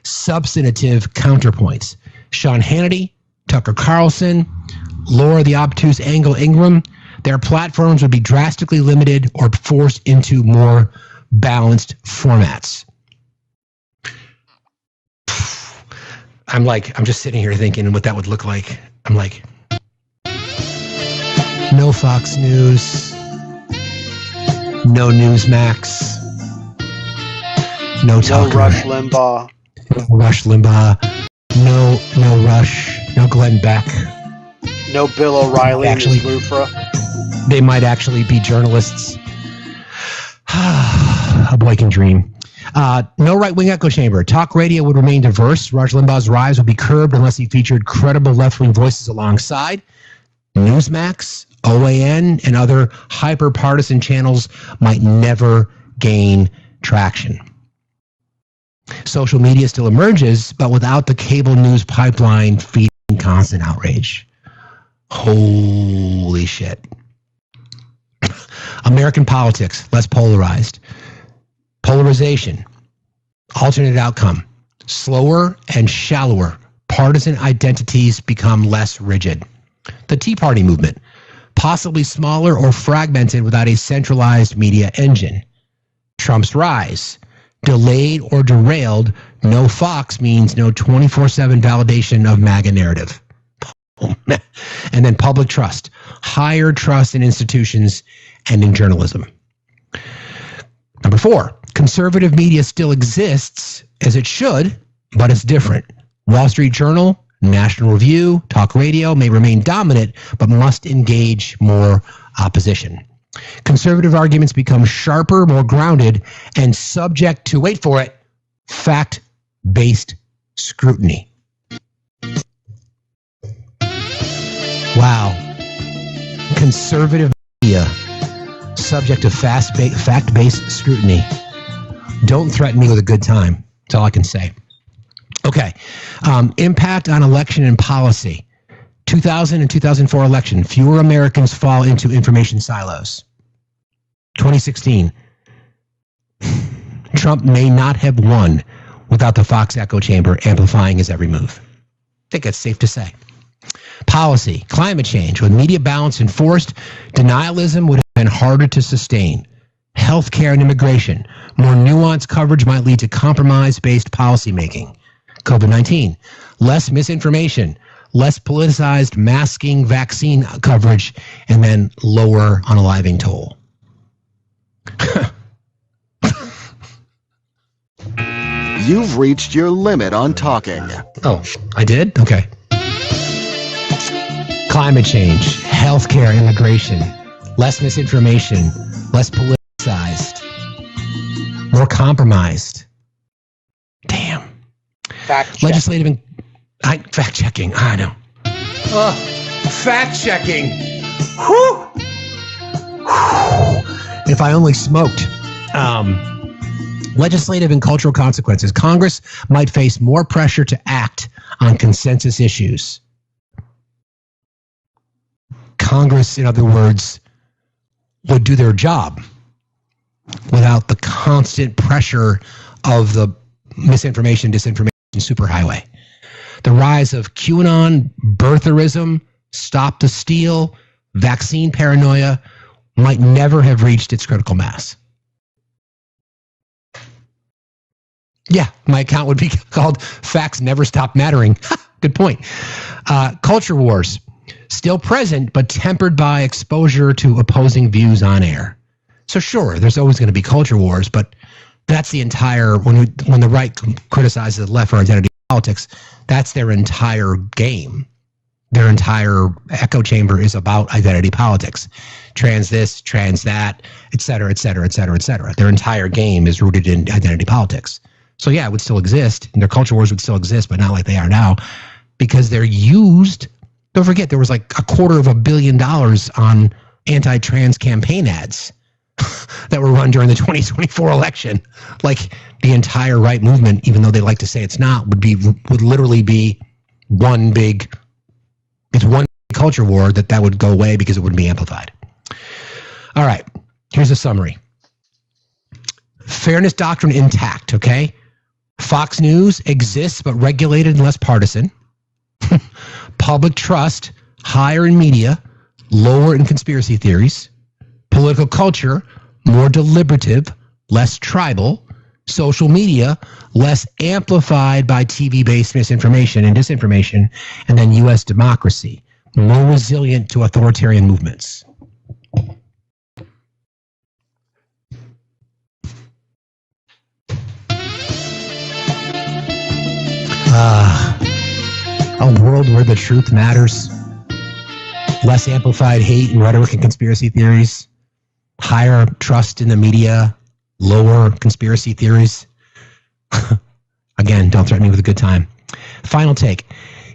substantive counterpoints. Sean Hannity, Tucker Carlson, Laura the Obtuse Angle Ingram, their platforms would be drastically limited or forced into more balanced formats. I'm just sitting here thinking what that would look like. I'm like, no Fox News, no Newsmax, no Tucker, no Rush Limbaugh. Rush Limbaugh, no Rush, no Glenn Beck, no Bill O'Reilly and his loofah. They might actually be journalists. A boy can dream. No right-wing echo chamber. Talk radio would remain diverse. Rush Limbaugh's rise would be curbed unless he featured credible left-wing voices alongside. Newsmax, OAN, and other hyper-partisan channels might never gain traction. Social media still emerges, but without the cable news pipeline feeding constant outrage. Holy shit. American politics, less polarized. Polarization, alternate outcome. Slower and shallower partisan identities become less rigid. The Tea Party movement, possibly smaller or fragmented without a centralized media engine. Trump's rise, delayed or derailed, no Fox means no 24/7 validation of MAGA narrative. And then public trust, higher trust in institutions and in journalism. Number 4, conservative media still exists as it should, but it's different. Wall Street Journal, National Review, talk radio may remain dominant, but must engage more opposition. Conservative arguments become sharper, more grounded, and subject to, wait for it, fact-based scrutiny. Wow. Conservative media, subject to fact-based scrutiny. Don't threaten me with a good time. That's all I can say. Okay. Impact on election and policy. 2000 and 2004 election. Fewer Americans fall into information silos. 2016. Trump may not have won without the Fox echo chamber amplifying his every move. I think that's safe to say. Policy. Climate change. With media balance enforced, denialism would have been harder to sustain. Healthcare and immigration. More nuanced coverage might lead to compromise-based policymaking. COVID-19. Less misinformation. less politicized masking vaccine coverage, and then lower unaliving toll. You've reached your limit on talking. Oh, I did? Okay. Climate change, healthcare, immigration, less misinformation, less politicized, more compromised. Damn. Legislative and fact checking. I know. Fact checking. Whew. If I only smoked. Legislative and cultural consequences. Congress might face more pressure to act on consensus issues. Congress, in other words, would do their job without the constant pressure of the misinformation, disinformation superhighway. The rise of QAnon, birtherism, stop the steal, vaccine paranoia might never have reached its critical mass. Yeah, my account would be called Facts Never Stop Mattering. Good point. Culture wars, still present, but tempered by exposure to opposing views on air. So sure, there's always going to be culture wars, but that's the entire, when the right criticizes the left for identity politics, that's their entire game. Their entire echo chamber is about identity politics. Trans this, trans that, et cetera, et cetera, et cetera, et cetera. Their entire game is rooted in identity politics. So yeah, it would still exist, and their culture wars would still exist, but not like they are now, because they're used. Don't forget, there was like $250 million on anti-trans campaign ads that were run during the 2024 election. Like the entire right movement, even though they like to say it's not, would literally be one big culture war that would go away because it wouldn't be amplified. All right, here's a summary. Fairness doctrine intact, okay? Fox News exists but regulated and less partisan. Public trust higher in media, lower in conspiracy theories. Political culture more deliberative, less tribal. Social media less amplified by TV-based misinformation and disinformation. And then U.S. democracy more resilient to authoritarian movements. A world where the truth matters. Less amplified hate and rhetoric and conspiracy theories. Higher trust in the media. Lower conspiracy theories. Again, don't threaten me with a good time. Final take.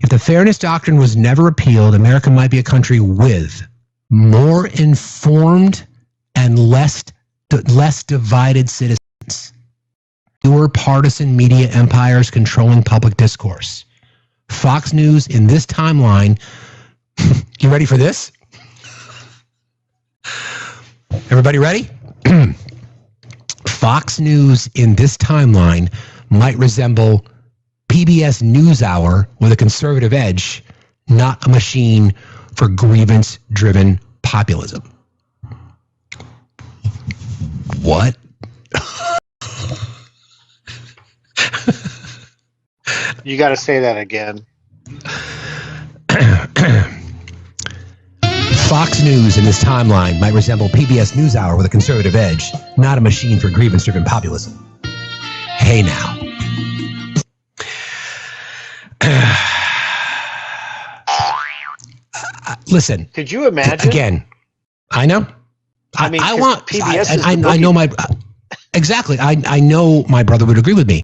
If the fairness doctrine was never repealed, America might be a country with more informed and less divided citizens. Fewer partisan media empires controlling public discourse. Fox News in this timeline. You ready for this? Everybody ready? Fox News in this timeline might resemble PBS NewsHour with a conservative edge, not a machine for grievance-driven populism. What? You got to say that again. Fox News in this timeline might resemble PBS NewsHour with a conservative edge, not a machine for grievance-driven populism. Hey now. Listen. Could you imagine? Again, I know. I want PBS. I know my exactly. I know my brother would agree with me.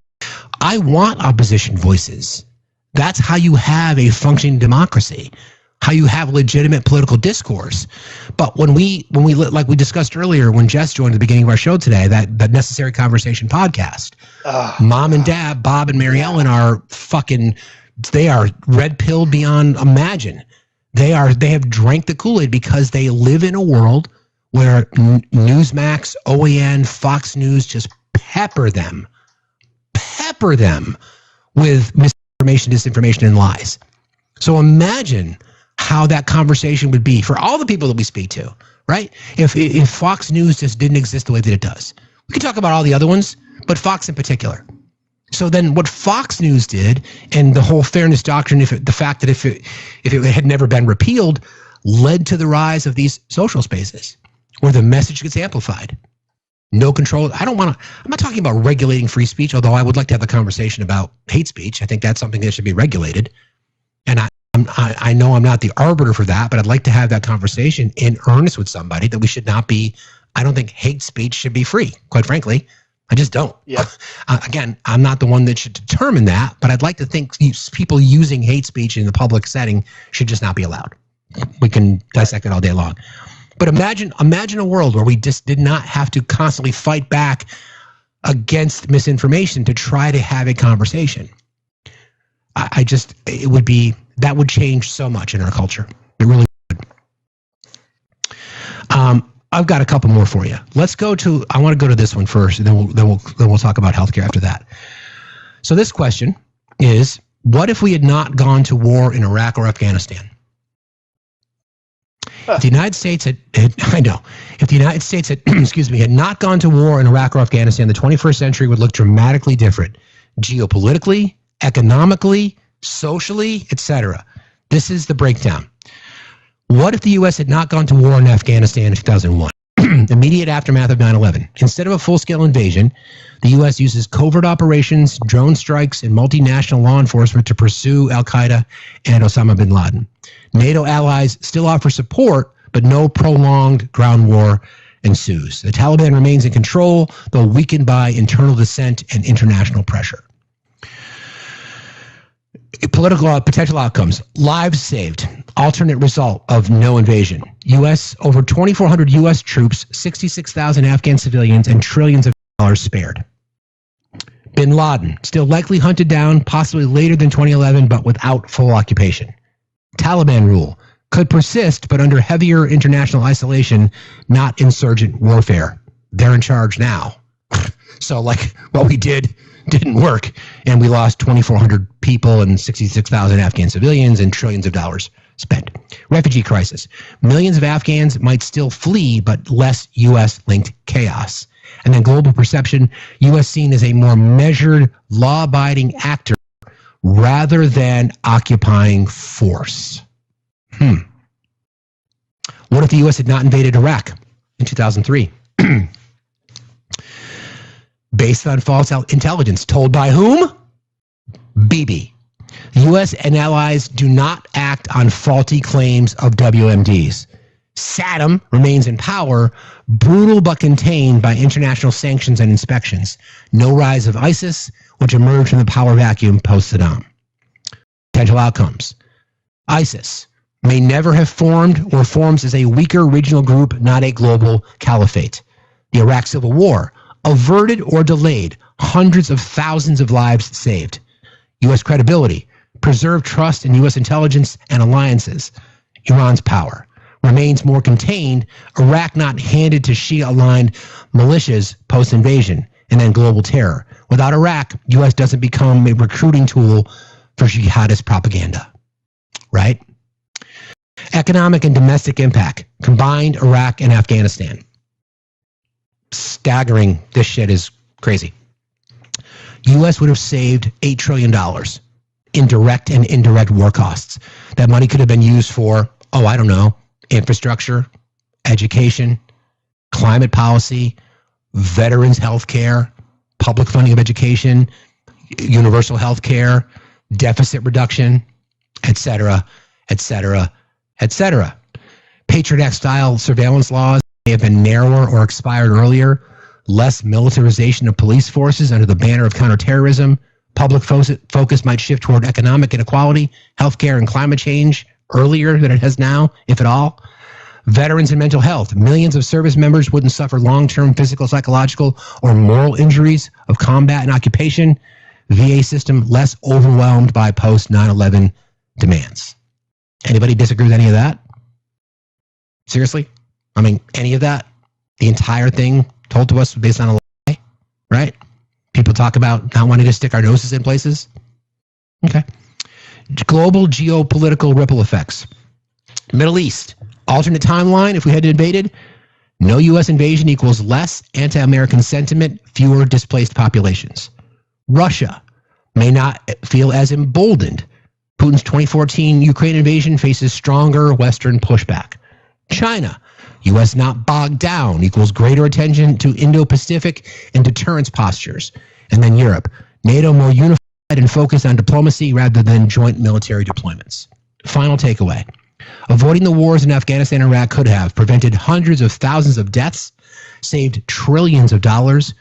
I want opposition voices. That's how you have a functioning democracy. How you have legitimate political discourse. But when we like we discussed earlier, when Jess joined at the beginning of our show today, that Necessary Conversation podcast, Mom and Dad, Bob and Mary Ellen are they are red pilled beyond imagine. They have drank the Kool-Aid because they live in a world where Newsmax, OAN, Fox News just pepper them with misinformation, disinformation, and lies. So imagine how that conversation would be for all the people that we speak to, right? If Fox News just didn't exist the way that it does. We could talk about all the other ones, but Fox in particular. So then what Fox News did, and the whole fairness doctrine, the fact that if it had never been repealed, led to the rise of these social spaces where the message gets amplified. No control. I'm not talking about regulating free speech, although I would like to have a conversation about hate speech. I think that's something that should be regulated. And I know I'm not the arbiter for that, but I'd like to have that conversation in earnest with somebody that we should not be. I don't think hate speech should be free, quite frankly. I just don't. Yeah. Again, I'm not the one that should determine that, but I'd like to think people using hate speech in the public setting should just not be allowed. We can dissect it all day long. But imagine a world where we just did not have to constantly fight back against misinformation to try to have a conversation. That would change so much in our culture. It really would. I've got a couple more for you. I want to go to this one first, and then we'll talk about healthcare after that. So this question is, what if we had not gone to war in Iraq or Afghanistan? If the United States had had not gone to war in Iraq or Afghanistan, the 21st century would look dramatically different, geopolitically, economically, socially, etc. This is the breakdown. What if the U.S. had not gone to war in Afghanistan in 2001? Immediate aftermath of 9/11. Instead of a full-scale invasion, the U.S. uses covert operations, drone strikes, and multinational law enforcement to pursue al-Qaeda and Osama bin Laden. NATO allies still offer support, but no prolonged ground war ensues. The Taliban remains in control, though weakened by internal dissent and international pressure. Political potential outcomes. Lives saved. Alternate result of no invasion. Over 2,400 U.S. troops, 66,000 Afghan civilians, and trillions of dollars spared. Bin Laden, still likely hunted down, possibly later than 2011, but without full occupation. Taliban rule could persist, but under heavier international isolation, not insurgent warfare. They're in charge now. So like what we did didn't work, and we lost 2,400 people and 66,000 Afghan civilians and trillions of dollars spent. Refugee crisis. Millions of Afghans might still flee, but less U.S.-linked chaos. And then global perception, U.S. seen as a more measured, law-abiding actor rather than occupying force. What if the U.S. had not invaded Iraq in 2003? Based on false intelligence told by whom? Bibi. The U.S. and allies do not act on faulty claims of WMDs. Saddam remains in power, brutal but contained by international sanctions and inspections. No rise of ISIS, which emerged from the power vacuum post-Saddam. Potential outcomes. ISIS may never have formed or forms as a weaker regional group, not a global caliphate. The Iraq Civil War, averted or delayed, hundreds of thousands of lives saved. U.S. credibility, preserved trust in U.S. intelligence and alliances. Iran's power remains more contained, Iraq not handed to Shia-aligned militias post-invasion, and then global terror. Without Iraq, U.S. doesn't become a recruiting tool for jihadist propaganda. Right? Economic and domestic impact, combined Iraq and Afghanistan. Staggering. This shit is crazy. U.S. would have saved $8 trillion in direct and indirect war costs. That money could have been used for, infrastructure, education, climate policy, veterans health care, public funding of education, universal health care, deficit reduction, etc., etc., etc. Patriot Act-style surveillance laws may have been narrower or expired earlier. Less militarization of police forces under the banner of counterterrorism. Public focus might shift toward economic inequality, healthcare, and climate change earlier than it has now, if at all. Veterans and mental health. Millions of service members wouldn't suffer long-term physical, psychological, or moral injuries of combat and occupation. VA system less overwhelmed by post-9/11 demands. Anybody disagree with any of that? Seriously? Any of that? The entire thing told to us based on a lie, right? People talk about not wanting to stick our noses in places. Okay. Global geopolitical ripple effects. Middle East. Alternate timeline if we had invaded. No U.S. invasion equals less anti-American sentiment, fewer displaced populations. Russia may not feel as emboldened. Putin's 2014 Ukraine invasion faces stronger Western pushback. China, U.S. not bogged down equals greater attention to Indo-Pacific and deterrence postures. And then Europe, NATO more unified and focused on diplomacy rather than joint military deployments. Final takeaway. Avoiding the wars in Afghanistan and Iraq could have prevented hundreds of thousands of deaths, saved trillions of dollars,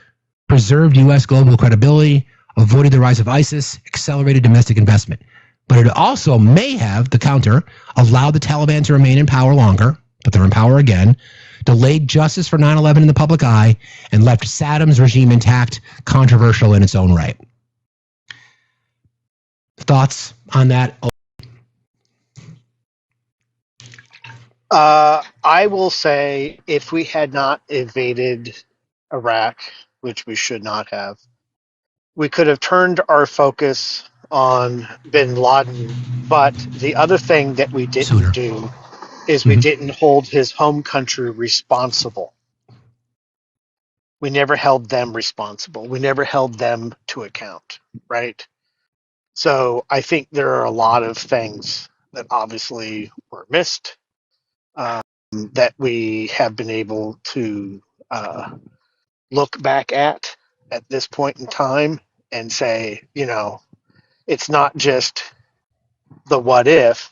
preserved U.S. global credibility, avoided the rise of ISIS, accelerated domestic investment. But it also may have, the counter, allowed the Taliban to remain in power longer, but they're in power again, delayed justice for 9/11 in the public eye, and left Saddam's regime intact, controversial in its own right. Thoughts on that? I will say if we had not invaded Iraq, which we should not have, we could have turned our focus on bin Laden. But the other thing that we didn't do is we didn't hold his home country responsible. We never held them responsible. We never held them to account, right? So I think there are a lot of things that obviously were missed, that we have been able to look back at this point in time and say, you know, it's not just the what if,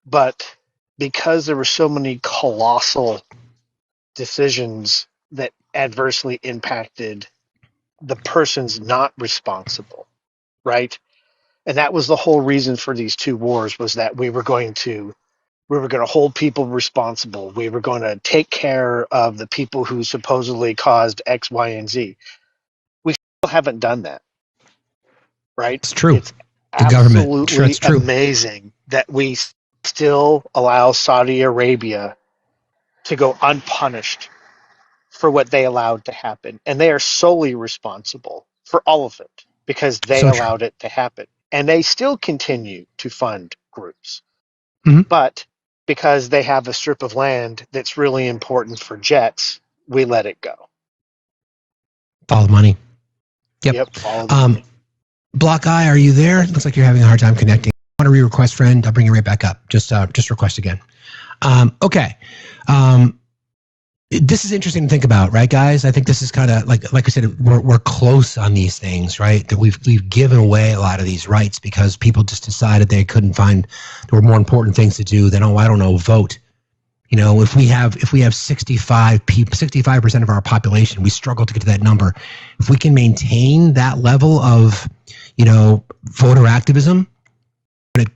but because there were so many colossal decisions that adversely impacted the persons not responsible, right? And that was the whole reason for these two wars, was that we were going to hold people responsible. We were going to take care of the people who supposedly caused X, Y, and Z. We still haven't done that, right? It's true. It's absolutely amazing that we still allow Saudi Arabia to go unpunished for what they allowed to happen. And they are solely responsible for all of it because they allowed it to happen. And they still continue to fund groups. But because they have a strip of land that's really important for jets, we let it go. Follow the money. Yep, follow the money. Block Eye, are you there? Looks like you're having a hard time connecting. I want to re-request, friend. I'll bring you right back up. Just request again. Okay. This is interesting to think about, right, guys? I think this is kind of like I said, we're close on these things, right? That we've given away a lot of these rights because people just decided they couldn't find, there were more important things to do than, vote. You know, if we have 65% of our population, we struggle to get to that number. If we can maintain that level of, voter activism,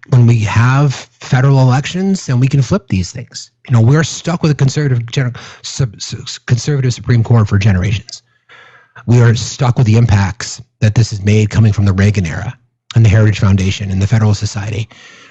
when we have federal elections, then we can flip these things. We're stuck with a conservative Supreme Court for generations. We are stuck with the impacts that this has made coming from the Reagan era and the Heritage Foundation and the Federalist Society,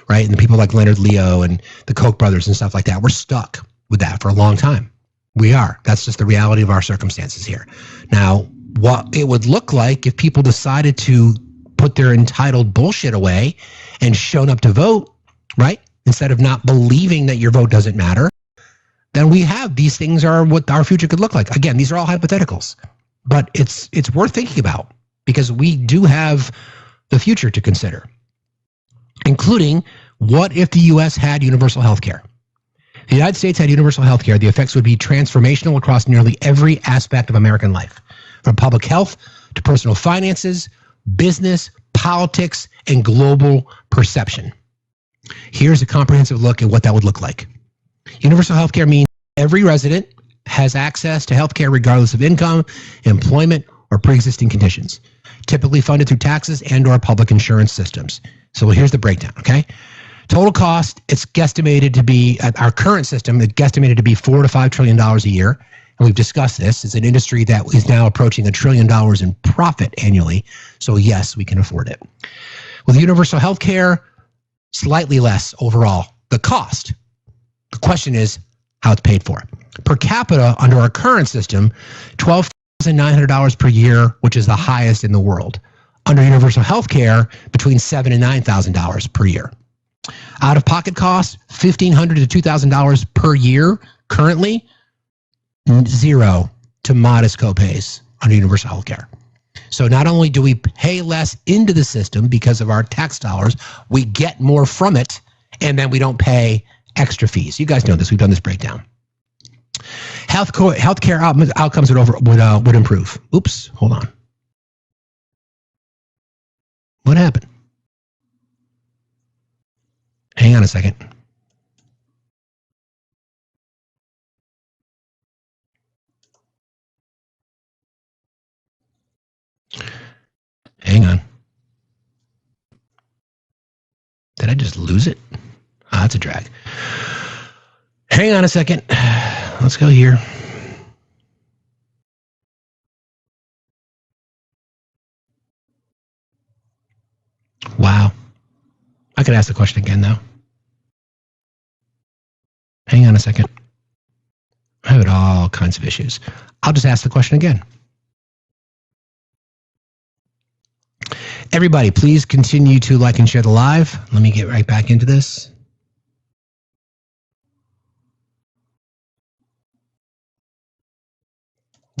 right? And the people like Leonard Leo and the Koch brothers and stuff like that. We're stuck with that for a long time. We are. That's just the reality of our circumstances here. Now, what it would look like if people decided to put their entitled bullshit away and shown up to vote, right? Instead of not believing that your vote doesn't matter, then we have these things are what our future could look like. Again, these are all hypotheticals, but it's worth thinking about because we do have the future to consider, including what if the U.S. had universal health care? If the United States had universal health care, the effects would be transformational across nearly every aspect of American life, from public health to personal finances, business, politics, and global perception. Here's a comprehensive look at what that would look like. Universal health care means every resident has access to health care regardless of income, employment, or pre-existing conditions, typically funded through taxes and or public insurance systems. So here's the breakdown, okay? Total cost, it's guesstimated to be, at our current system, it's guesstimated to be $4 to $5 trillion a year. And we've discussed this. It's an industry that is now approaching $1 trillion in profit annually. So yes, we can afford it. With universal health care, slightly less overall. The cost. The question is how it's paid for. Per capita, under our current system, $12,900 per year, which is the highest in the world. Under universal health care, between $7,000 and $9,000 per year. Out-of-pocket costs, $1,500 to $2,000 per year currently. Zero to modest copays under universal health care. So not only do we pay less into the system because of our tax dollars, we get more from it, and then we don't pay extra fees. You guys know this. We've done this breakdown. Healthcare outcomes would improve. Oops, hold on. What happened? Hang on a second. Hang on. Did I just lose it? Oh, that's a drag. Hang on a second. Let's go here. Wow. I could ask the question again, though. Hang on a second. I have all kinds of issues. I'll just ask the question again. Everybody, please continue to like and share the live. Let me get right back into this.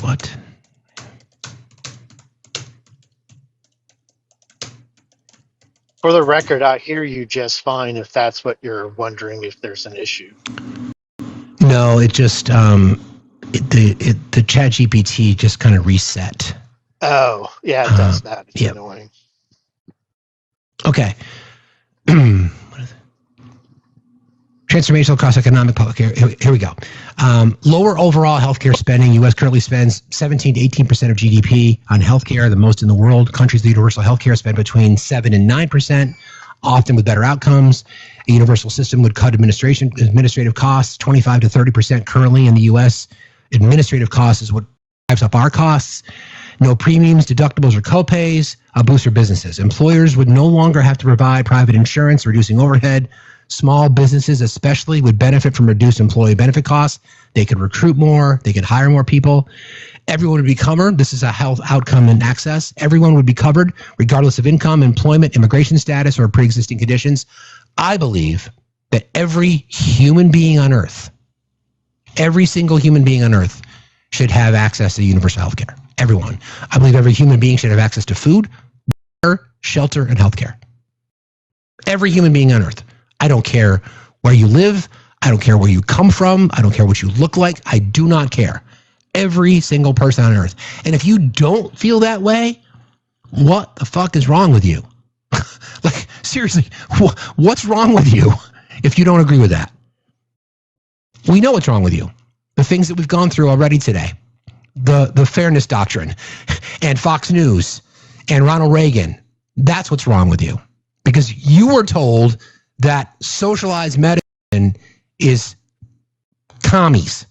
What? For the record, I hear you just fine if that's what you're wondering, if there's an issue. No, it just the ChatGPT just kind of reset. Oh, yeah, it does that. It's annoying. Okay. Transformational cost economic public care. Here we go. Lower overall healthcare spending. U.S. currently spends 17 to 18% of GDP on healthcare, the most in the world. Countries with universal healthcare spend between 7 and 9%, often with better outcomes. A universal system would cut administrative costs 25 to 30% currently in the U.S. Administrative costs is what drives up our costs. No premiums, deductibles, or copays. A boost for businesses. Employers would no longer have to provide private insurance, reducing overhead. Small businesses especially would benefit from reduced employee benefit costs. They could recruit more. They could hire more people. Everyone would be covered. This is a health outcome and access. Everyone would be covered regardless of income, employment, immigration status, or pre-existing conditions. I believe that every human being on earth, every single human being on earth should have access to universal health care. Everyone. I believe every human being should have access to food, water, shelter, and health care. Every human being on earth. I don't care where you live. I don't care where you come from. I don't care what you look like. I do not care. Every single person on earth. And if you don't feel that way, what the fuck is wrong with you? Like, seriously, what's wrong with you if you don't agree with that? We know what's wrong with you. The things that we've gone through already today. The fairness doctrine and Fox News and Ronald Reagan. That's what's wrong with you. Because you were told that socialized medicine is commies.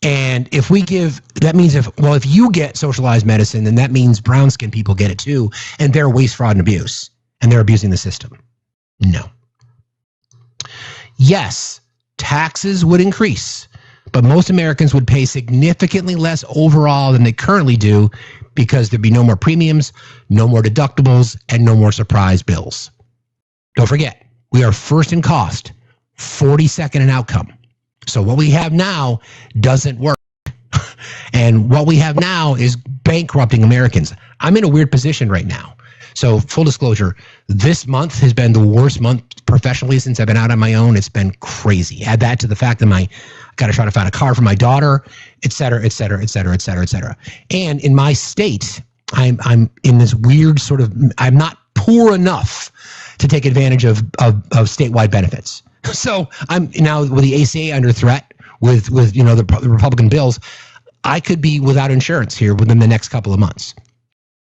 And if we give, that means if you get socialized medicine, then that means brown skinned people get it too. And they're waste, fraud, and abuse. And they're abusing the system. No. Yes, taxes would increase, but most Americans would pay significantly less overall than they currently do because there'd be no more premiums, no more deductibles, and no more surprise bills. Don't forget, we are first in cost, 42nd in outcome. So what we have now doesn't work. And what we have now is bankrupting Americans. I'm in a weird position right now. So full disclosure, this month has been the worst month professionally since I've been out on my own. It's been crazy. Add that to the fact that I got to try to find a car for my daughter, et cetera, et cetera, et cetera, et cetera, et cetera. And in my state, I'm in this weird sort of, I'm not poor enough to take advantage of statewide benefits. So I'm now with the ACA under threat with the Republican bills. I could be without insurance here within the next couple of months.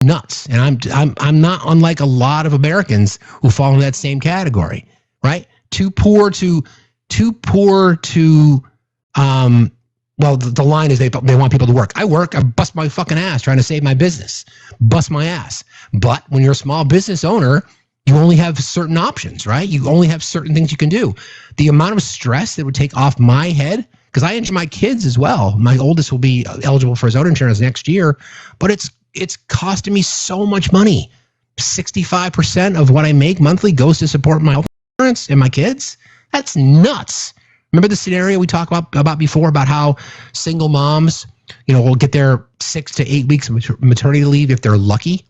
Nuts. And I'm not unlike a lot of Americans who fall in that same category, right? Too poor to well, the line is they want people to work. I work, I bust my fucking ass trying to save my business. Bust my ass. But when you're a small business owner, you only have certain options, right? You only have certain things you can do. The amount of stress that would take off my head, because I injure my kids as well. My oldest will be eligible for his own insurance next year, but it's costing me so much money. 65% of what I make monthly goes to support my health insurance and my kids. That's nuts. Remember the scenario we talked about before about how single moms will get their 6 to 8 weeks of maternity leave if they're lucky,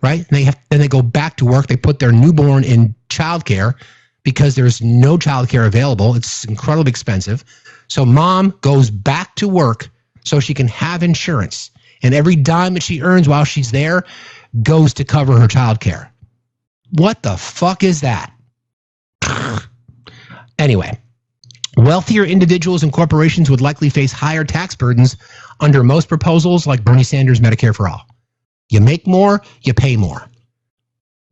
right? And then they go back to work. They put their newborn in childcare because there's no childcare available. It's incredibly expensive. So mom goes back to work so she can have insurance. And every dime that she earns while she's there goes to cover her childcare. What the fuck is that? Anyway, wealthier individuals and corporations would likely face higher tax burdens under most proposals like Bernie Sanders' Medicare for All. You make more, you pay more.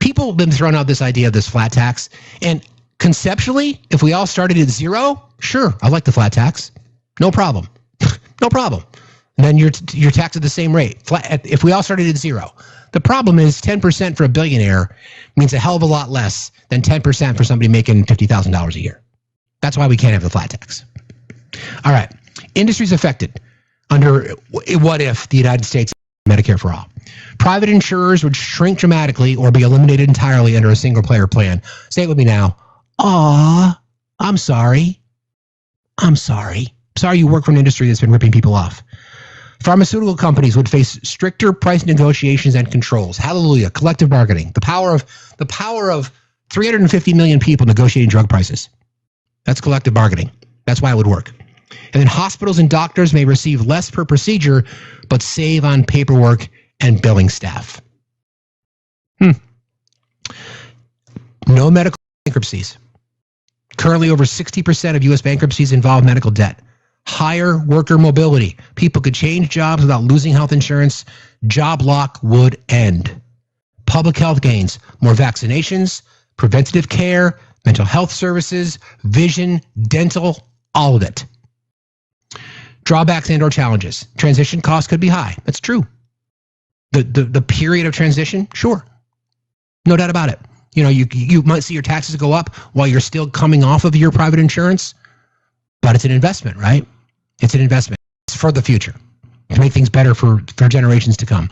People have been throwing out this idea of this flat tax. And conceptually, if we all started at zero, sure, I like the flat tax. No problem. No problem. And then your tax at the same rate. If we all started at zero. The problem is 10% for a billionaire means a hell of a lot less than 10% for somebody making $50,000 a year. That's why we can't have the flat tax. All right. Industries affected under what if the United States Medicare for All. Private insurers would shrink dramatically or be eliminated entirely under a single player plan. Say it with me now. Aw, I'm sorry. I'm sorry. Sorry you work for an industry that's been ripping people off. Pharmaceutical companies would face stricter price negotiations and controls. Hallelujah. Collective bargaining. The power of 350 million people negotiating drug prices. That's collective bargaining. That's why it would work. And then hospitals and doctors may receive less per procedure, but save on paperwork and billing staff. No medical bankruptcies. Currently, over 60% of U.S. bankruptcies involve medical debt. Higher worker mobility. People could change jobs without losing health insurance. Job lock would end. Public health gains. More vaccinations, preventative care, mental health services, vision, dental, all of it. Drawbacks and or challenges. Transition costs could be high. That's true. The period of transition, sure. No doubt about it. You might see your taxes go up while you're still coming off of your private insurance, but it's an investment, right? It's an investment. It's for the future to make things better for generations to come.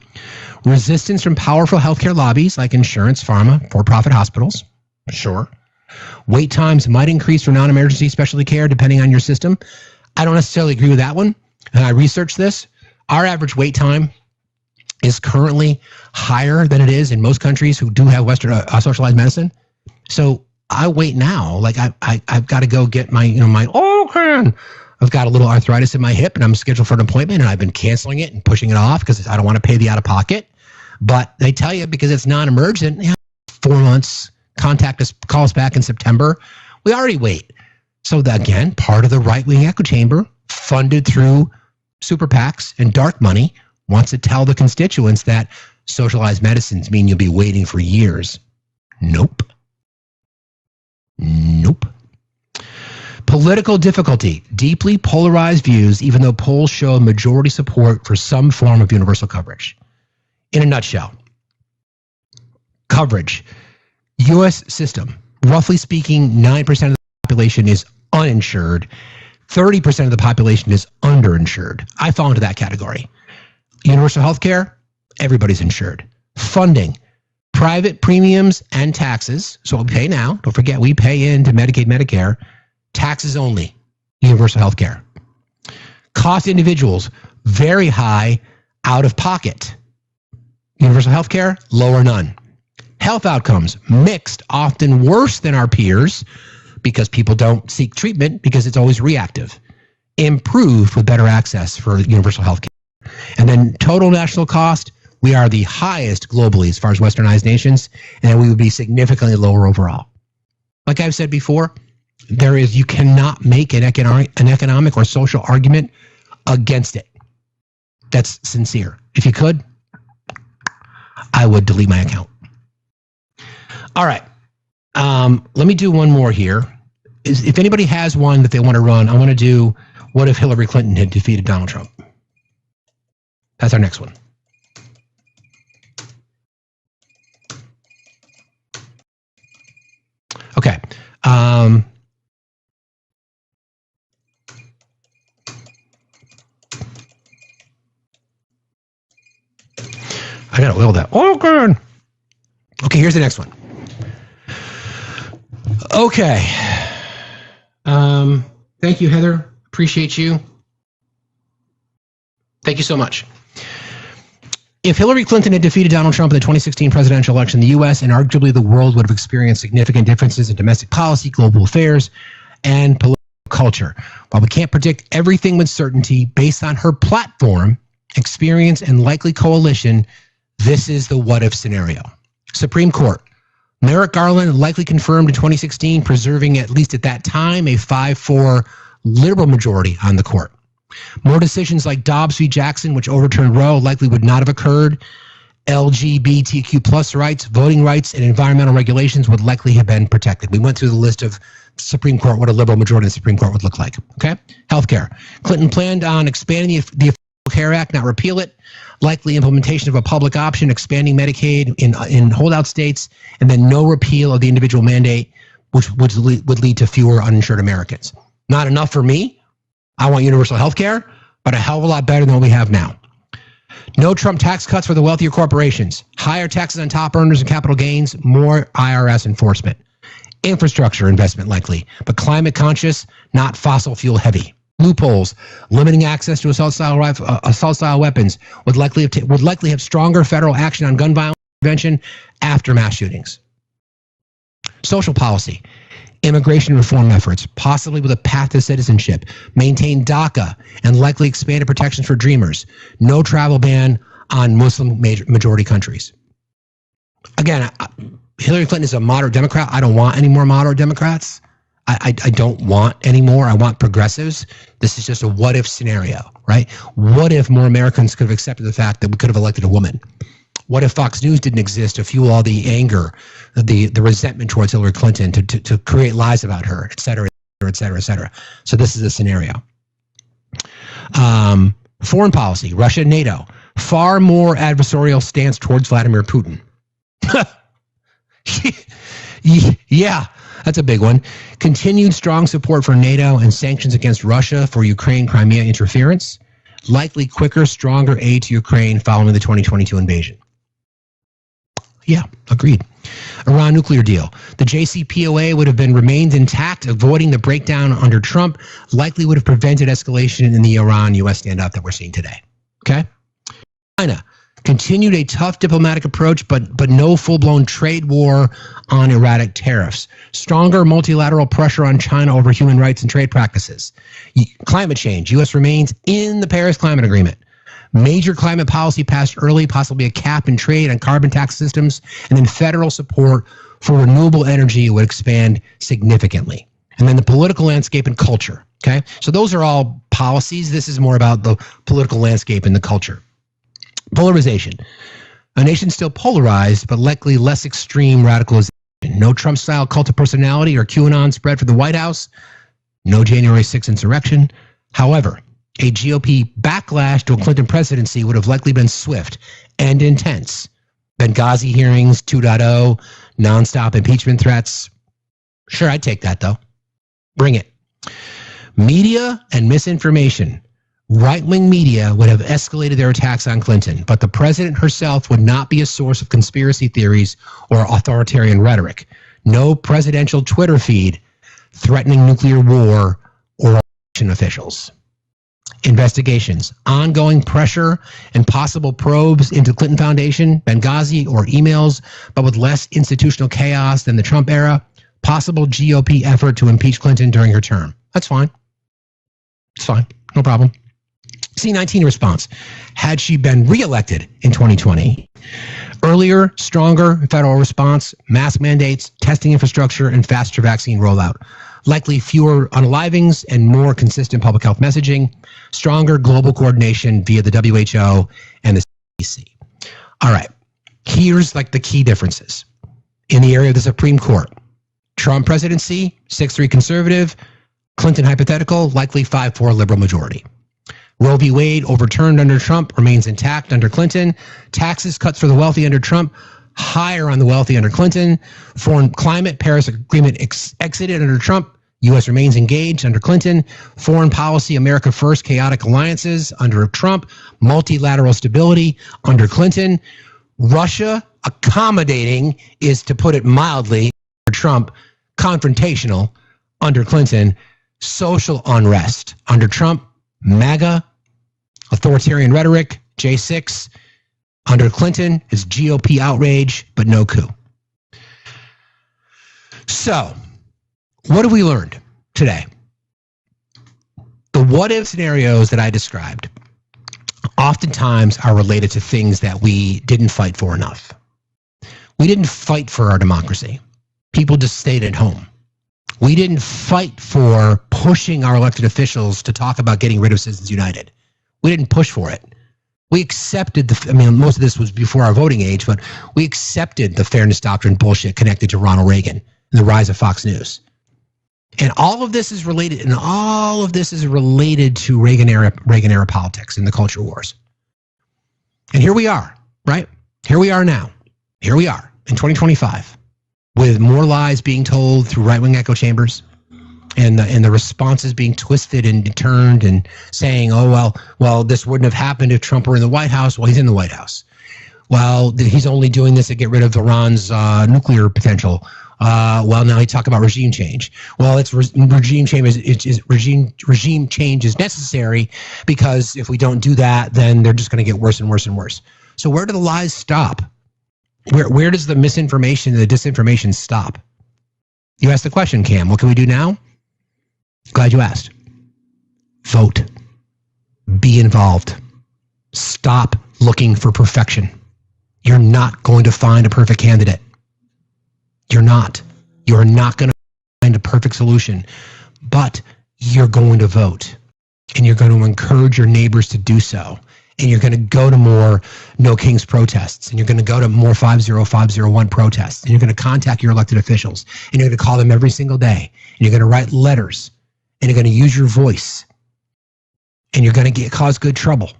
Resistance from powerful healthcare lobbies like insurance, pharma, for-profit hospitals, sure. Wait times might increase for non-emergency specialty care depending on your system. I don't necessarily agree with that one. And I researched this. Our average wait time is currently higher than it is in most countries who do have Western socialized medicine. So I wait now. Like I've got to go get my I've got a little arthritis in my hip and I'm scheduled for an appointment and I've been canceling it and pushing it off because I don't want to pay the out of pocket. But they tell you because it's non-emergent, 4 months, contact us, call us back in September. We already wait. So again, part of the right-wing echo chamber funded through super PACs and dark money wants to tell the constituents that socialized medicines mean you'll be waiting for years. Nope. Nope. Political difficulty. Deeply polarized views, even though polls show majority support for some form of universal coverage. In a nutshell, coverage. U.S. system. Roughly speaking, 9% of the population is uninsured. 30% of the population is underinsured. I fall into that category. Universal health care, everybody's insured. Funding, private premiums and taxes. So we pay now. Don't forget, we pay into Medicaid, Medicare. Taxes only, universal health care. Cost individuals, very high out of pocket. Universal health care, low or none. Health outcomes, mixed, often worse than our peers because people don't seek treatment because it's always reactive. Improved with better access for universal health care. And then total national cost, we are the highest globally as far as westernized nations, and we would be significantly lower overall. Like I've said before, you cannot make an economic or social argument against it. That's sincere. If you could, I would delete my account. All right. Let me do one more here. If anybody has one that they want to run, I want to do what if Hillary Clinton had defeated Donald Trump? That's our next one. Okay. I gotta oil that. Oh, good. Okay, here's the next one. Okay. Thank you, Heather. Appreciate you. Thank you so much. If Hillary Clinton had defeated Donald Trump in the 2016 presidential election, the U.S. and arguably the world would have experienced significant differences in domestic policy, global affairs, and political culture. While we can't predict everything with certainty, based on her platform, experience, and likely coalition, this is the what-if scenario. Supreme Court. Merrick Garland likely confirmed in 2016, preserving, at least at that time, a 5-4 liberal majority on the court. More decisions like Dobbs v. Jackson, which overturned Roe, likely would not have occurred. LGBTQ plus rights, voting rights, and environmental regulations would likely have been protected. We went through the list of Supreme Court, what a liberal majority in the Supreme Court would look like. Okay? Healthcare. Clinton planned on expanding the Affordable Care Act, not repeal it. Likely implementation of a public option, expanding Medicaid in holdout states, and then no repeal of the individual mandate, which would lead to fewer uninsured Americans. Not enough for me. I want universal health care, but a hell of a lot better than what we have now. No Trump tax cuts for the wealthier corporations. Higher taxes on top earners and capital gains. More IRS enforcement. Infrastructure investment likely, but climate conscious, not fossil fuel heavy. Loopholes, limiting access to assault-style weapons would likely have stronger federal action on gun violence prevention after mass shootings. Social policy. Immigration reform efforts, possibly with a path to citizenship, maintain DACA, and likely expanded protections for Dreamers. No travel ban on Muslim majority countries. Again, Hillary Clinton is a moderate Democrat. I don't want any more moderate Democrats. I don't want any more. I want progressives. This is just a what-if scenario, right? What if more Americans could have accepted the fact that we could have elected a woman? What if Fox News didn't exist to fuel all the anger, the resentment towards Hillary Clinton, to create lies about her, et cetera, et cetera, et cetera. So this is a scenario. Foreign policy, Russia and NATO. Far more adversarial stance towards Vladimir Putin. Yeah, that's a big one. Continued strong support for NATO and sanctions against Russia for Ukraine-Crimea interference. Likely quicker, stronger aid to Ukraine following the 2022 invasion. Yeah, agreed. Iran nuclear deal. The JCPOA would have remained intact, avoiding the breakdown under Trump, likely would have prevented escalation in the Iran-U.S. standoff that we're seeing today. Okay? China. Continued a tough diplomatic approach, but no full-blown trade war on erratic tariffs. Stronger multilateral pressure on China over human rights and trade practices. Climate change. U.S. remains in the Paris Climate Agreement. Major climate policy passed early, possibly a cap in trade on carbon tax systems, and then federal support for renewable energy would expand significantly. And then the political landscape and culture. Okay? So those are all policies. This is more about the political landscape and the culture. Polarization. A nation still polarized, but likely less extreme radicalization. No Trump-style cult of personality or QAnon spread for the White House. No January 6th insurrection. However, a GOP backlash to a Clinton presidency would have likely been swift and intense. Benghazi hearings 2.0, nonstop impeachment threats. Sure, I'd take that, though. Bring it. Media and misinformation. Right-wing media would have escalated their attacks on Clinton, but the president herself would not be a source of conspiracy theories or authoritarian rhetoric. No presidential Twitter feed threatening nuclear war or election officials. Investigations, ongoing pressure, and possible probes into Clinton Foundation, Benghazi, or emails, but with less institutional chaos than the Trump era. Possible GOP effort to impeach Clinton during her term. That's fine. It's fine. No problem. C-19 response. Had she been reelected in 2020, earlier, stronger federal response, mask mandates, testing infrastructure, and faster vaccine rollout. Likely fewer unalivings and more consistent public health messaging, stronger global coordination via the WHO and the CDC. All right, here's like the key differences. In the area of the Supreme Court, Trump presidency, 6-3 conservative, Clinton hypothetical, likely 5-4 liberal majority. Roe v. Wade overturned under Trump, remains intact under Clinton. Taxes cuts for the wealthy under Trump, higher on the wealthy under Clinton. Foreign climate, Paris Agreement exited under Trump. U.S. remains engaged under Clinton. Foreign policy, America first, chaotic alliances under Trump. Multilateral stability under Clinton. Russia accommodating is, to put it mildly, under Trump, confrontational under Clinton. Social unrest under Trump. MAGA, Authoritarian rhetoric, J6. Under Clinton, it's GOP outrage, but no coup. So, what have we learned today? The what-if scenarios that I described oftentimes are related to things that we didn't fight for enough. We didn't fight for our democracy. People just stayed at home. We didn't fight for pushing our elected officials to talk about getting rid of Citizens United. We didn't push for it. We accepted most of this was before our voting age, but we accepted the fairness doctrine bullshit connected to Ronald Reagan and the rise of Fox News. And all of this is related, to Reagan era politics and the culture wars. And here we are, right? Here we are now. Here we are in 2025 with more lies being told through right-wing echo chambers and the responses being twisted and turned and saying, oh, well, this wouldn't have happened if Trump were in the White House. Well, he's in the White House. Well, he's only doing this to get rid of Iran's nuclear potential. Well, now he talk about regime change. Well, it's regime change is necessary because if we don't do that, then they're just going to get worse and worse and worse. So where do the lies stop? Where does the misinformation and the disinformation stop? You asked the question, Cam. What can we do now? Glad you asked. Vote. Be involved. Stop looking for perfection. You're not going to find a perfect candidate. You're not. You're not going to find a perfect solution, but you're going to vote and you're going to encourage your neighbors to do so. And you're going to go to more No Kings protests and you're going to go to more 50501 protests and you're going to contact your elected officials and you're going to call them every single day and you're going to write letters and you're going to use your voice and you're going to cause good trouble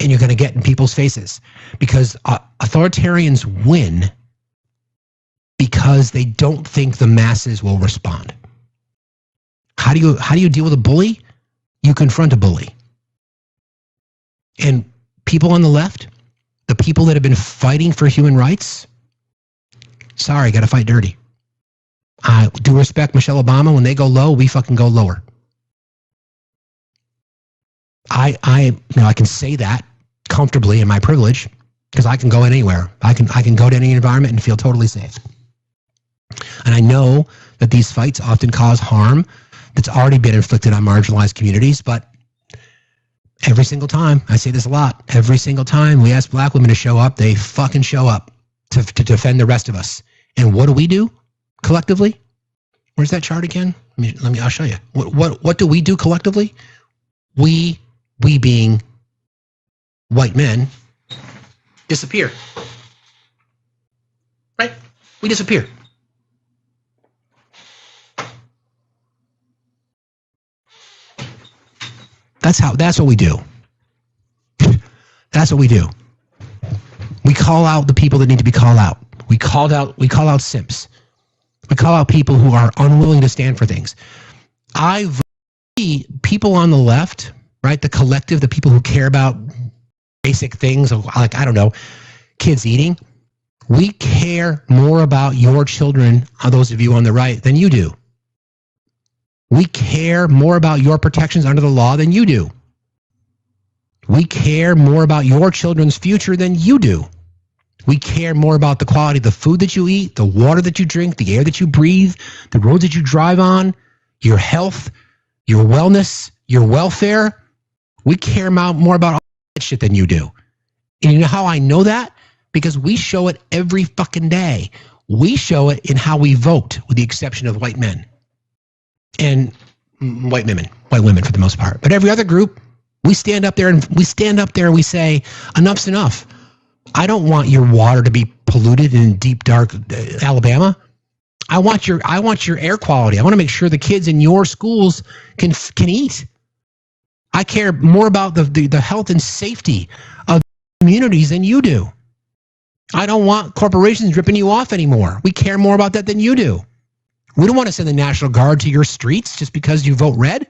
and you're going to get in people's faces because authoritarians win because they don't think the masses will respond. How do you deal with a bully? You confront a bully. And people on the left, the people that have been fighting for human rights, sorry, got to fight dirty. I do respect Michelle Obama. When they go low, we fucking go lower. I can say that comfortably in my privilege because I can go anywhere. I can go to any environment and feel totally safe. And I know that these fights often cause harm that's already been inflicted on marginalized communities, but every single time, I say this a lot, every single time we ask black women to show up, they fucking show up to defend the rest of us. And what do we do collectively? Where's that chart again? I'll show you. What do we do collectively? We being white men, disappear. Right? We disappear. That's what we do. That's what we do. We call out the people that need to be called out. We call out simps. We call out people who are unwilling to stand for things. People on the left, right? The collective, the people who care about basic things like, I don't know, kids eating. We care more about your children, those of you on the right, than you do. We care more about your protections under the law than you do. We care more about your children's future than you do. We care more about the quality of the food that you eat, the water that you drink, the air that you breathe, the roads that you drive on, your health, your wellness, your welfare. We care more about all that shit than you do. And you know how I know that? Because we show it every fucking day. We show it in how we vote, with the exception of white men. And white women for the most part. But every other group, we stand up there and we say, enough's enough. I don't want your water to be polluted in deep, dark Alabama. I want your air quality. I want to make sure the kids in your schools can eat. I care more about the health and safety of communities than you do. I don't want corporations ripping you off anymore. We care more about that than you do. We don't want to send the National Guard to your streets just because you vote red.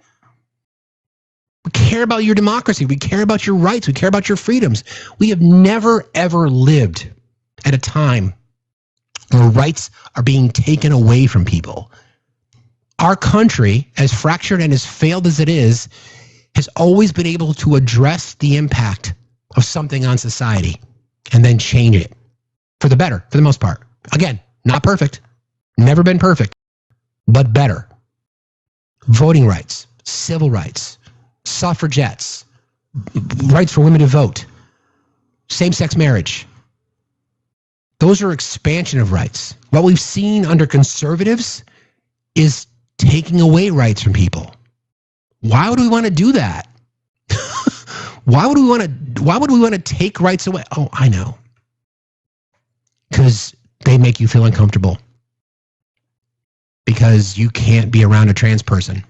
We care about your democracy. We care about your rights. We care about your freedoms. We have never, ever lived at a time where rights are being taken away from people. Our country, as fractured and as failed as it is, has always been able to address the impact of something on society and then change it for the better, for the most part. Again, not perfect, never been perfect, but better. Voting rights, civil rights, suffragettes, rights for women to vote, same-sex marriage. Those are expansion of rights. What we've seen under conservatives is taking away rights from people. Why would we want to do that? Why would we want to take rights away? Oh, I know. Because they make you feel uncomfortable. Because you can't be around a trans person.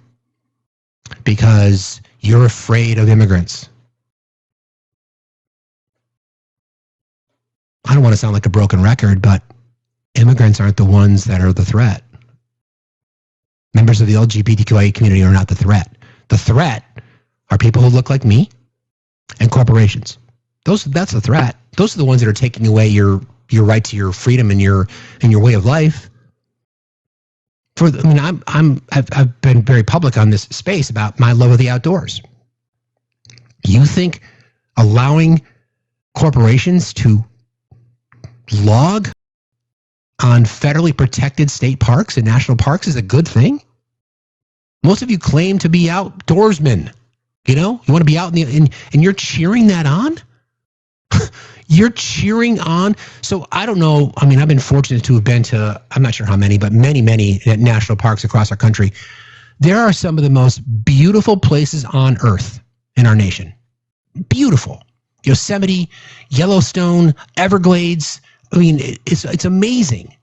Because you're afraid of immigrants. I don't want to sound like a broken record, but immigrants aren't the ones that are the threat. Members of the LGBTQIA community are not the threat. The threat are people who look like me and corporations. That's the threat. Those are the ones that are taking away your right to your freedom and your way of life. I've been very public on this space about my love of the outdoors. You think allowing corporations to log on federally protected state parks and national parks is a good thing? Most of you claim to be outdoorsmen. You know, you want to be out and you're cheering that on? You're cheering on. So I don't know. I mean, I've been fortunate to have been to, I'm not sure how many, but many national parks across our country. There are some of the most beautiful places on earth in our nation. Beautiful. Yosemite, Yellowstone, Everglades. I mean, it's amazing.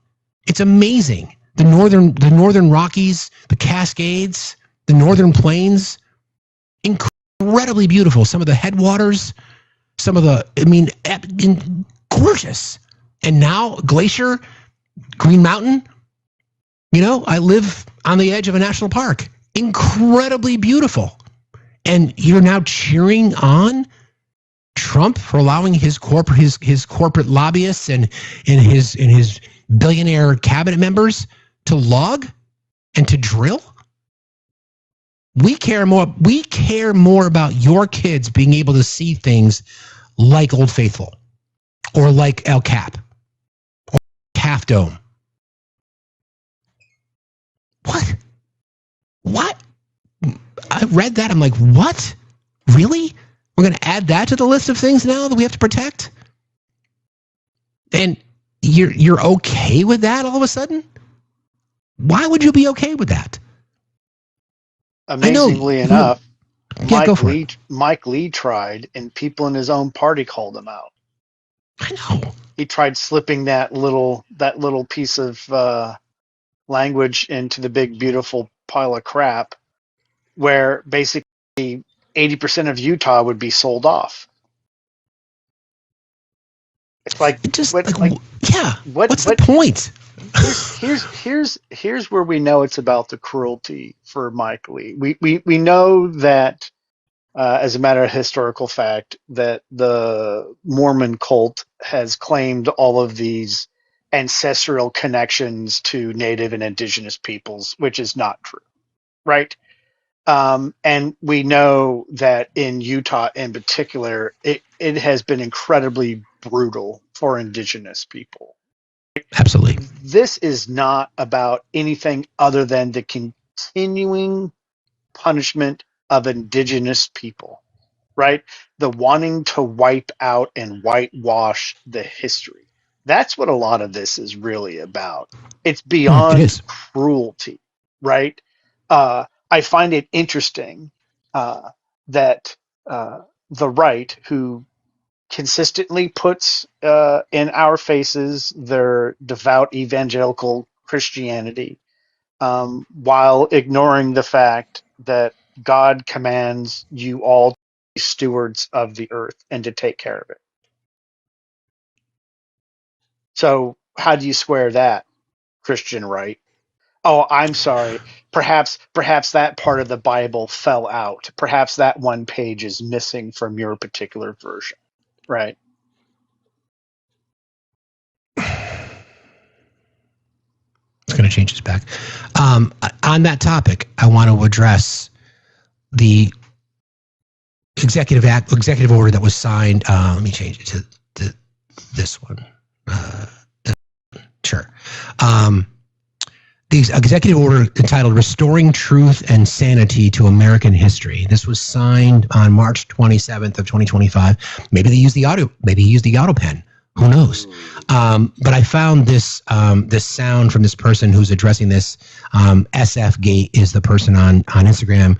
It's amazing. The northern Rockies, the Cascades, the Northern Plains, incredibly beautiful. Some of the headwaters, gorgeous. And now Glacier, Green Mountain, I live on the edge of a national park. Incredibly beautiful. And you're now cheering on Trump for allowing his corporate lobbyists and his billionaire cabinet members to log and to drill? We care more about your kids being able to see things like Old Faithful or like El Cap or Half Dome. What? I read that. I'm like, what? Really? We're going to add that to the list of things now that we have to protect? And you're okay with that all of a sudden? Why would you be okay with that? Amazingly enough, Mike Lee tried, and people in his own party called him out. I know. He tried slipping that little piece of language into the big, beautiful pile of crap, where basically 80% of Utah would be sold off. It's like, what's the point? Here's where we know it's about the cruelty for Mike Lee. We know that as a matter of historical fact that the Mormon cult has claimed all of these ancestral connections to Native and Indigenous peoples, which is not true, right? And we know that in Utah in particular, it has been incredibly brutal for Indigenous people. Absolutely. This is not about anything other than the continuing punishment of Indigenous people, right? The wanting to wipe out and whitewash the history. That's what a lot of this is really about. It's beyond cruelty, right? I find it interesting that the right, who consistently puts in our faces their devout evangelical Christianity, while ignoring the fact that God commands you all to be stewards of the earth and to take care of it. So how do you square that, Christian right? Oh, I'm sorry. Perhaps that part of the Bible fell out. Perhaps that one page is missing from your particular version, right? It's going to change his back. On that topic, I want to address the executive order that was signed. Let me change it to this one. Sure. The executive order entitled "Restoring Truth and Sanity to American History." This was signed on March 27th of 2025. Maybe they used the auto pen. Who knows? But I found this this sound from this person who's addressing this. SF Gate is the person on Instagram.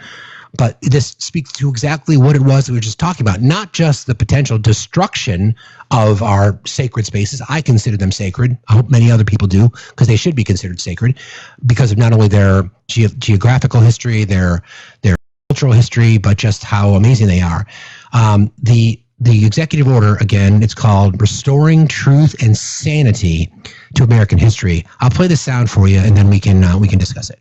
But this speaks to exactly what it was that we were just talking about, not just the potential destruction of our sacred spaces. I consider them sacred. I hope many other people do, because they should be considered sacred because of not only their geographical history, their cultural history, but just how amazing they are. The executive order, again, it's called "Restoring Truth and Sanity to American History." I'll play the sound for you, and then we can discuss it.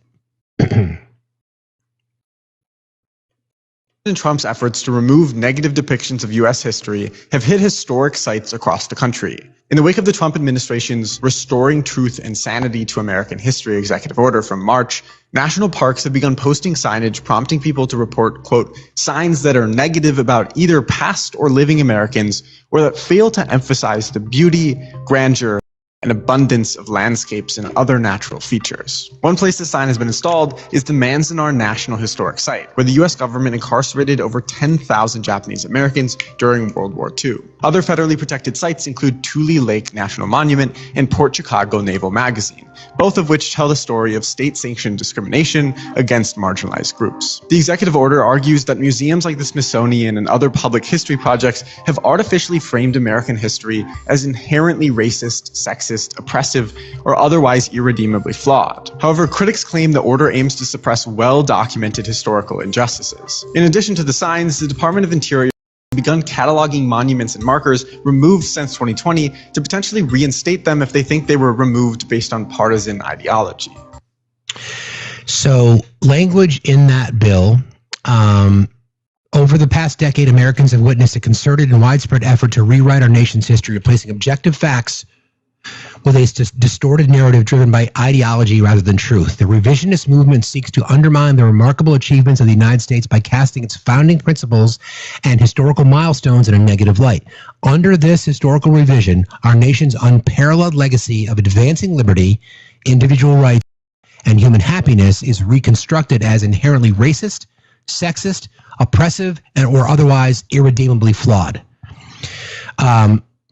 President Trump's efforts to remove negative depictions of U.S. history have hit historic sites across the country. In the wake of the Trump administration's Restoring Truth and Sanity to American History executive order from March, national parks have begun posting signage prompting people to report, quote, signs that are negative about either past or living Americans or that fail to emphasize the beauty, grandeur, and abundance of landscapes and other natural features. One place this sign has been installed is the Manzanar National Historic Site, where the U.S. government incarcerated over 10,000 Japanese Americans during World War II. Other federally protected sites include Tule Lake National Monument and Port Chicago Naval Magazine, both of which tell the story of state-sanctioned discrimination against marginalized groups. The executive order argues that museums like the Smithsonian and other public history projects have artificially framed American history as inherently racist, sexist, oppressive, or otherwise irredeemably flawed. However, critics claim the order aims to suppress well-documented historical injustices. In addition to the signs, the Department of Interior has begun cataloging monuments and markers removed since 2020 to potentially reinstate them if they think they were removed based on partisan ideology. So, language in that bill, over the past decade, Americans have witnessed a concerted and widespread effort to rewrite our nation's history, replacing objective facts with a distorted narrative driven by ideology rather than truth. The revisionist movement seeks to undermine the remarkable achievements of the United States by casting its founding principles and historical milestones in a negative light. Under this historical revision, our nation's unparalleled legacy of advancing liberty, individual rights, and human happiness is reconstructed as inherently racist, sexist, oppressive, or otherwise irredeemably flawed.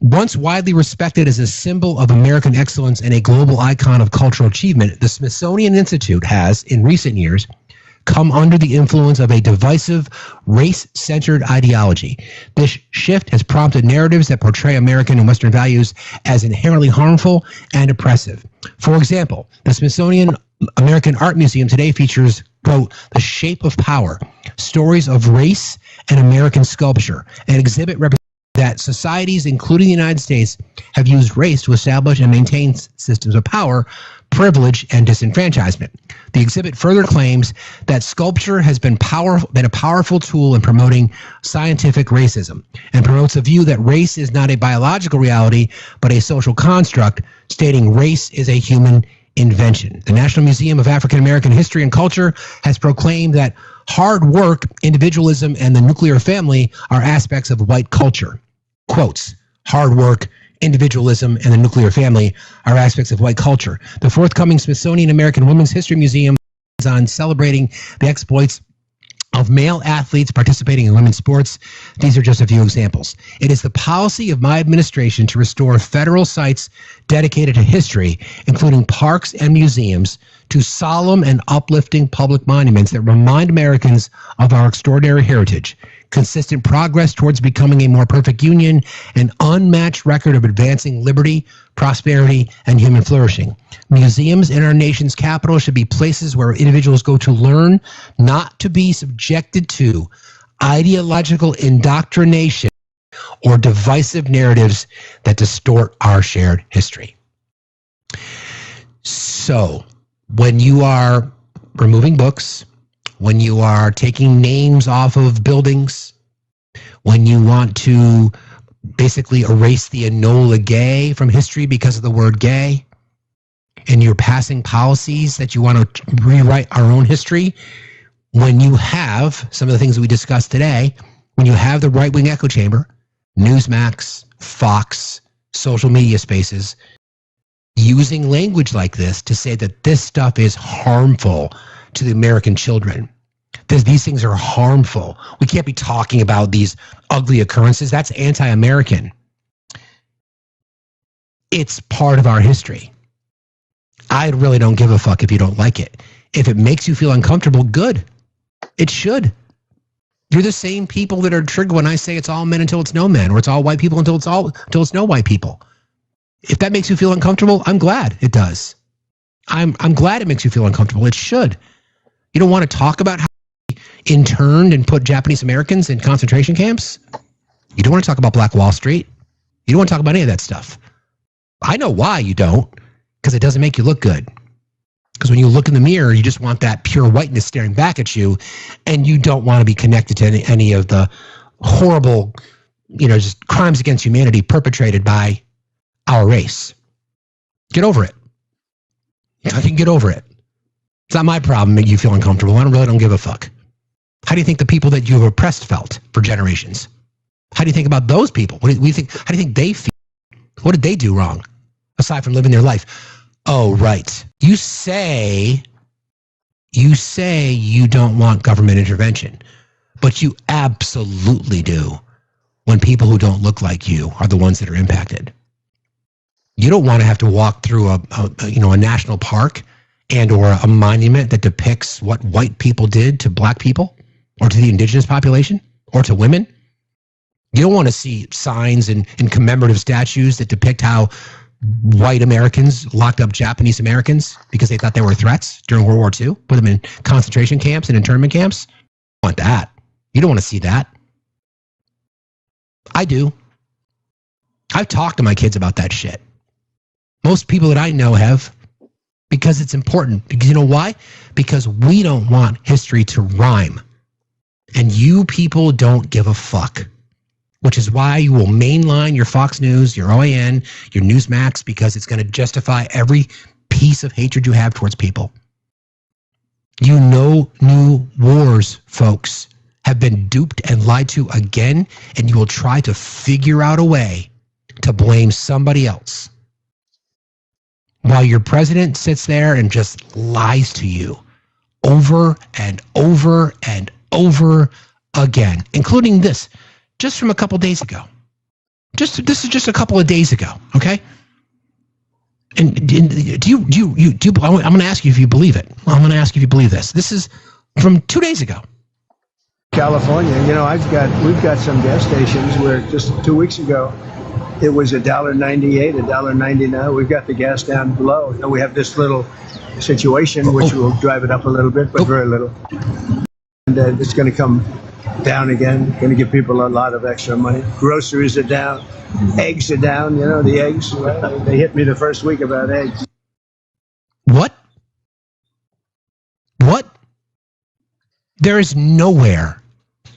Once widely respected as a symbol of American excellence and a global icon of cultural achievement, the Smithsonian Institute has, in recent years, come under the influence of a divisive, race-centered ideology. This shift has prompted narratives that portray American and Western values as inherently harmful and oppressive. For example, the Smithsonian American Art Museum today features, quote, "The Shape of Power, Stories of Race and American Sculpture," an exhibit representing that societies, including the United States, have used race to establish and maintain systems of power, privilege, and disenfranchisement. The exhibit further claims that sculpture has been a powerful tool in promoting scientific racism, and promotes a view that race is not a biological reality, but a social construct, stating race is a human invention. The National Museum of African American History and Culture has proclaimed that hard work, individualism, and the nuclear family are aspects of white culture. Quotes, "Hard work, individualism, and the nuclear family are aspects of white culture." The forthcoming Smithsonian American Women's History Museum is on celebrating the exploits of male athletes participating in women's sports. These are just a few examples. It is the policy of my administration to restore federal sites dedicated to history, including parks and museums, to solemn and uplifting public monuments that remind Americans of our extraordinary heritage, consistent progress towards becoming a more perfect union, an unmatched record of advancing liberty, prosperity, and human flourishing. Museums in our nation's capital should be places where individuals go to learn, not to be subjected to ideological indoctrination or divisive narratives that distort our shared history. So, when you are removing books, when you are taking names off of buildings, when you want to basically erase the Enola Gay from history because of the word gay, and you're passing policies that you want to rewrite our own history, when you have some of the things that we discussed today, When you have the right-wing echo chamber, Newsmax, Fox, social media spaces, using language like this to say that this stuff is harmful to the American children. These things are harmful. We can't be talking about these ugly occurrences. That's anti-American. It's part of our history. I really don't give a fuck if you don't like it. If it makes you feel uncomfortable, good. It should. You're the same people that are triggered when I say it's all men until it's no men, or it's all white people until it's no white people. If that makes you feel uncomfortable, I'm glad it does. I'm glad it makes you feel uncomfortable. It should. You don't want to talk about how we interned and put Japanese Americans in concentration camps? You don't want to talk about Black Wall Street? You don't want to talk about any of that stuff. I know why you don't, because it doesn't make you look good. Because when you look in the mirror, you just want that pure whiteness staring back at you, and you don't want to be connected to any of the horrible, just crimes against humanity perpetrated by our race. Get over it. I can get over it. It's not my problem that you feel uncomfortable. I really don't give a fuck. How do you think the people that you have oppressed felt for generations? How do you think about those people? How do you think they feel? What did they do wrong, aside from living their life? Oh, right. You say you don't want government intervention, but you absolutely do when people who don't look like you are the ones that are impacted. You don't want to have to walk through a national park and or a monument that depicts what white people did to black people or to the indigenous population or to women. You don't want to see signs and commemorative statues that depict how white Americans locked up Japanese Americans because they thought they were threats during World War II, put them in concentration camps and internment camps. You don't want that. You don't want to see that. I do. I've talked to my kids about that shit. Most people that I know have, because it's important. Because you know why? Because we don't want history to rhyme. And you people don't give a fuck. Which is why you will mainline your Fox News, your OAN, your Newsmax, because it's going to justify every piece of hatred you have towards people. You know, new wars, folks, have been duped and lied to again, and you will try to figure out a way to blame somebody else. While your president sits there and just lies to you over and over and over again, including this. Just from a couple days ago. This is just a couple of days ago, okay? And do you? I'm going to ask you if you believe it. I'm going to ask you if you believe this. This is from 2 days ago. California, we've got some gas stations where just 2 weeks ago it was $1.98, $1.99. We've got the gas down below. We have this little situation which will drive it up a little bit, but very little. And it's going to come down again, going to give people a lot of extra money. Groceries are down, eggs are down. The eggs, they hit me the first week about eggs. What? There is nowhere.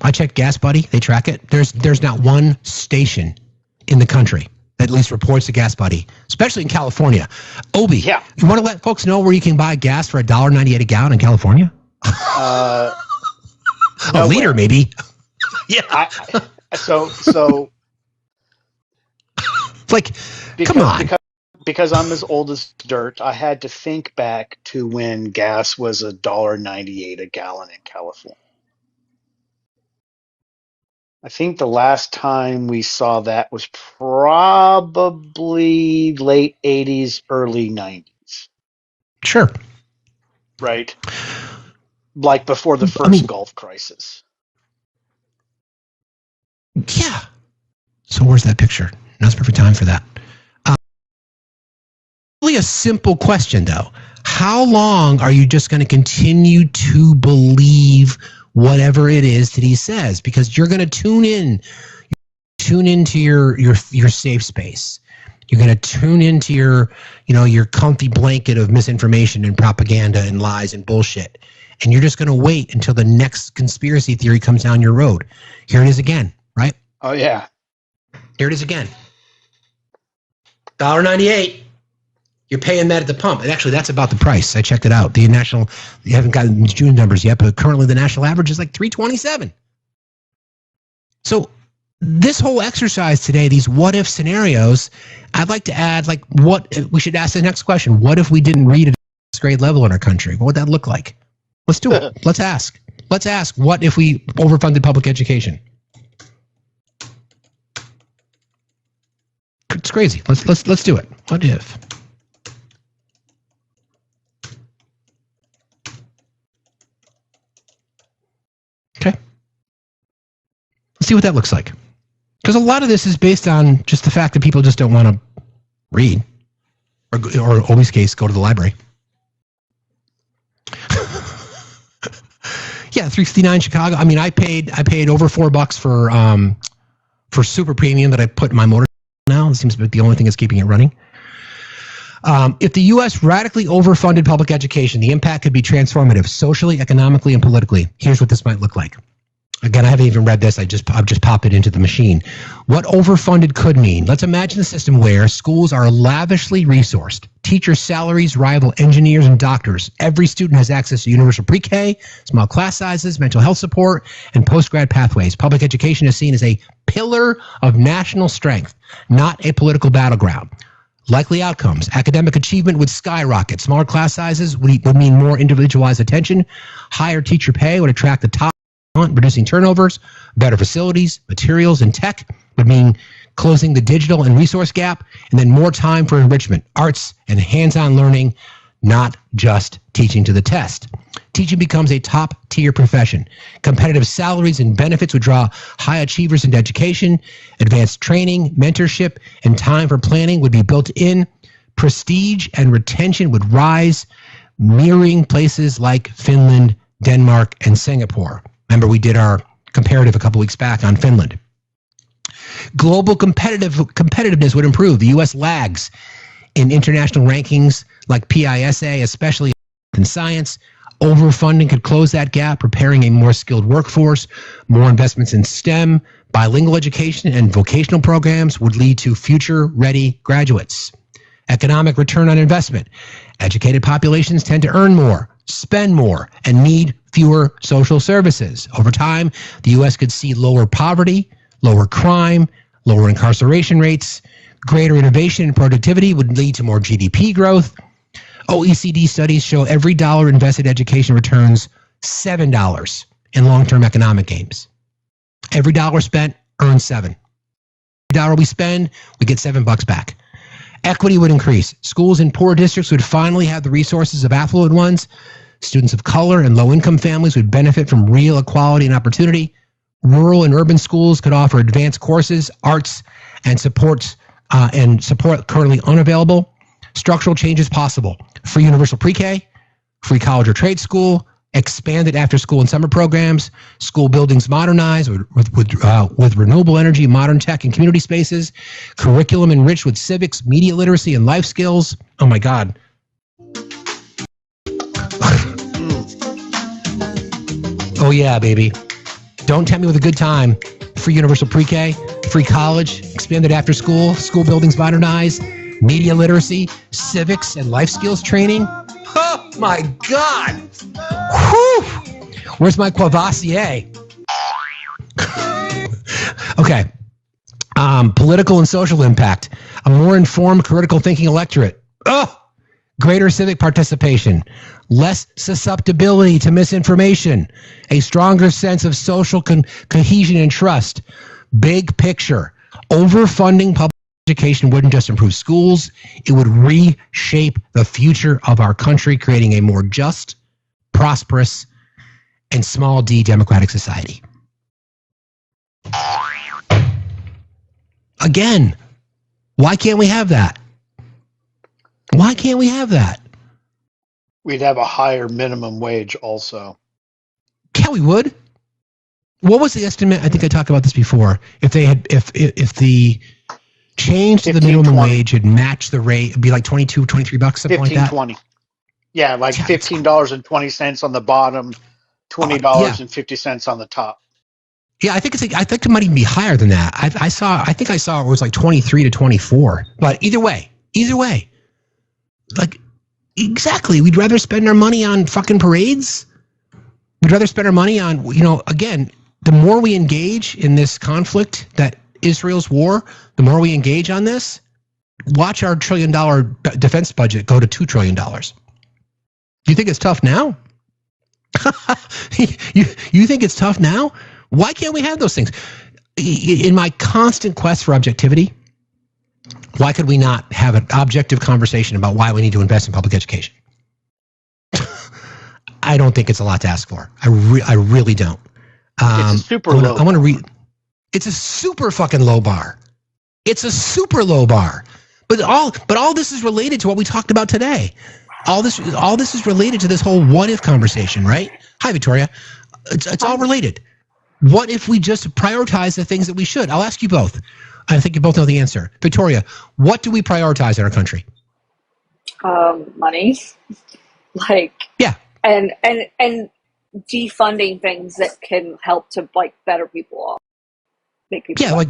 I checked Gas Buddy, they track it. There's not one station in the country that at least reports to Gas Buddy, especially in California. Obi, you want to let folks know where you can buy gas for $1.98 a gallon in California? A liter, maybe. Yeah. So like, come on. Because I'm as old as dirt, I had to think back to when gas was $1.98 a gallon in California. I think the last time we saw that was probably late 80s, early 90s. Sure. Right? Like before the first Gulf crisis. Yeah. So where's that picture? Now's perfect time for that. Really a simple question, though. How long are you just going to continue to believe whatever it is that he says? Because you're going to tune into your safe space. You're going to tune into your comfy blanket of misinformation and propaganda and lies and bullshit. And you're just going to wait until the next conspiracy theory comes down your road. Here it is again, right? Oh, yeah. Here it is again. $1.98. You're paying that at the pump. And actually, that's about the price. I checked it out. You haven't gotten June numbers yet, but currently the national average is like $3.27. So this whole exercise today, these what if scenarios, I'd like to add, like, what we should ask the next question. What if we didn't read at a grade level in our country? What would that look like? Let's do it. Let's ask. Let's ask, what if we overfunded public education? It's crazy. Let's do it. What if? Okay. Let's see what that looks like. Because a lot of this is based on just the fact that people just don't want to read, or always case, go to the library. Yeah, 359 Chicago. I mean, I paid over $4 for super premium that I put in my motor now. It seems to be the only thing that's keeping it running. If the U.S. radically overfunded public education, the impact could be transformative, socially, economically, and politically. Here's what this might look like. Again, I haven't even read this. I've just popped it into the machine. What overfunded could mean. Let's imagine a system where schools are lavishly resourced. Teachers' salaries rival engineers and doctors. Every student has access to universal pre-K, small class sizes, mental health support, and post-grad pathways. Public education is seen as a pillar of national strength, not a political battleground. Likely outcomes. Academic achievement would skyrocket. Smaller class sizes would mean more individualized attention. Higher teacher pay would attract the top, reducing turnovers. Better facilities, materials, and tech would mean closing the digital and resource gap, and then more time for enrichment, arts, and hands-on learning, not just teaching to the test. Teaching becomes a top-tier profession. Competitive salaries and benefits would draw high achievers into education. Advanced training, mentorship, and time for planning would be built in. Prestige and retention would rise, mirroring places like Finland, Denmark, and Singapore. Remember, we did our comparative a couple weeks back on Finland. Global competitiveness would improve. The U.S. lags in international rankings like PISA, especially in science. Overfunding could close that gap, preparing a more skilled workforce. More investments in STEM, bilingual education, and vocational programs would lead to future-ready graduates. Economic return on investment. Educated populations tend to earn more, spend more, and need fewer social services. Over time, the U.S. could see lower poverty, lower crime, lower incarceration rates. Greater innovation and productivity would lead to more GDP growth. OECD studies show every dollar invested in education returns $7 in long-term economic gains. Every dollar spent earns $7. Every dollar we spend, we get $7 back. Equity would increase. Schools in poor districts would finally have the resources of affluent ones. Students of color and low-income families would benefit from real equality and opportunity. Rural and urban schools could offer advanced courses, arts, and support currently unavailable. Structural changes possible. Free universal pre-K, free college or trade school, expanded after-school and summer programs, school buildings modernized with renewable energy, modern tech, and community spaces, curriculum enriched with civics, media literacy, and life skills. Oh my God. Oh yeah, baby. Don't tempt me with a good time. Free universal pre-K, free college, expanded after school, school buildings modernized, media literacy, civics, and life skills training. Oh my God. Whew. Where's my Courvoisier? Okay. Political and social impact. A more informed, critical thinking electorate. Oh, greater civic participation. Less susceptibility to misinformation. A stronger sense of social cohesion and trust. Big picture. Overfunding public education wouldn't just improve schools, it would reshape the future of our country, creating a more just, prosperous, and small d democratic society. Again, why can't we have that? Why can't we have that? We'd have a higher minimum wage also. Yeah, we would. What was the estimate? I think I talked about this before. If they had, if the change to the minimum wage had matched the rate, it'd be like $22, $23, something like that. $15.20. Yeah, like $15.20 on the bottom, $20.50 on the top. Yeah, I think it might even be higher than that. I think I saw it was like 23 to 24. But either way, like exactly, we'd rather spend our money on fucking parades. We'd rather spend our money on, again, the more we engage in this conflict, that Israel's war, the more we engage on this, watch our $1 trillion defense budget go to $2 trillion. Do you think it's tough now? you think it's tough now? Why can't we have those things? In my constant quest for objectivity, why could we not have an objective conversation about why we need to invest in public education? I don't think it's a lot to ask for. I really don't. It's a super low. I want to read. It's a super fucking low bar. It's a super low bar. But all this is related to what we talked about today. All this is related to this whole what if conversation, right? Hi, Victoria. It's all related. What if we just prioritize the things that we should? I'll ask you both. I think you both know the answer. Victoria, what do we prioritize in our country? Money. Yeah. And defunding things that can help to better people off. Make people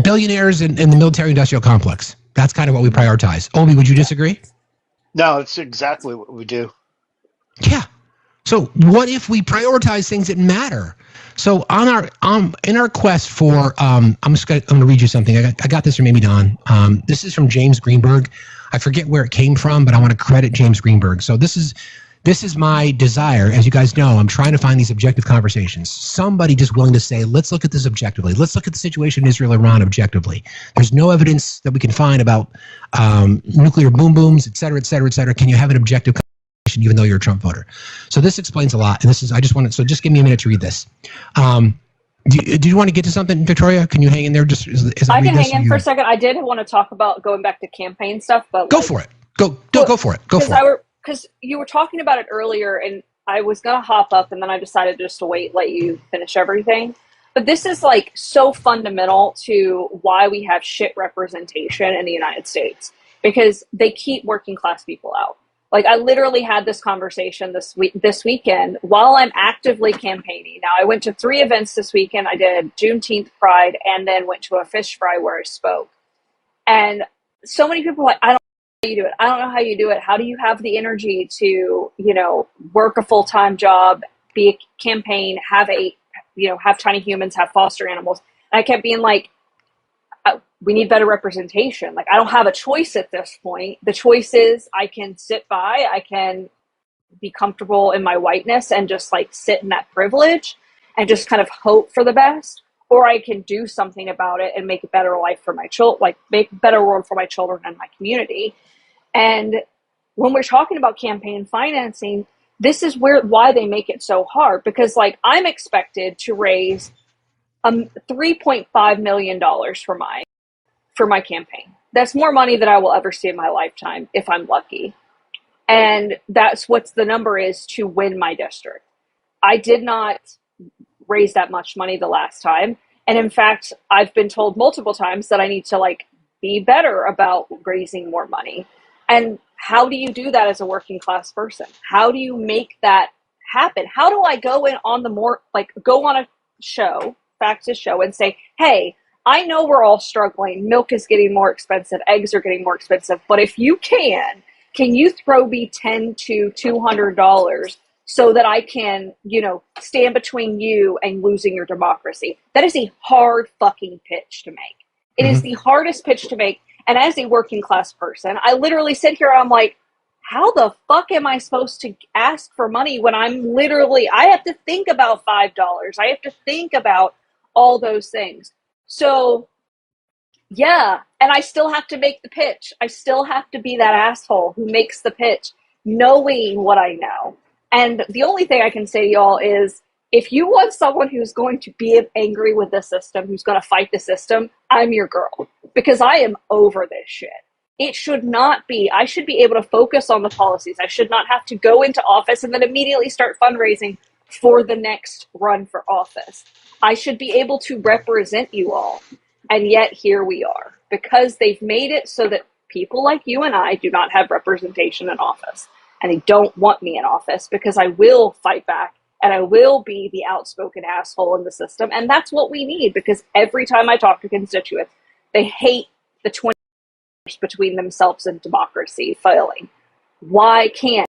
billionaires in the military-industrial complex. That's kind of what we prioritize. Obi, would you disagree? No, it's exactly what we do. Yeah. So what if we prioritize things that matter? So in our quest for I'm going to read you something. I got this from Amy Dawn. This is from James Greenberg. I forget where it came from, but I want to credit James Greenberg. So this is my desire. As you guys know, I'm trying to find these objective conversations. Somebody just willing to say, let's look at this objectively. Let's look at the situation in Israel, Iran objectively. There's no evidence that we can find about nuclear boom booms, et cetera, et cetera, et cetera. Can you have an objective conversation even though you're a Trump voter? So this explains a lot. And just give me a minute to read this. Do you want to get to something, Victoria? Can you hang in there? Just as I can hang in for a second. I did want to talk about going back to campaign stuff, but go for it. Go for it. Because you were talking about it earlier, and I was going to hop up, and then I decided just to wait, let you finish everything. But this is so fundamental to why we have shit representation in the United States, because they keep working class people out. I literally had this conversation this weekend while I'm actively campaigning. Now, I went to 3 events this weekend. I did Juneteenth Pride and then went to a fish fry where I spoke. And so many people are like, I don't know how you do it. I don't know how you do it. How do you have the energy to, work a full-time job, be a campaign, have tiny humans, have foster animals? And I kept being like, we need better representation. I don't have a choice at this point. The choice is I can sit by, I can be comfortable in my whiteness and just sit in that privilege and just kind of hope for the best, or I can do something about it and make a better life for my children, make a better world for my children and my community. And when we're talking about campaign financing, this is why they make it so hard, because I'm expected to raise $3.5 million for my campaign. That's more money than I will ever see in my lifetime if I'm lucky. And that's what the number is to win my district. I did not raise that much money the last time. And in fact, I've been told multiple times that I need to be better about raising more money. And how do you do that as a working class person? How do you make that happen? How do I go in on go on a show, FactsStillMatter show, and say, hey, I know we're all struggling. Milk is getting more expensive. Eggs are getting more expensive. But if you can you throw me $10 to $200 so that I can, stand between you and losing your democracy? That is a hard fucking pitch to make. It is the hardest pitch to make. And as a working class person, I literally sit here and I'm like, how the fuck am I supposed to ask for money when I have to think about $5. I have to think about all those things. So, yeah, and I still have to make the pitch. I still have to be that asshole who makes the pitch, knowing what I know. And the only thing I can say to y'all is, if you want someone who's going to be angry with the system, who's going to fight the system, I'm your girl. Because I am over this shit. It should not be. I should be able to focus on the policies. I should not have to go into office and then immediately start fundraising for the next run for office. I should be able to represent you all. And yet here we are, because they've made it so that people like you and I do not have representation in office. And they don't want me in office, because I will fight back and I will be the outspoken asshole in the system. And that's what we need, because every time I talk to constituents, they hate the 20 years between themselves and democracy failing. Why can't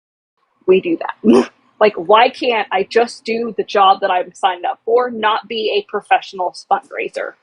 we do that? Like, why can't I just do the job that I'm signed up for, not be a professional fundraiser?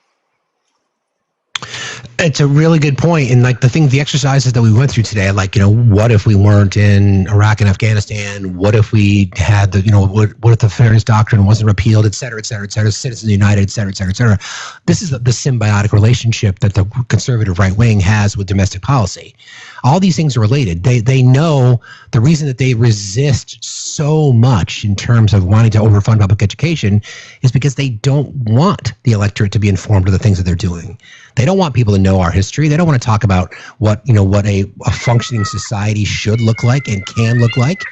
It's a really good point. And like the exercises that we went through today, like, what if we weren't in Iraq and Afghanistan? What if we had what if the fairness doctrine wasn't repealed, et cetera, et cetera, et cetera, Citizens United, et cetera, et cetera, et cetera. This is the symbiotic relationship that the conservative right wing has with domestic policy. All these things are related. They know the reason that they resist so much in terms of wanting to overfund public education is because they don't want the electorate to be informed of the things that they're doing. They don't want people to know our history. They don't want to talk about what a functioning society should look like and can look like.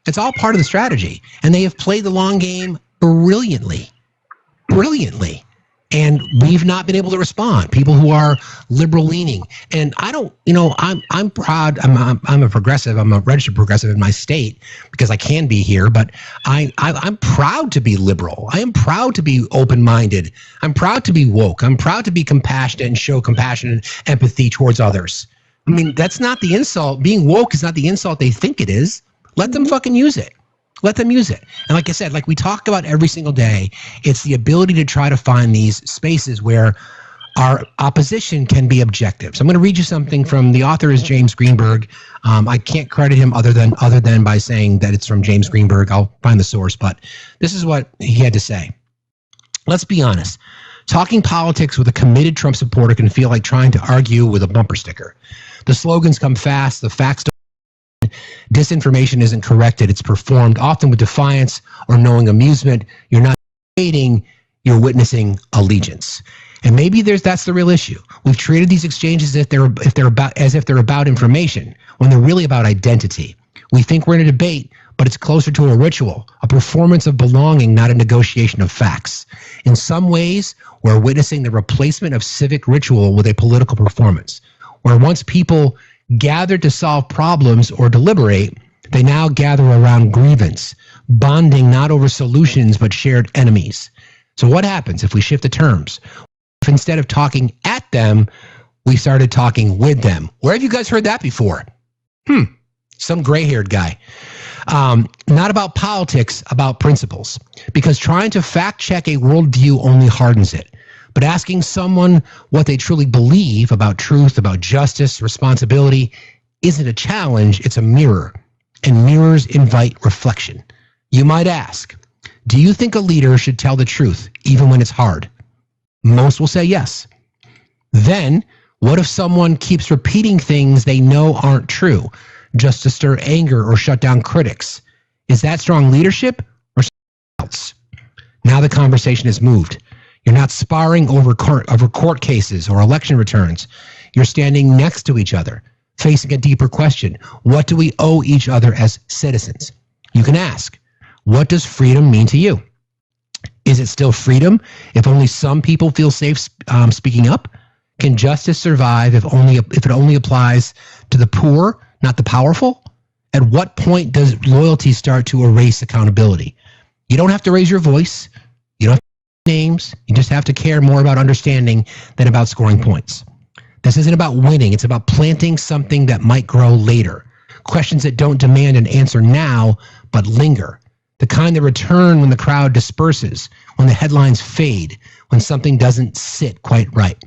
It's all part of the strategy. And they have played the long game brilliantly. And we've not been able to respond. People who are liberal leaning. And I don't, I'm proud. I'm a progressive. I'm a registered progressive in my state because I can be here, but I'm proud to be liberal. I am proud to be open-minded. I'm proud to be woke. I'm proud to be compassionate and show compassion and empathy towards others. I mean, that's not the insult. Being woke is not the insult they think it is. Let them fucking use it. Let them use it. And like I said, like we talk about every single day, it's the ability to try to find these spaces where our opposition can be objective. So I'm going to read you something from the author is James Greenberg. I can't credit him other than by saying that it's from James Greenberg. I'll find the source, but this is what he had to say. Let's be honest. Talking politics with a committed Trump supporter can feel like trying to argue with a bumper sticker. The slogans come fast, the facts don't. Disinformation isn't corrected. It's performed often with defiance or knowing amusement. You're not debating, you're witnessing allegiance. And maybe that's the real issue. We've treated these exchanges as if they're about information when they're really about identity. We think we're in a debate, but it's closer to a ritual, a performance of belonging, not a negotiation of facts. In some ways, we're witnessing the replacement of civic ritual with a political performance, where once people gathered to solve problems or deliberate, they now gather around grievance, bonding not over solutions but shared enemies. So what happens if we shift the terms? If instead of talking at them, we started talking with them? Where have you guys heard that before? Some gray-haired guy. Not about politics, about principles. Because trying to fact-check a worldview only hardens it. But asking someone what they truly believe about truth, about justice, responsibility, isn't a challenge, it's a mirror. And mirrors invite reflection. You might ask, do you think a leader should tell the truth, even when it's hard? Most will say yes. Then, what if someone keeps repeating things they know aren't true, just to stir anger or shut down critics? Is that strong leadership or something else? Now the conversation has moved. You're not sparring over court cases or election returns. You're standing next to each other, facing a deeper question. What do we owe each other as citizens? You can ask, what does freedom mean to you? Is it still freedom if only some people feel safe speaking up? Can justice survive if it only applies to the poor, not the powerful? At what point does loyalty start to erase accountability? You don't have to raise your voice. You don't have to names. You just have to care more about understanding than about scoring points. This isn't about winning. It's about planting something that might grow later. Questions that don't demand an answer now, but linger. The kind that return when the crowd disperses, when the headlines fade, when something doesn't sit quite right.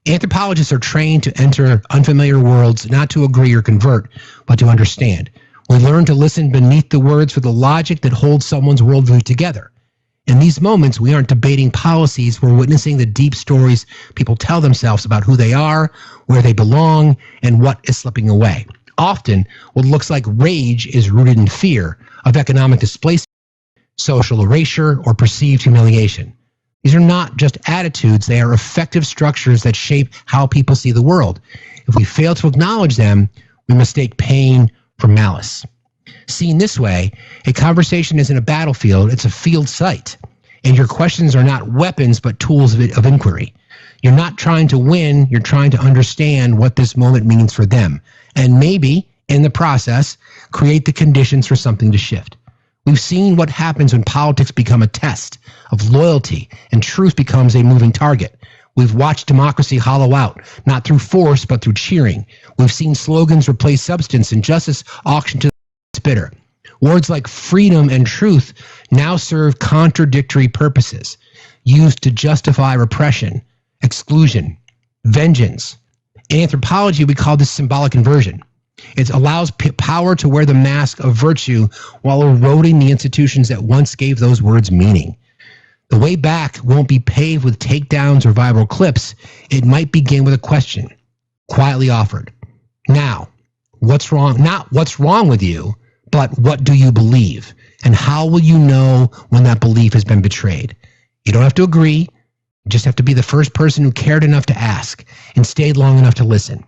Anthropologists are trained to enter unfamiliar worlds, not to agree or convert, but to understand. We learn to listen beneath the words for the logic that holds someone's worldview together. In these moments, we aren't debating policies. We're witnessing the deep stories people tell themselves about who they are, where they belong, and what is slipping away. Often, what looks like rage is rooted in fear of economic displacement, social erasure, or perceived humiliation. These are not just attitudes. They are effective structures that shape how people see the world. If we fail to acknowledge them, we mistake pain for malice. Seen this way, a conversation isn't a battlefield, it's a field site. And your questions are not weapons, but tools of inquiry. You're not trying to win, you're trying to understand what this moment means for them. And maybe, in the process, create the conditions for something to shift. We've seen what happens when politics become a test of loyalty and truth becomes a moving target. We've watched democracy hollow out, not through force, but through cheering. We've seen slogans replace substance and justice auctioned to the spitter. Words like freedom and truth now serve contradictory purposes, used to justify repression, exclusion, vengeance. In anthropology, we call this symbolic inversion. It allows power to wear the mask of virtue while eroding the institutions that once gave those words meaning. The way back won't be paved with takedowns or viral clips. It might begin with a question, quietly offered. Now, what's wrong? Not what's wrong with you, but what do you believe? And how will you know when that belief has been betrayed? You don't have to agree. You just have to be the first person who cared enough to ask and stayed long enough to listen.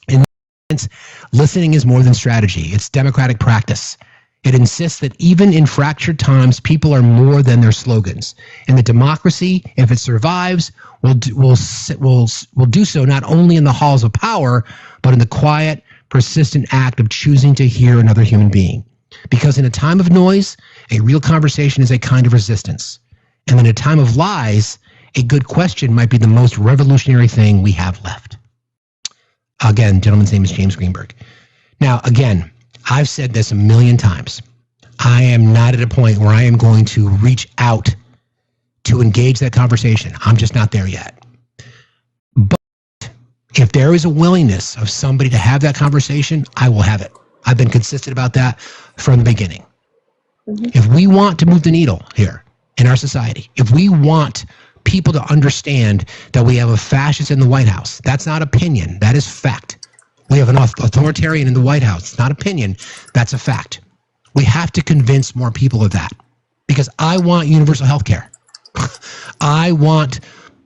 In that sense, listening is more than strategy. It's democratic practice. It insists that even in fractured times, people are more than their slogans. And that democracy, if it survives, will do so not only in the halls of power, but in the quiet, persistent act of choosing to hear another human being. Because in a time of noise, a real conversation is a kind of resistance. And in a time of lies, a good question might be the most revolutionary thing we have left. Again, gentleman's name is James Greenberg. Now, again, I've said this a million times. I am not at a point where I am going to reach out to engage that conversation. I'm just not there yet. But if there is a willingness of somebody to have that conversation, I will have it. I've been consistent about that from the beginning. If we want to move the needle here in our society, if we want people to understand that we have a fascist in the White House, that's not opinion, that is fact. We have an authoritarian in the White House. It's not opinion. That's a fact. We have to convince more people of that because I want universal health care. I want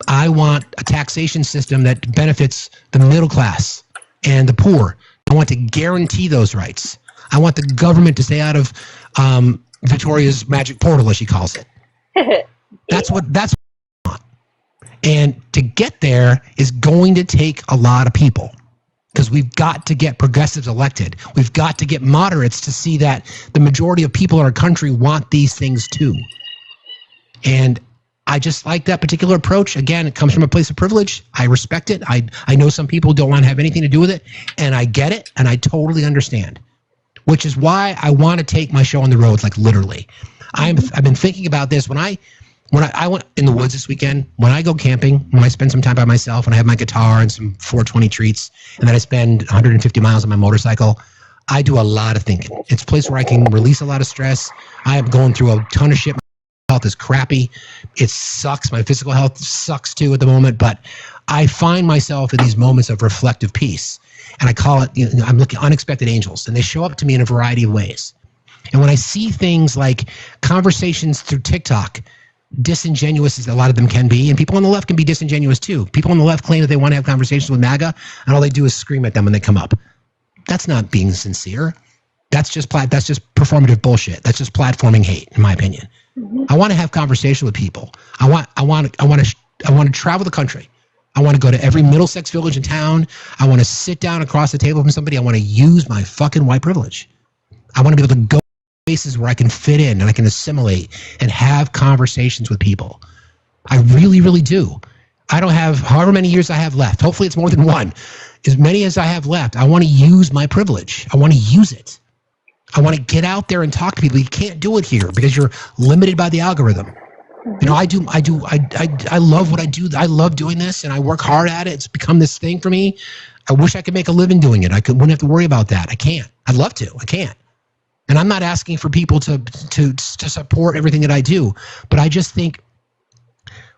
a taxation system that benefits the middle class and the poor. I want to guarantee those rights. I want the government to stay out of Victoria's magic portal, as she calls it. That's what I want. And to get there is going to take a lot of people. Because we've got to get progressives elected. We've got to get moderates to see that the majority of people in our country want these things too. And I just like that particular approach. Again, it comes from a place of privilege. I respect it. I know some people don't want to have anything to do with it, and I get it, and I totally understand. Which is why I want to take my show on the road, like literally. I've been thinking about this when I went in the woods this weekend. When I go camping, when I spend some time by myself, when I have my guitar and some 420 treats, and then I spend 150 miles on my motorcycle, I do a lot of thinking. It's a place where I can release a lot of stress. I am going through a ton of shit. My health is crappy. It sucks. My physical health sucks too at the moment, but I find myself in these moments of reflective peace. And I call it, I'm looking unexpected angels, and they show up to me in a variety of ways. And when I see things like conversations through TikTok, disingenuous as a lot of them can be, and people on the left can be disingenuous too. People on the left claim that they want to have conversations with MAGA, and all they do is scream at them when they come up. That's not being sincere. That's just performative bullshit. That's just platforming hate, in my opinion. I want to have conversation with people. I want to travel the country. I want to go to every Middlesex village in town. I want to sit down across the table from somebody. I want to use my fucking white privilege. I want to be able to go places where I can fit in and I can assimilate and have conversations with people. I really, really do. I don't have however many years I have left. Hopefully it's more than one. As many as I have left, I want to use my privilege. I want to use it. I want to get out there and talk to people. You can't do it here because you're limited by the algorithm. I love what I do. I love doing this and I work hard at it. It's become this thing for me. I wish I could make a living doing it. Wouldn't have to worry about that. I can't. I'd love to. I can't. And I'm not asking for people to support everything that I do, but I just think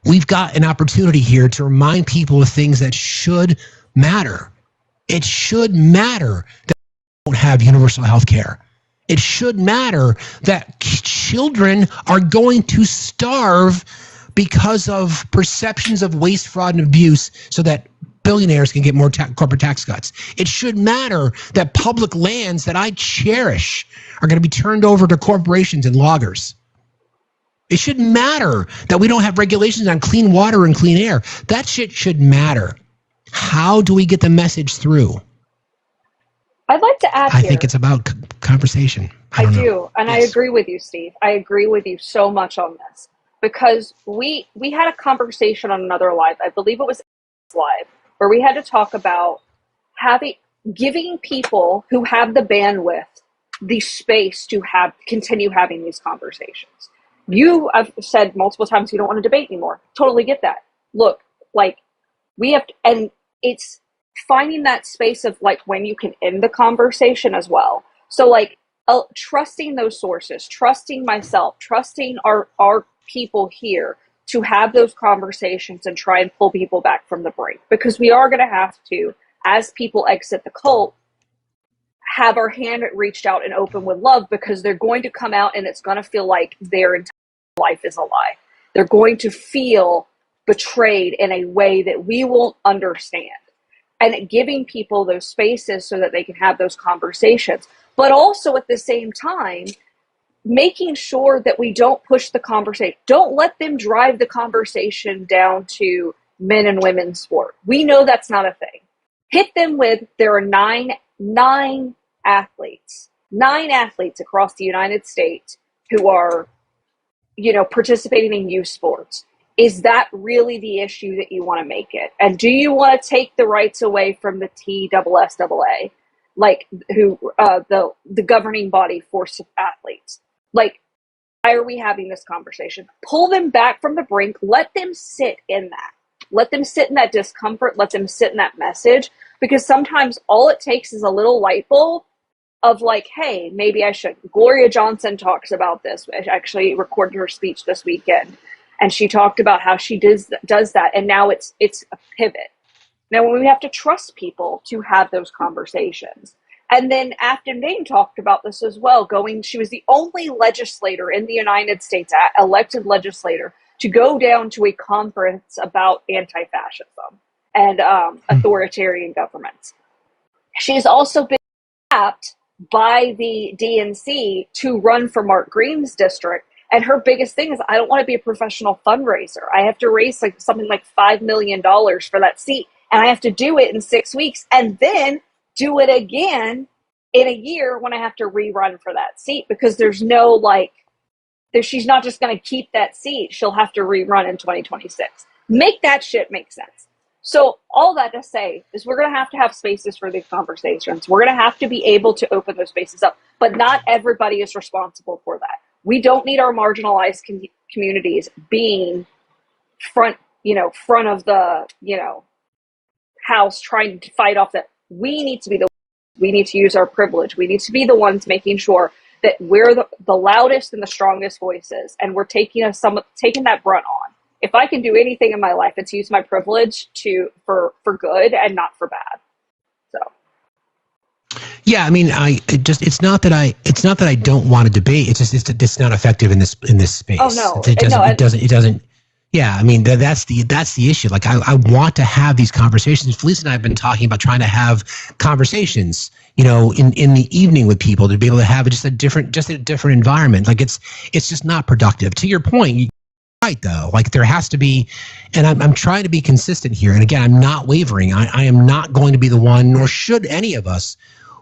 we've got an opportunity here to remind people of things that should matter. It should matter that we don't have universal health care. It should matter that children are going to starve because of perceptions of waste, fraud, and abuse so that billionaires can get more corporate tax cuts. It should matter that public lands that I cherish are going to be turned over to corporations and loggers. It should matter that we don't have regulations on clean water and clean air. That shit should matter. How do we get the message through? I'd like to add I think it's about conversation. I do. And yes. I agree with you, Steve. I agree with you so much on this because we had a conversation on another live. I believe it was live where we had to talk about giving people who have the bandwidth the space to continue having these conversations. You have said multiple times you don't want to debate anymore. Totally get that. Look, like, we have to, and it's finding that space of like when you can end the conversation as well. So like trusting those sources, trusting myself, trusting our people here to have those conversations and try and pull people back from the brink, because we are going to have to, as people exit the cult, have our hand reached out and open with love, because they're going to come out and it's going to feel like their entire life is a lie. They're going to feel betrayed in a way that we won't understand. And giving people those spaces so that they can have those conversations, but also at the same time, making sure that we don't push the conversation. Don't let them drive the conversation down to men and women's sport. We know that's not a thing. Hit them with, there are nine athletes across the United States who are, participating in youth sports. Is that really the issue that you want to make it? And do you want to take the rights away from the TSSAA, like the governing body for athletes? Like, why are we having this conversation? Pull them back from the brink. Let them sit in that. Let them sit in that discomfort. Let them sit in that message. Because sometimes all it takes is a little light bulb of like, hey, maybe I should. Gloria Johnson talks about this. I actually recorded her speech this weekend. And she talked about how she does that. And now it's a pivot. Now, when we have to trust people to have those conversations. And then Afton Dane talked about this as well. She was the only legislator in the United States, elected legislator, to go down to a conference about anti-fascism and authoritarian governments. She's also been tapped by the DNC to run for Mark Green's district. And her biggest thing is, I don't want to be a professional fundraiser. I have to raise something like $5 million for that seat. And I have to do it in 6 weeks and then do it again in a year when I have to rerun for that seat, because there's no she's not just going to keep that seat. She'll have to rerun in 2026. Make that shit make sense. So all that to say is we're going to have spaces for these conversations. We're going to have to be able to open those spaces up, but not everybody is responsible for that. We don't need our marginalized communities being front of the, house trying to fight off that. We need to be we need to use our privilege. We need to be the ones making sure that we're the loudest and the strongest voices, and we're taking that brunt on. If I can do anything in my life, it's use my privilege for good and not for bad. So. Yeah, I mean, it's not that I don't want to debate. It's just it's not effective in this space. Oh no, it doesn't. Yeah, I mean that's the issue. Like I want to have these conversations. Felicia and I have been talking about trying to have conversations, in the evening with people to be able to have just a different environment. Like it's just not productive. To your point, you're right though. Like there has to be, and I'm trying to be consistent here. And again, I'm not wavering. I am not going to be the one, nor should any of us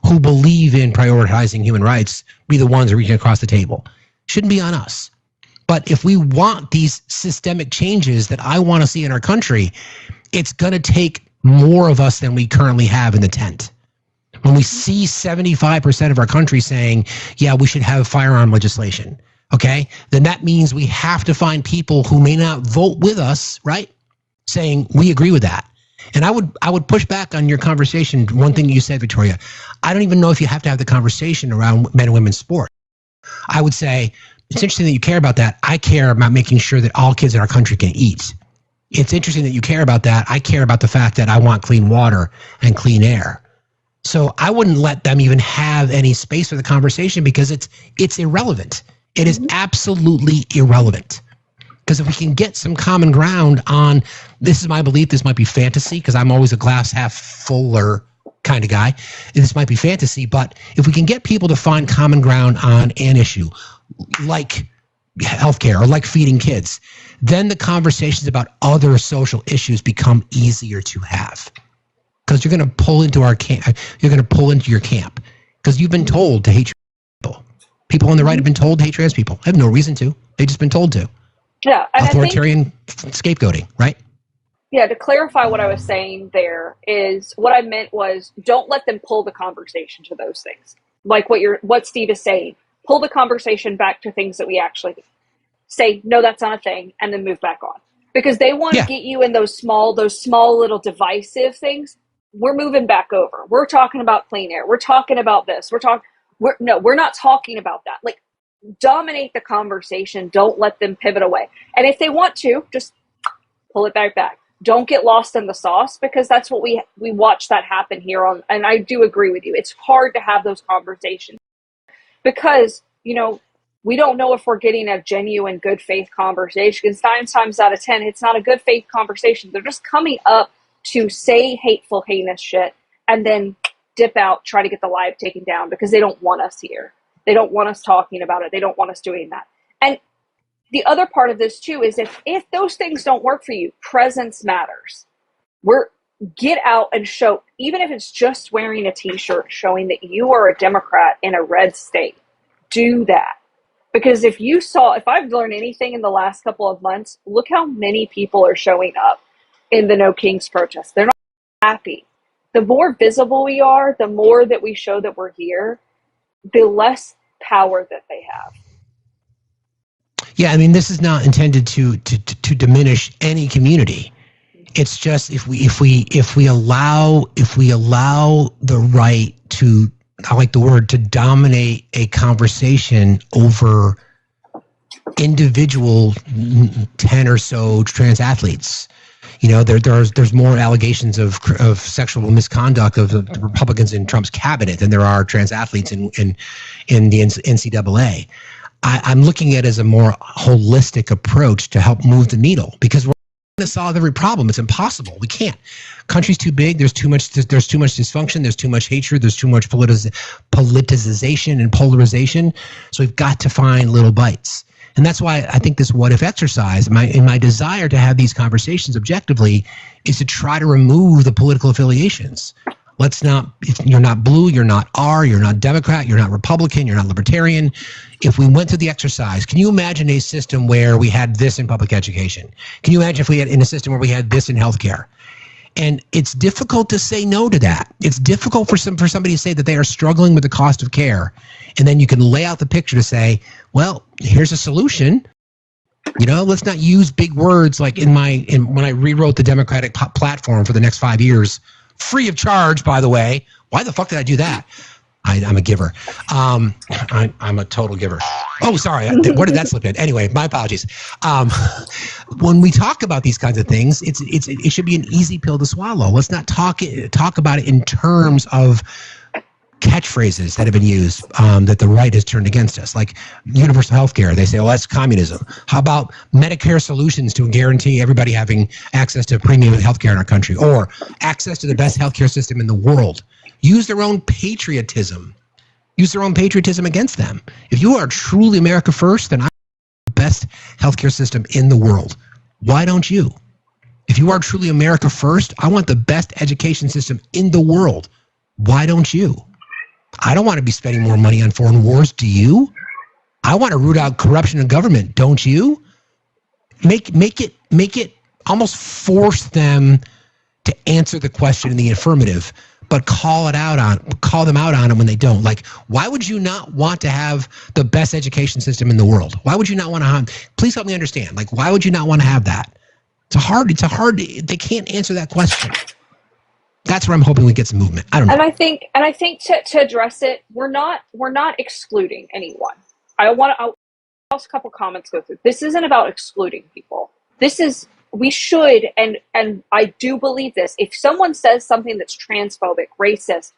who believe in prioritizing human rights be the ones reaching across the table. Shouldn't be on us. But if we want these systemic changes that I want to see in our country, it's going to take more of us than we currently have in the tent. When we see 75% of our country saying, yeah, we should have firearm legislation, okay, then that means we have to find people who may not vote with us, right, saying we agree with that. And I would push back on your conversation. One thing you said, Victoria, I don't even know if you have to have the conversation around men and women's sport. I would say, it's interesting that you care about that. I care about making sure that all kids in our country can eat. It's interesting that you care about that. I care about the fact that I want clean water and clean air. So I wouldn't let them even have any space for the conversation because it's irrelevant. It is absolutely irrelevant. Because if we can get some common ground on, this is my belief, this might be fantasy, because I'm always a glass half fuller kind of guy. This might be fantasy, but if we can get people to find common ground on an issue, like healthcare or like feeding kids, then the conversations about other social issues become easier to have. Because you're going to pull into our camp. You're going to pull into your camp because you've been told to hate people. People on the right have been told to hate trans people. Have no reason to. They've just been told to. Yeah, and authoritarian scapegoating, right? Yeah, to clarify what I was saying there is what I meant was don't let them pull the conversation to those things. like what Steve is saying, pull the conversation back to things that we actually say, no, that's not a thing, and then move back on. Because they want to get you in those small little divisive things. We're moving back over. We're talking about clean air. We're talking about this. We're not talking about that. Like, dominate the conversation. Don't let them pivot away. And if they want to, just pull it back. Don't get lost in the sauce, because that's what we watch that happen here on. And I do agree with you. It's hard to have those conversations because, we don't know if we're getting a genuine good faith conversation, because 9 times out of 10, it's not a good faith conversation. They're just coming up to say hateful, heinous shit and then dip out, try to get the live taken down because they don't want us here. They don't want us talking about it. They don't want us doing that. And the other part of this too is if those things don't work for you, presence matters. Get out and show, even if it's just wearing a t-shirt showing that you are a Democrat in a red state. Do that. Because if I've learned anything in the last couple of months, look how many people are showing up in the No Kings protest. They're not happy. The more visible we are, the more that we show that we're here, the less power that they have. Yeah, I mean, this is not intended to diminish any community. It's just if we allow the right to, I like the word, to dominate a conversation over individual 10 or so trans athletes. There's more allegations of sexual misconduct of the Republicans in Trump's cabinet than there are trans athletes in the NCAA. I'm looking at it as a more holistic approach to help move the needle, because we're going to solve every problem. It's impossible. We can't. Country's too big. There's too much dysfunction. There's too much hatred. There's too much politicization and polarization. So we've got to find little bites. And that's why I think this what if exercise, in my desire to have these conversations objectively, is to try to remove the political affiliations. If you're not blue, you're not R, you're not Democrat, you're not Republican, you're not Libertarian. If we went through the exercise, can you imagine a system where we had this in public education? Can you imagine if we had in a system where we had this in healthcare? And it's difficult to say no to that. It's difficult for somebody to say that they are struggling with the cost of care. And then you can lay out the picture to say, well, here's a solution. Let's not use big words like when I rewrote the Democratic platform for the next 5 years, free of charge, by the way. Why the fuck did I do that? I'm a giver. I'm a total giver. Oh, sorry. Where did that slip in? Anyway, my apologies. When we talk about these kinds of things, it should be an easy pill to swallow. Let's not talk about it in terms of catchphrases that have been used that the right has turned against us, like universal health care. They say, well, that's communism. How about Medicare solutions to guarantee everybody having access to premium health care in our country, or access to the best healthcare system in the world? Use their own patriotism. Use their own patriotism against them. If you are truly America first, then I want the best healthcare system in the world. Why don't you? If you are truly America first, I want the best education system in the world. Why don't you? I don't want to be spending more money on foreign wars. Do you? I want to root out corruption in government. Don't you? Make it almost force them to answer the question in the affirmative, but call them out on it when they don't. Like, why would you not want to have the best education system in the world? Why would you not want to have? Please help me understand. Like, why would you not want to have that? It's a hard. They can't answer that question. That's where I'm hoping we get some movement. I don't know. And I think to address it, we're not excluding anyone. I'll a couple comments go through. This isn't about excluding people. We should, and I do believe this. If someone says something that's transphobic, racist,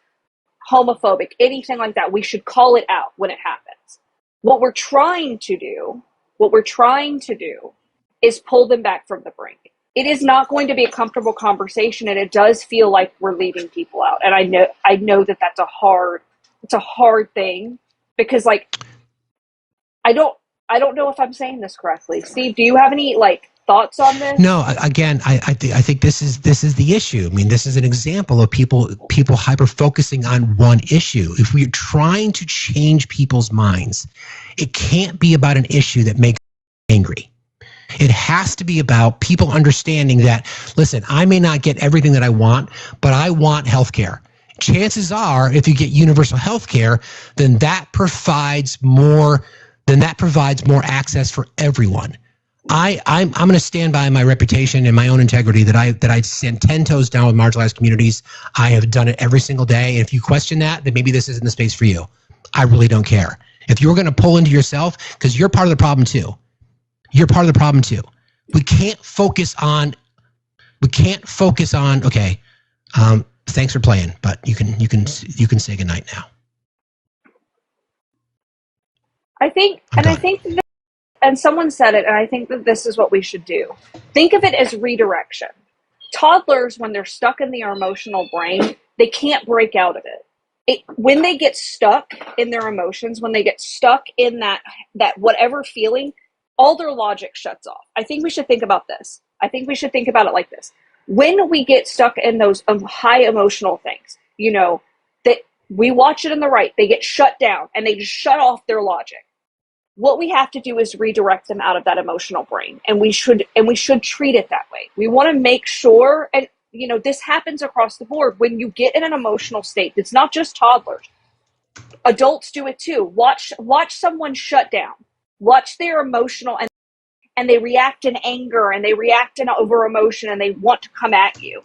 homophobic, anything like that, we should call it out when it happens. What we're trying to do is pull them back from the brink. It is not going to be a comfortable conversation, and it does feel like we're leaving people out. And I know that that's a hard thing, because like I don't know if I'm saying this correctly. Steve, do you have any thoughts on this? No, again, I think this is the issue. I mean, this is an example of people hyper focusing on one issue. If we're trying to change people's minds, it can't be about an issue that makes them angry. It has to be about people understanding that, listen, I may not get everything that I want, but I want healthcare. chances are, if you get universal health care, then that provides more access for everyone. I'm going to stand by my reputation and my own integrity that I stand 10 toes down with marginalized communities. I have done it every single day. And if you question that, then maybe this isn't the space for you. I really don't care. If you're going to pull into yourself, because you're part of the problem too. You're part of the problem too. We can't focus on. Okay. Thanks for playing, but you can say goodnight now. I think that, and someone said it, and I think that this is what we should do. Think of it as redirection. Toddlers, when they're stuck in their emotional brain, they can't break out of it. When they get stuck in their emotions, when they get stuck in that whatever feeling, all their logic shuts off. I think we should think about this. I think we should think about it like this. When we get stuck in those high emotional things, that we watch it in the right, they get shut down and they just shut off their logic. What we have to do is redirect them out of that emotional brain, and we should treat it that way. We want to make sure, and this happens across the board. When you get in an emotional state, it's not just toddlers. Adults do it too. Watch someone shut down. Watch their emotional and they react in anger and they react in over emotion and they want to come at you.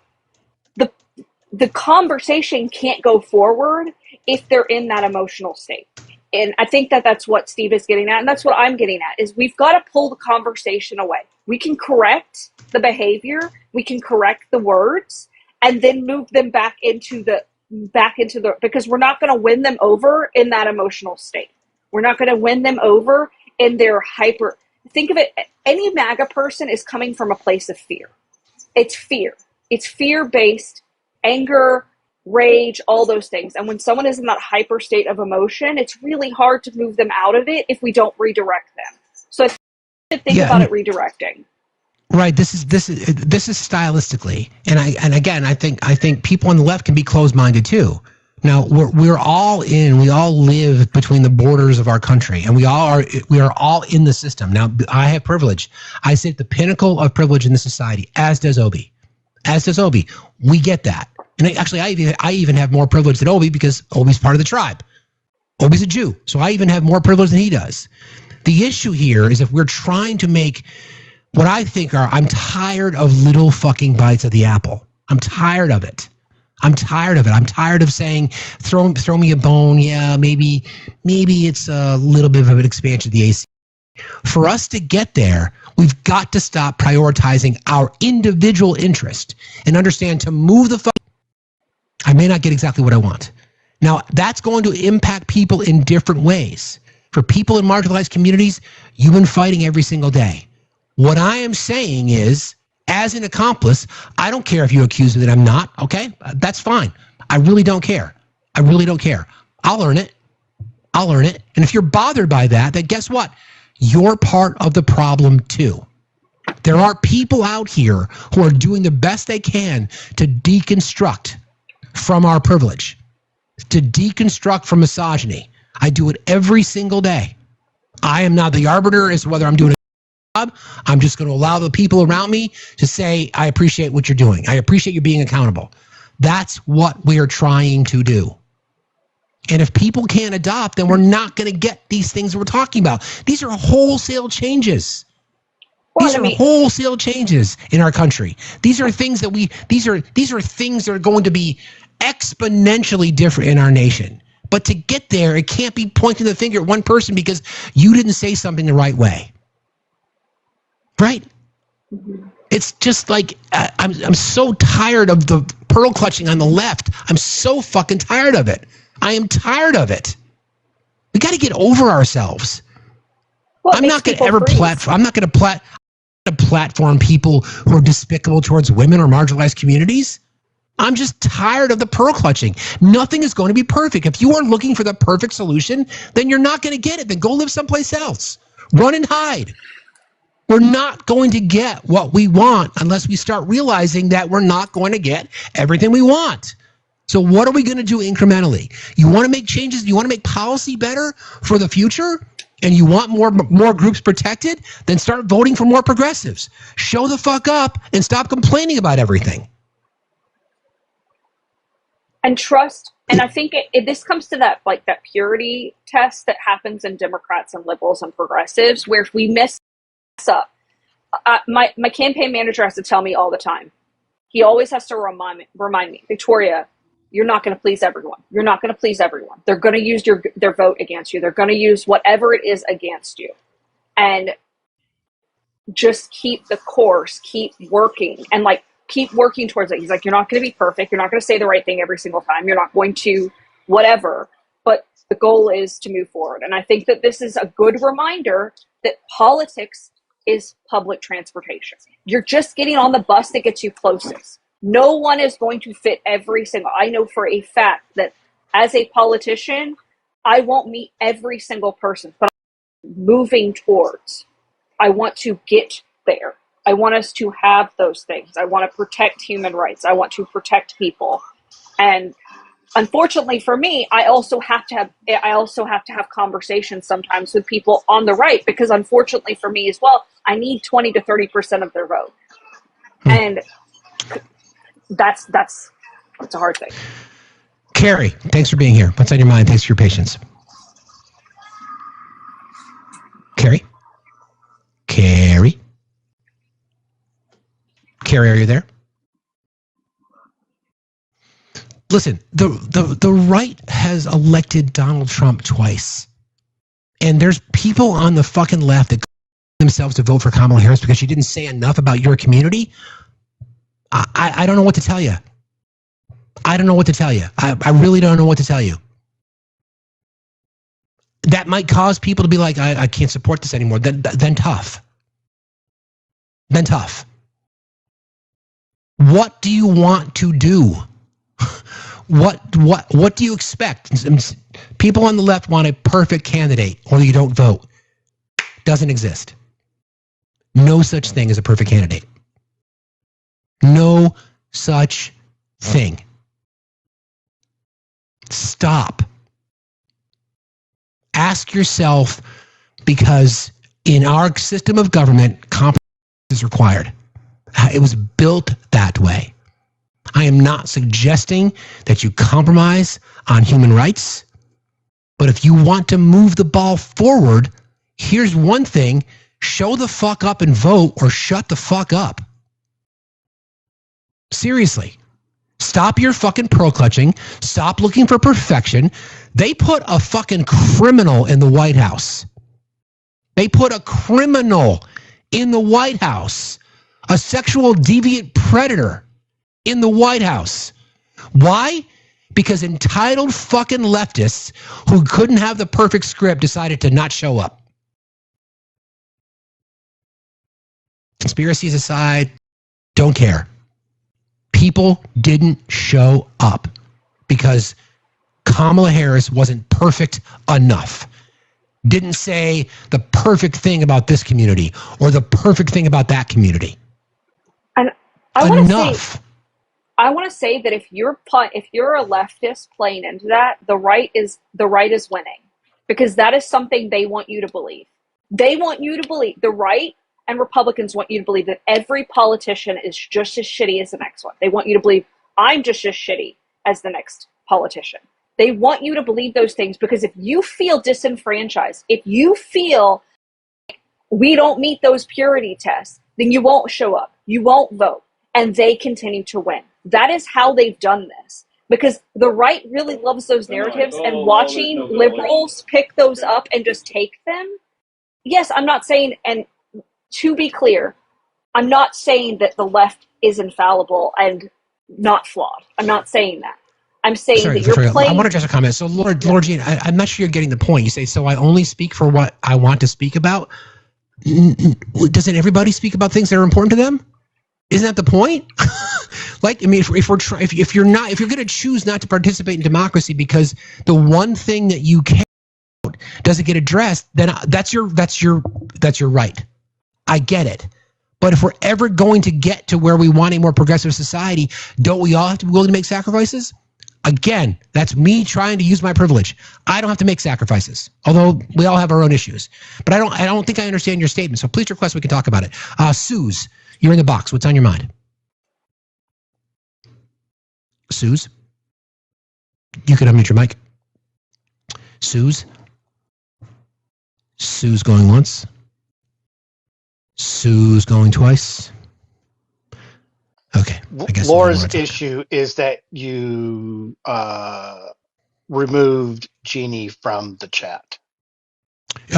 The conversation can't go forward if they're in that emotional state. And I think that's what Steve is getting at, and that's what I'm getting at, is we've got to pull the conversation away. We can correct the behavior, we can correct the words, and then move them back into the because we're not going to win them over in that emotional state. We're not going to win them over in their hyper. Think of it, any MAGA person is coming from a place of fear. It's fear. It's fear-based, anger, rage, all those things. And when someone is in that hyper state of emotion, it's really hard to move them out of it if we don't redirect them. So I think about it redirecting. Right. This is stylistically, and again, I think people on the left can be closed-minded too. Now we all live between the borders of our country, and we are all in the system. Now I have privilege. I sit at the pinnacle of privilege in the society, as does Obi. We get that. And I even have more privilege than Obi because Obi's part of the tribe. Obi's a Jew, so I even have more privilege than he does. The issue here is if we're trying to make what I think I'm tired of little fucking bites of the apple. I'm tired of it. I'm tired of saying, throw me a bone. Yeah, maybe it's a little bit of an expansion of the AC. For us to get there, we've got to stop prioritizing our individual interest and understand to move the fuck. I may not get exactly what I want. Now, that's going to impact people in different ways. For people in marginalized communities, you've been fighting every single day. What I am saying is, as an accomplice, I don't care if you accuse me that I'm not, okay? That's fine. I really don't care. I'll earn it. And if you're bothered by that, then guess what? You're part of the problem too. There are people out here who are doing the best they can to deconstruct from our privilege, to deconstruct from misogyny. I do it every single day. I am not the arbiter as to whether I'm doing a job. I'm just going to allow the people around me to say, I appreciate what you're doing. I appreciate you being accountable. That's what we're trying to do. And if people can't adopt, then we're not going to get these things we're talking about. These are wholesale changes. These are wholesale changes in our country. These are things that these are things that are going to be exponentially different in our nation. But to get there, it can't be pointing the finger at one person because you didn't say something the right way. Right? It's just like I'm so tired of the pearl clutching on the left. I'm so fucking tired of it. I am tired of it. We got to get over ourselves. I'm not going to ever platform. I'm not going to platform people who are despicable towards women or marginalized communities. I'm just tired of the pearl clutching. Nothing is going to be perfect. If you are looking for the perfect solution, then you're not going to get it. Then go live someplace else. Run and hide. We're not going to get what we want unless we start realizing that we're not going to get everything we want. So what are we going to do incrementally? You want to make changes? You want to make policy better for the future? And you want more groups protected? Then start voting for more progressives. Show the fuck up and stop complaining about everything. And trust, and I think this comes to that purity test that happens in Democrats and liberals and progressives, where if we mess up, my campaign manager has to tell me all the time. He always has to remind me, Victoria, you're not going to please everyone. You're not going to please everyone. They're going to use their vote against you. They're going to use whatever it is against you. And just keep the course, keep working, and keep working towards it. He's like, you're not going to be perfect. You're not going to say the right thing every single time. You're not going to whatever, but the goal is to move forward. And I think that this is a good reminder that politics is public transportation. You're just getting on the bus that gets you closest. No one is going to fit every single. I know for a fact that as a politician, I won't meet every single person, but I'm moving towards. I want to get there. I want us to have those things. I want to protect human rights. I want to protect people. And unfortunately for me, I also have to have conversations sometimes with people on the right, because unfortunately for me as well, I need 20 to 30% of their vote. And that's a hard thing. Carrie, thanks for being here. What's on your mind? Thanks for your patience. Carrie, are you there? Listen, the right has elected Donald Trump twice. And there's people on the fucking left that themselves to vote for Kamala Harris because she didn't say enough about your community. I don't know what to tell you. I don't know what to tell you. I really don't know what to tell you. That might cause people to be like, I can't support this anymore. Then tough. Then tough. What do you want to do? What do you expect? People on the left want a perfect candidate, or you don't vote. Doesn't exist. No such thing as a perfect candidate. No such thing. Stop. Ask yourself, because in our system of government, compromise is required. It was built that way. I am not suggesting that you compromise on human rights, but if you want to move the ball forward, here's one thing: show the fuck up and vote, or shut the fuck up. Seriously. Stop your fucking pearl clutching. Stop looking for perfection. They put a fucking criminal in the White House. They put a criminal in the White House. A sexual deviant predator in the White House. Why? Because entitled fucking leftists who couldn't have the perfect script decided to not show up. Conspiracies aside, don't care. People didn't show up because Kamala Harris wasn't perfect enough. Didn't say the perfect thing about this community or the perfect thing about that community. And I want to say that if you're a leftist playing into that, the right is winning, because that is something they want you to believe. They want you to believe, the right and Republicans want you to believe, that every politician is just as shitty as the next one. They want you to believe I'm just as shitty as the next politician. They want you to believe those things, because if you feel disenfranchised, if you feel we don't meet those purity tests, then you won't show up. You won't vote. And they continue to win. That is how they've done this. Because the right really loves those narratives, and watching liberals pick those up and just take them. Yes, I'm not saying, and to be clear, I'm not saying that the left is infallible and not flawed. I'm not saying that. I'm saying that you're playing. I want to address a comment. So, Lord Jean, I'm not sure you're getting the point. You say, so I only speak for what I want to speak about. Doesn't everybody speak about things that are important to them? Isn't that the point? If you're going to choose not to participate in democracy because the one thing that you care about doesn't get addressed, then that's your right. I get it. But if we're ever going to get to where we want a more progressive society, don't we all have to be willing to make sacrifices? Again, that's me trying to use my privilege. I don't have to make sacrifices, although we all have our own issues. But I don't think I understand your statement. So please request we can talk about it. Suze, you're in the box. What's on your mind? Suze? You could unmute your mic. Sue's going once. Sue's going twice. Okay. I guess Laura's issue is that you removed Jeannie from the chat.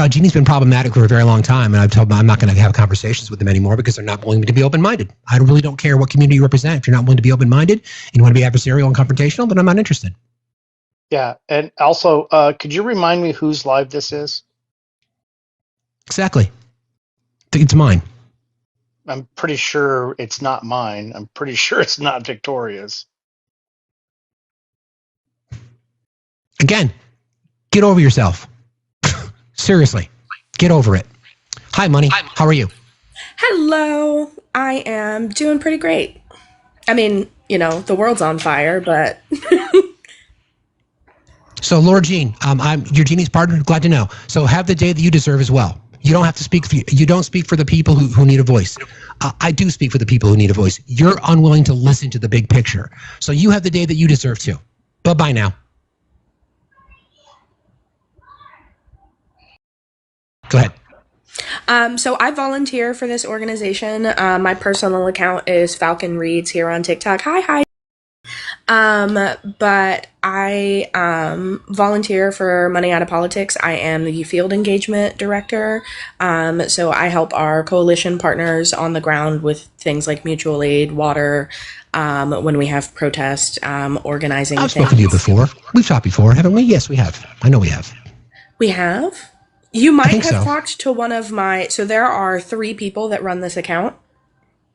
Jeannie's been problematic for a very long time, and I've told them I'm not going to have conversations with them anymore because they're not willing to be open-minded. I really don't care what community you represent. If you're not willing to be open-minded and you want to be adversarial and confrontational, then I'm not interested. Yeah, and also, could you remind me whose live this is? Exactly. I think it's mine. I'm pretty sure it's not mine. I'm pretty sure it's not Victoria's. Again, get over yourself. Seriously, get over it. Hi, Money. How are you? Hello. I am doing pretty great. I mean, you know, the world's on fire, but... So, Laura Jean, I'm your Jeannie's partner. Glad to know. So, have the day that you deserve as well. You don't have to speak for you don't speak for the people who need a voice. I do speak for the people who need a voice. You're unwilling to listen to the big picture. So, you have the day that you deserve to. Bye-bye now. Go ahead. So I volunteer for this organization. My personal account is Falcon Reads here on TikTok. Hi. But I volunteer for Money Out of Politics. I am the field engagement director. So I help our coalition partners on the ground with things like mutual aid, water, when we have protest, organizing. I've spoken to you before. We've talked before, haven't we? Yes, we have. I know we have. We have? You might have so. talked to one of my... So there are 3 people that run this account.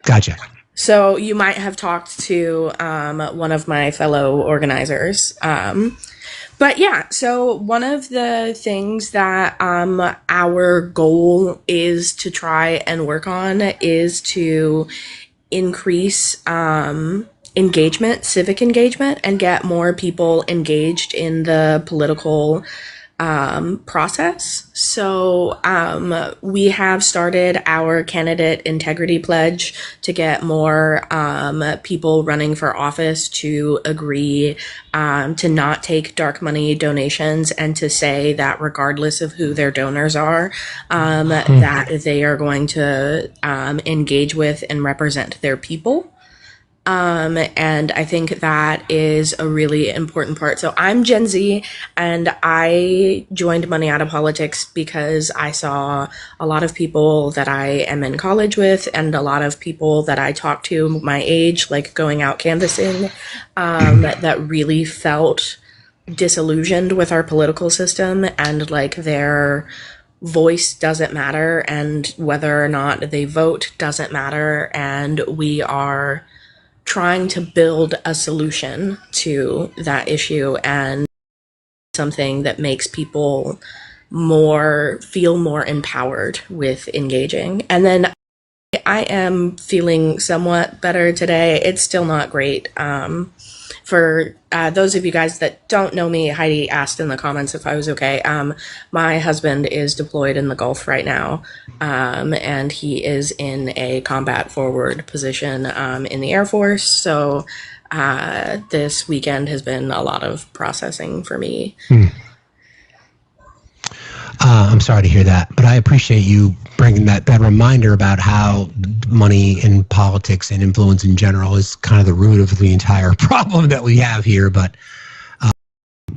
Gotcha. So you might have talked to one of my fellow organizers. But yeah, so one of the things that our goal is to try and work on is to increase engagement, civic engagement, and get more people engaged in the political process. So we have started our candidate integrity pledge to get more people running for office to agree to not take dark money donations and to say that regardless of who their donors are, that they are going to engage with and represent their people. And I think that is a really important part. So I'm Gen Z, and I joined Money Out of Politics because I saw a lot of people that I am in college with and a lot of people that I talk to my age, like going out canvassing, that really felt disillusioned with our political system and like their voice doesn't matter and whether or not they vote doesn't matter. And we are trying to build a solution to that issue and something that makes people feel more empowered with engaging. And then I am feeling somewhat better today. It's still not great. For those of you guys that don't know me, Heidi asked in the comments if I was okay. My husband is deployed in the Gulf right now, and he is in a combat forward position in the Air Force. So this weekend has been a lot of processing for me. I'm sorry to hear that, but I appreciate you bringing that reminder about how money in politics and influence in general is kind of the root of the entire problem that we have here. But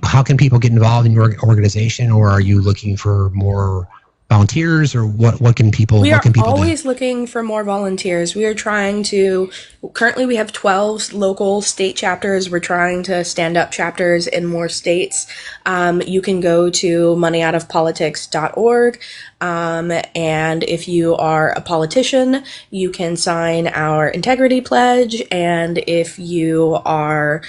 how can people get involved in your organization, or are you looking for more volunteers, or what can people do? We are always looking for more volunteers. We are trying to, currently we have 12 local state chapters. We're trying to stand up chapters in more states. You can go to moneyoutofpolitics.org. And if you are a politician, you can sign our integrity pledge. And if you are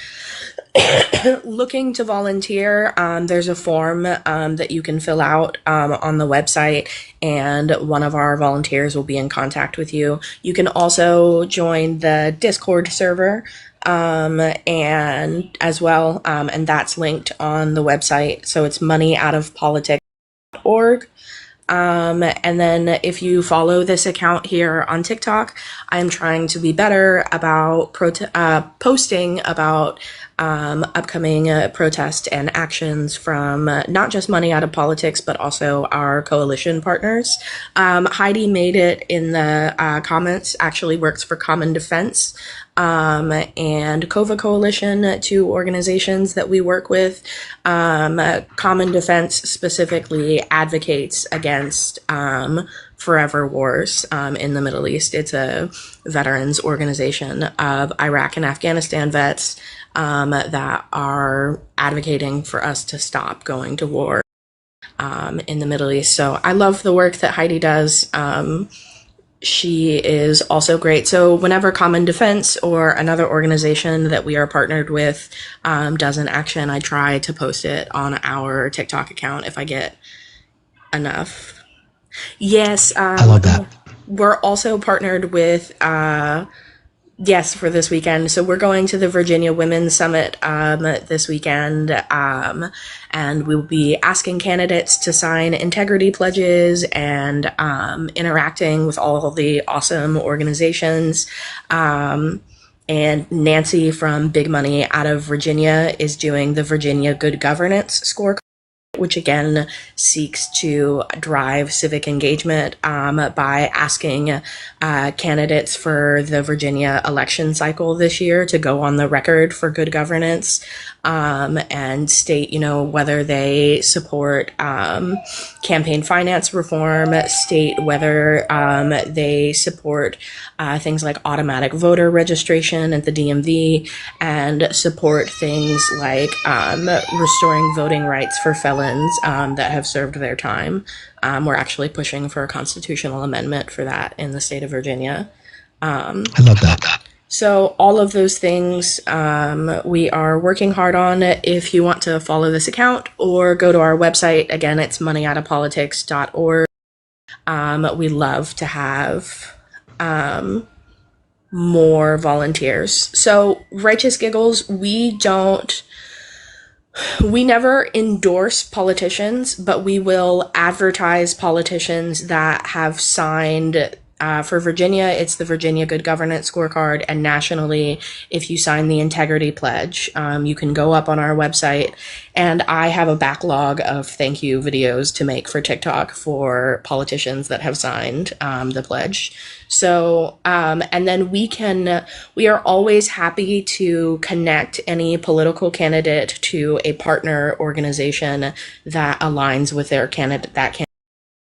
looking to volunteer, there's a form that you can fill out on the website, and one of our volunteers will be in contact with you. You can also join the Discord server and as well, and that's linked on the website. So it's moneyoutofpolitics.org. And then if you follow this account here on TikTok, I'm trying to be better about posting about upcoming protest and actions from not just Money Out of Politics, but also our coalition partners. Heidi made it in the comments, actually works for Common Defense and COVA Coalition, two organizations that we work with. Common Defense specifically advocates against forever wars in the Middle East. It's a veterans organization of Iraq and Afghanistan vets that are advocating for us to stop going to war in the Middle East. So I love the work that Heidi does. She is also great. So whenever Common Defense or another organization that we are partnered with does an action, I try to post it on our TikTok account if I get enough. Yes. I love that. We're also partnered with, for this weekend. So we're going to the Virginia Women's Summit this weekend, and we'll be asking candidates to sign integrity pledges and interacting with all of the awesome organizations. And Nancy from Big Money out of Virginia is doing the Virginia Good Governance Scorecard, which again seeks to drive civic engagement by asking candidates for the Virginia election cycle this year to go on the record for good governance and state, whether they support campaign finance reform, state whether they support things like automatic voter registration at the DMV, and support things like restoring voting rights for felons that have served their time. We're actually pushing for a constitutional amendment for that in the state of Virginia. I love that. So all of those things we are working hard on. If you want to follow this account or go to our website, again, it's moneyoutapolitics.org. We love to have more volunteers. So Righteous Giggles, we never endorse politicians, but we will advertise politicians that have signed. For Virginia, it's the Virginia Good Governance Scorecard, and nationally, if you sign the Integrity Pledge, you can go up on our website, and I have a backlog of thank you videos to make for TikTok for politicians that have signed the pledge. So, and then we are always happy to connect any political candidate to a partner organization that aligns with their candidate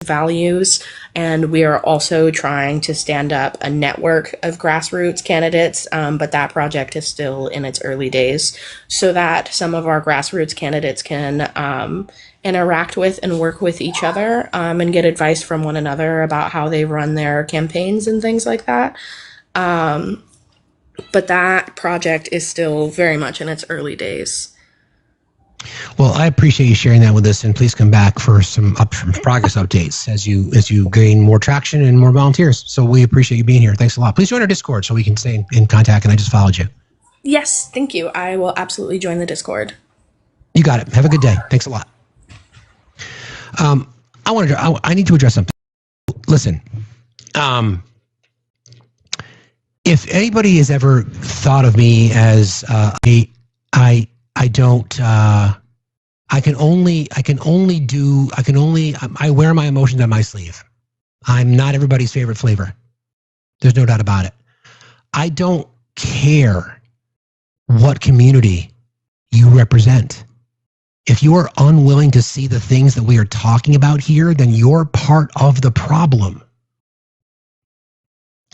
values. And we are also trying to stand up a network of grassroots candidates, but that project is still in its early days, so that some of our grassroots candidates can interact with and work with each other and get advice from one another about how they run their campaigns and things like that. But that project is still very much in its early days. Well, I appreciate you sharing that with us, and please come back for some progress updates as you gain more traction and more volunteers. So we appreciate you being here. Thanks a lot. Please join our Discord so we can stay in contact. And I just followed you. Yes, thank you. I will absolutely join the Discord. You got it. Have a good day. Thanks a lot. I need to address something. Listen, if anybody has ever thought of me as I wear my emotions on my sleeve. I'm not everybody's favorite flavor. There's no doubt about it. I don't care what community you represent. If you are unwilling to see the things that we are talking about here, then you're part of the problem.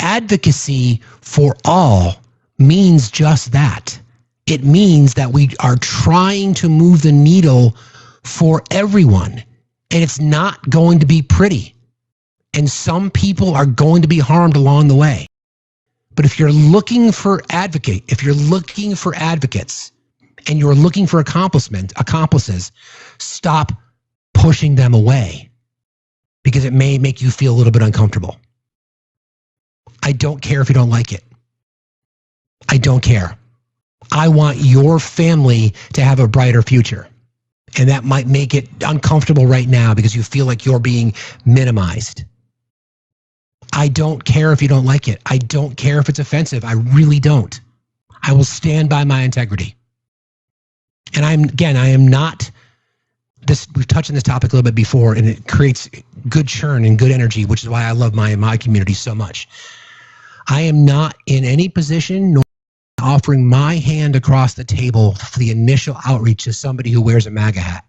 Advocacy for all means just that. It means that we are trying to move the needle for everyone, and it's not going to be pretty. And some people are going to be harmed along the way. But if you're looking for advocates, and you're looking for accomplices, stop pushing them away, because it may make you feel a little bit uncomfortable. I don't care if you don't like it. I don't care. I want your family to have a brighter future. And that might make it uncomfortable right now because you feel like you're being minimized. I don't care if you don't like it. I don't care if it's offensive. I really don't. I will stand by my integrity. And I am not this. We've touched on this topic a little bit before, and it creates good churn and good energy, which is why I love my community so much. I am not in any position nor offering my hand across the table for the initial outreach to somebody who wears a MAGA hat.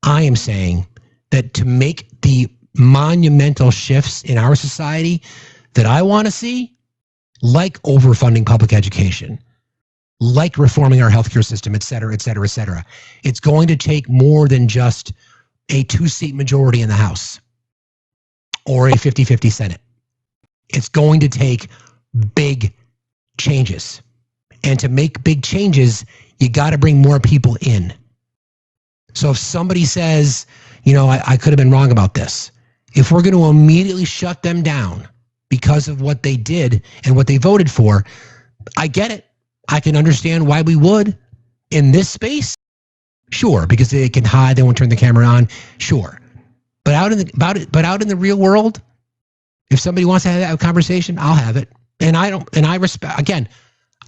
I am saying that to make the monumental shifts in our society that I want to see, like overfunding public education, like reforming our healthcare system, et cetera, et cetera, et cetera, it's going to take more than just a 2-seat majority in the House or a 50-50 Senate. It's going to take big changes. And to make big changes, you got to bring more people in. So if somebody says, I could have been wrong about this, if we're going to immediately shut them down because of what they did and what they voted for, I get it. I can understand why we would in this space. Sure, because they can hide, they won't turn the camera on. Sure. But out in the real world, if somebody wants to have that conversation, I'll have it. And I respect, again,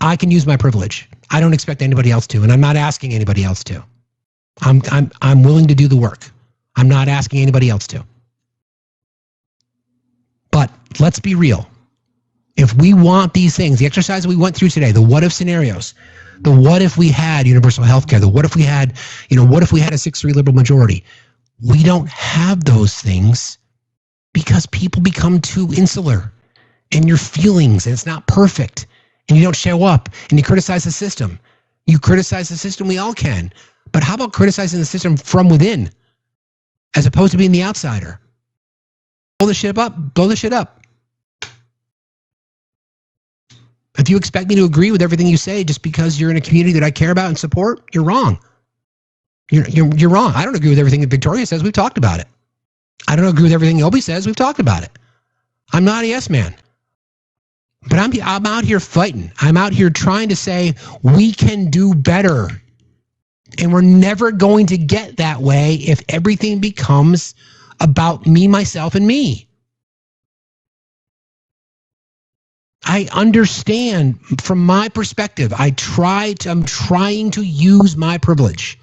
I can use my privilege. I don't expect anybody else to, and I'm not asking anybody else to. I'm willing to do the work. I'm not asking anybody else to. But let's be real. If we want these things, the exercise we went through today, the what if scenarios, the what if we had universal health care, the what if we had, what if we had a 6-3 liberal majority? We don't have those things because people become too insular in your feelings, and it's not perfect. And you don't show up, and you criticize the system. You criticize the system, we all can. But how about criticizing the system from within as opposed to being the outsider? Blow the shit up. If you expect me to agree with everything you say just because you're in a community that I care about and support, you're wrong. You're wrong. I don't agree with everything that Victoria says. We've talked about it. I don't agree with everything Obi says. We've talked about it. I'm not a yes man. But I'm out here fighting. I'm out here trying to say we can do better. And we're never going to get that way if everything becomes about me, myself, and me. I understand from my perspective. I'm trying to use my privilege.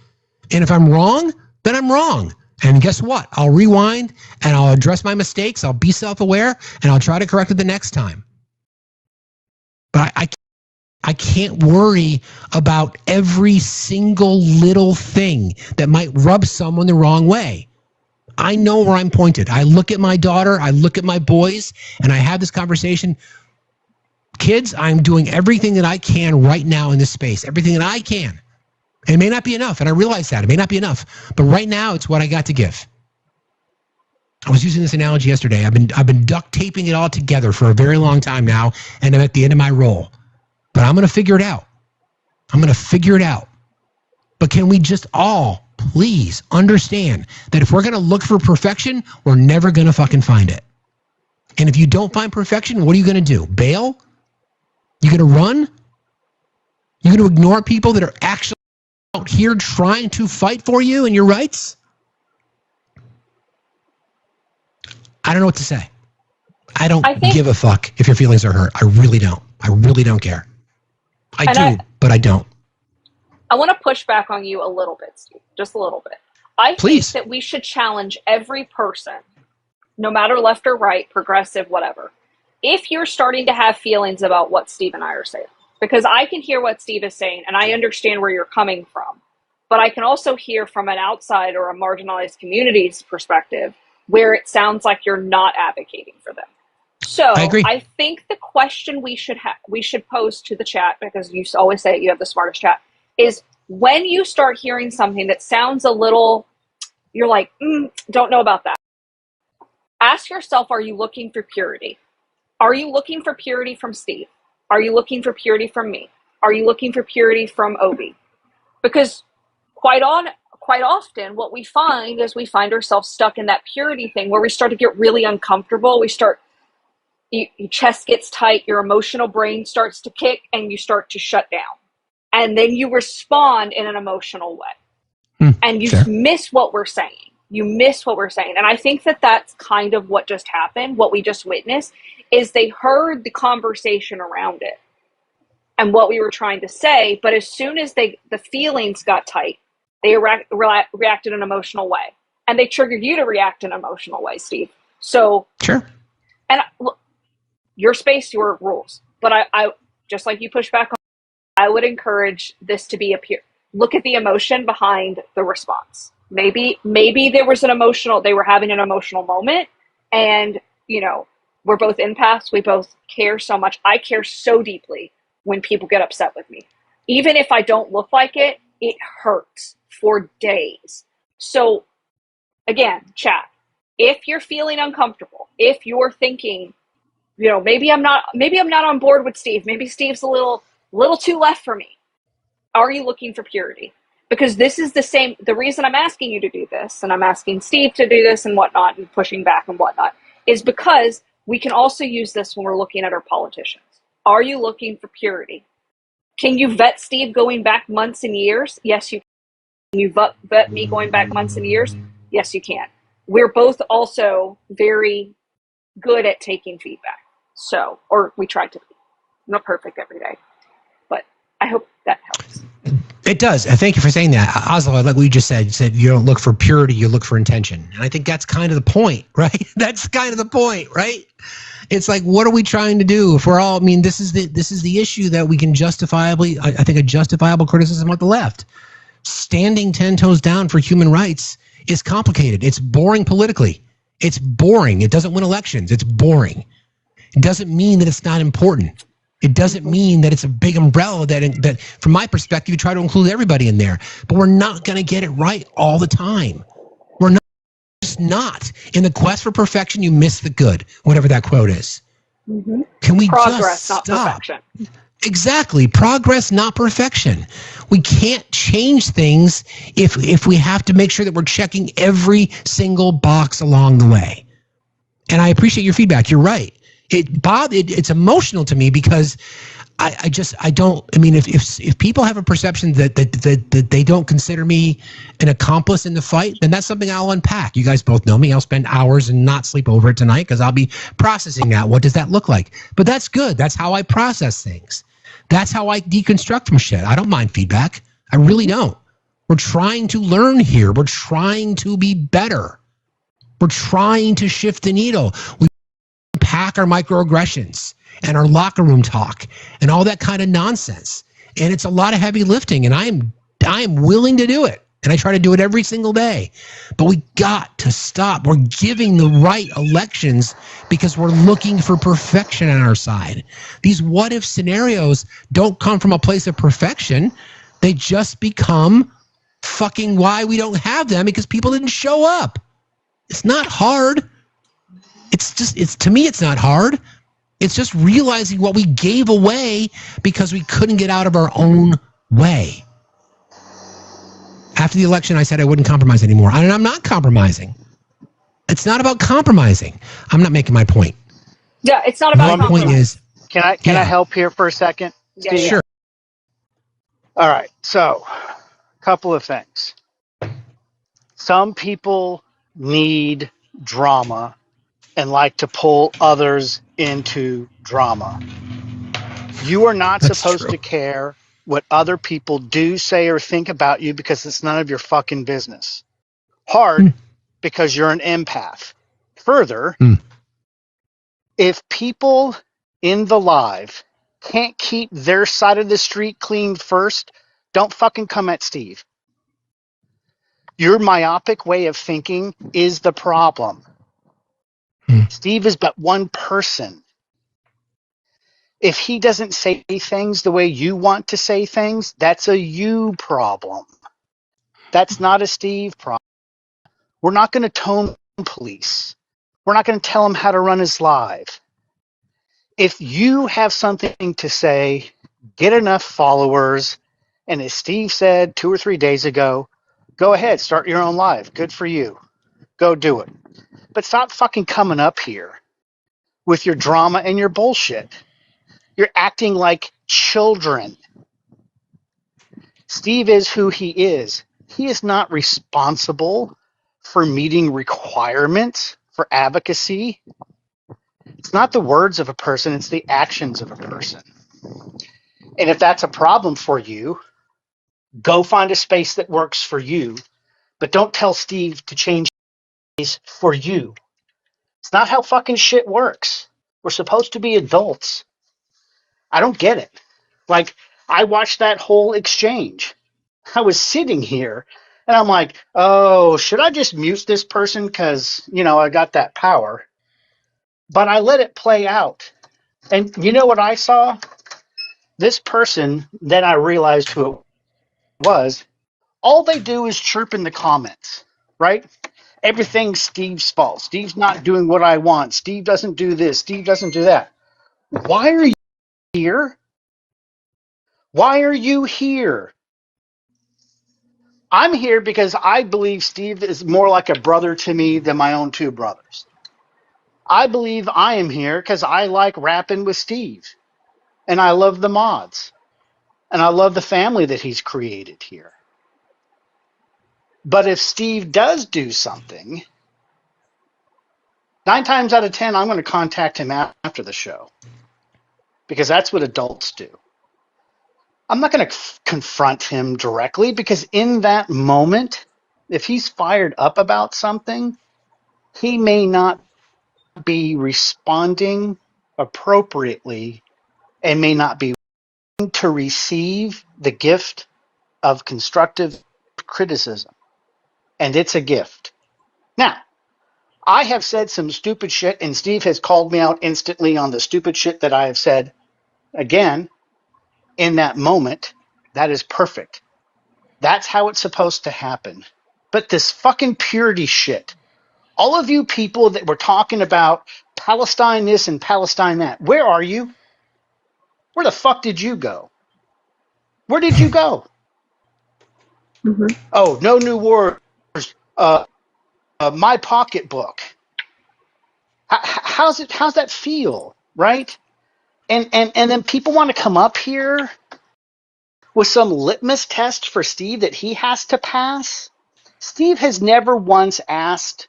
And if I'm wrong, then I'm wrong. And guess what? I'll rewind and I'll address my mistakes. I'll be self-aware and I'll try to correct it the next time. But I can't worry about every single little thing that might rub someone the wrong way. I know where I'm pointed. I look at my daughter, I look at my boys, and I have this conversation. Kids, I'm doing everything that I can right now in this space, everything that I can. It may not be enough, and I realize that. It may not be enough. But right now, it's what I got to give. I was using this analogy yesterday. I've been duct taping it all together for a very long time now, and I'm at the end of my roll. But I'm going to figure it out. But can we just all please understand that if we're going to look for perfection, we're never going to fucking find it. And if you don't find perfection, what are you going to do? Bail? You're going to run? You're going to ignore people that are actually out here trying to fight for you and your rights? I don't know what to say. I don't give a fuck if your feelings are hurt. I really don't. I really don't care. But I don't. I want to push back on you a little bit, Steve. Just a little bit. I think that we should challenge every person, no matter left or right, progressive, whatever, if you're starting to have feelings about what Steve and I are saying. Because I can hear what Steve is saying, and I understand where you're coming from. But I can also hear from an outside or a marginalized community's perspective where it sounds like you're not advocating for them. So I think the question we should pose to the chat, because you always say you have the smartest chat, is when you start hearing something that sounds a little, you're like, don't know about that. Ask yourself, are you looking for purity? Are you looking for purity from Steve? Are you looking for purity from me? Are you looking for purity from Obi? Because quite often what we find is we find ourselves stuck in that purity thing where we start to get really uncomfortable. Your chest gets tight, your emotional brain starts to kick, and you start to shut down. And then you respond in an emotional way. And you miss what we're saying. And I think that that's kind of what just happened, what we just witnessed, is they heard the conversation around it. and what we were trying to say. But as soon as the feelings got tight, they reacted in an emotional way, and they triggered you to react in an emotional way, Steve. So sure. And look, your space, your rules. But I just like you push back on, I would encourage this to be look at the emotion behind the response. Maybe there was they were having an emotional moment, and we're both empaths. We both care so much. I care so deeply when people get upset with me. Even if I don't look like it, it hurts for days. So again, chat. If you're feeling uncomfortable, if you're thinking, maybe I'm not on board with Steve. Maybe Steve's a little too left for me. Are you looking for purity? Because this is the reason I'm asking you to do this, and I'm asking Steve to do this and whatnot, and pushing back and whatnot, is because we can also use this when we're looking at our politicians. Are you looking for purity? Can you vet Steve going back months and years? Yes, you can. Can you vet me going back months and years? Yes, you can. We're both also very good at taking feedback. So, or we try to be. Not perfect every day, but I hope that helps. It does. And thank you for saying that. Oslo, like we just said, you said you don't look for purity, you look for intention. And I think that's kind of the point, right? That's kind of the point, right? It's like, what are we trying to do? If we're all, this is the issue that we can justifiably, I think a justifiable criticism of the left. Standing 10 toes down for human rights is complicated. It's boring politically. It's boring. It doesn't win elections. It's boring. It doesn't mean that it's not important. It doesn't mean that it's a big umbrella that from my perspective, you try to include everybody in there. But we're not going to get it right all the time. We're not. Just not. In the quest for perfection, you miss the good, whatever that quote is. Mm-hmm. Can we Progress, just stop? not perfection. Exactly. Progress, not perfection. We can't change things if we have to make sure that we're checking every single box along the way. And I appreciate your feedback. You're right. It's emotional to me because if people have a perception that they don't consider me an accomplice in the fight, then that's something I'll unpack. You guys both know me. I'll spend hours and not sleep over it tonight because I'll be processing that. What does that look like? But that's good. That's how I process things. That's how I deconstruct from shit. I don't mind feedback. I really don't. We're trying to learn here. We're trying to be better. We're trying to shift the needle. We pack our microaggressions and our locker room talk and all that kind of nonsense. And it's a lot of heavy lifting, and I am willing to do it. And I try to do it every single day. But we got to stop. We're giving the right elections because we're looking for perfection on our side. These what-if scenarios don't come from a place of perfection. They just become fucking why we don't have them because people didn't show up. It's not hard. To me, it's not hard. It's just realizing what we gave away because we couldn't get out of our own way. After the election, I said I wouldn't compromise anymore. And I'm not compromising. It's not about compromising. I'm not making my point. Yeah, it's not about my point is, Can I help here for a second? Yeah, sure. All right. So, a couple of things. Some people need drama and like to pull others into drama. You are not supposed to care what other people do, say, or think about you because it's none of your fucking business. Hard because you're an empath. Further, if people in the live can't keep their side of the street clean first, don't fucking come at Steve. Your myopic way of thinking is the problem. Steve is but one person. If he doesn't say things the way you want to say things, that's a you problem. That's not a Steve problem. We're not going to tone police. We're not going to tell him how to run his live. If you have something to say, get enough followers, and as Steve said 2 or 3 days ago, go ahead, start your own live. Good for you. Go do it. But stop fucking coming up here with your drama and your bullshit. You're acting like children. Steve is who he is. He is not responsible for meeting requirements for advocacy. It's not the words of a person, it's the actions of a person. And if that's a problem for you, go find a space that works for you. But don't tell Steve to change space for you. It's not how fucking shit works. We're supposed to be adults. I don't get it. Like, I watched that whole exchange. I was sitting here and I'm like, oh, should I just mute this person because, I got that power? But I let it play out. And you know what I saw? This person, then I realized who it was. All they do is chirp in the comments, right? Everything's Steve's fault. Steve's not doing what I want. Steve doesn't do this. Steve doesn't do that. Why are you here? Why are you here? I'm here because I believe Steve is more like a brother to me than my own two brothers. I believe I am here because I like rapping with Steve. And I love the mods. And I love the family that he's created here. But if Steve does do something, 9 times out of 10, I'm going to contact him after the show. Because that's what adults do. I'm not going to confront him directly because in that moment, if he's fired up about something, he may not be responding appropriately and may not be willing to receive the gift of constructive criticism. And it's a gift. Now, I have said some stupid shit, and Steve has called me out instantly on the stupid shit that I have said. Again, in that moment, that is perfect. That's how it's supposed to happen. But this fucking purity shit, all of you people that were talking about Palestine this and Palestine that, where are you? Where the fuck did you go? Where did you go? Mm-hmm. Oh, no new wars. My pocketbook. How's that feel, right? And then people want to come up here with some litmus test for Steve that he has to pass. Steve has never once asked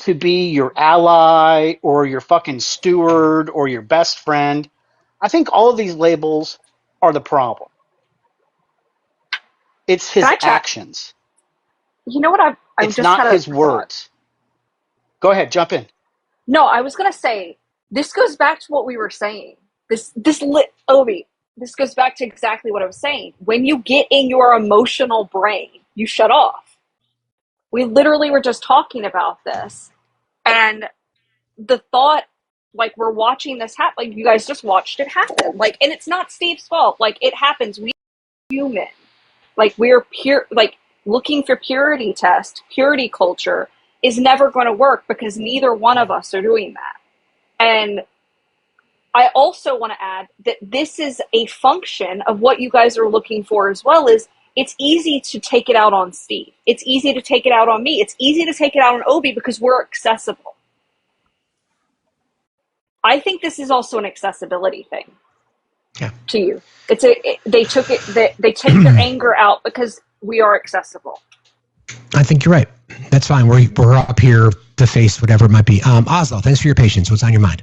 to be your ally or your fucking steward or your best friend. I think all of these labels are the problem. It's his actions. You know what I it's just not had his words. Go ahead, jump in. No, I was gonna say this goes back to what we were saying. Obi, this goes back to exactly what I was saying. When you get in your emotional brain, you shut off. We literally were just talking about this, and the thought, like, we're watching this happen. Like, you guys just watched it happen. Like, and it's not Steve's fault. Like, it happens. We are human. Like, we're pure. Like, looking for purity culture is never going to work because neither one of us are doing that. And I also want to add that this is a function of what you guys are looking for as well. Is it's easy to take it out on Steve. It's easy to take it out on me. It's easy to take it out on Obi because we're accessible. I think this is also an accessibility thing. Yeah. To you. They take their anger out because we are accessible. I think you're right. That's fine. We're up here to face whatever it might be. Oslo, thanks for your patience. What's on your mind?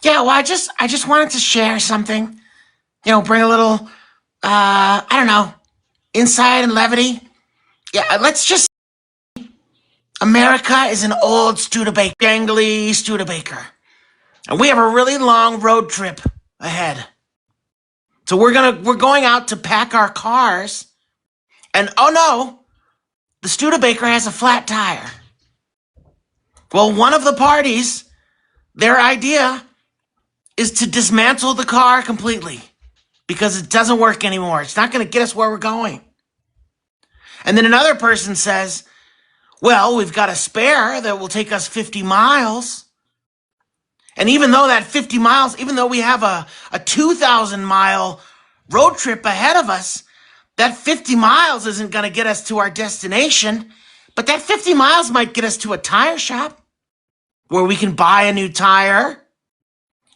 Yeah, well, I just wanted to share something. Bring a little, I don't know, insight and levity. Yeah, let's just. America is an old Studebaker, gangly Studebaker, and we have a really long road trip ahead. So we're going out to pack our cars, and oh no, the Studebaker has a flat tire. Well, one of the parties, their idea is to dismantle the car completely because it doesn't work anymore. It's not going to get us where we're going. And then another person says, well, we've got a spare that will take us 50 miles. And even though that 50 miles, even though we have a 2,000 mile road trip ahead of us, that 50 miles isn't going to get us to our destination, but that 50 miles might get us to a tire shop where we can buy a new tire.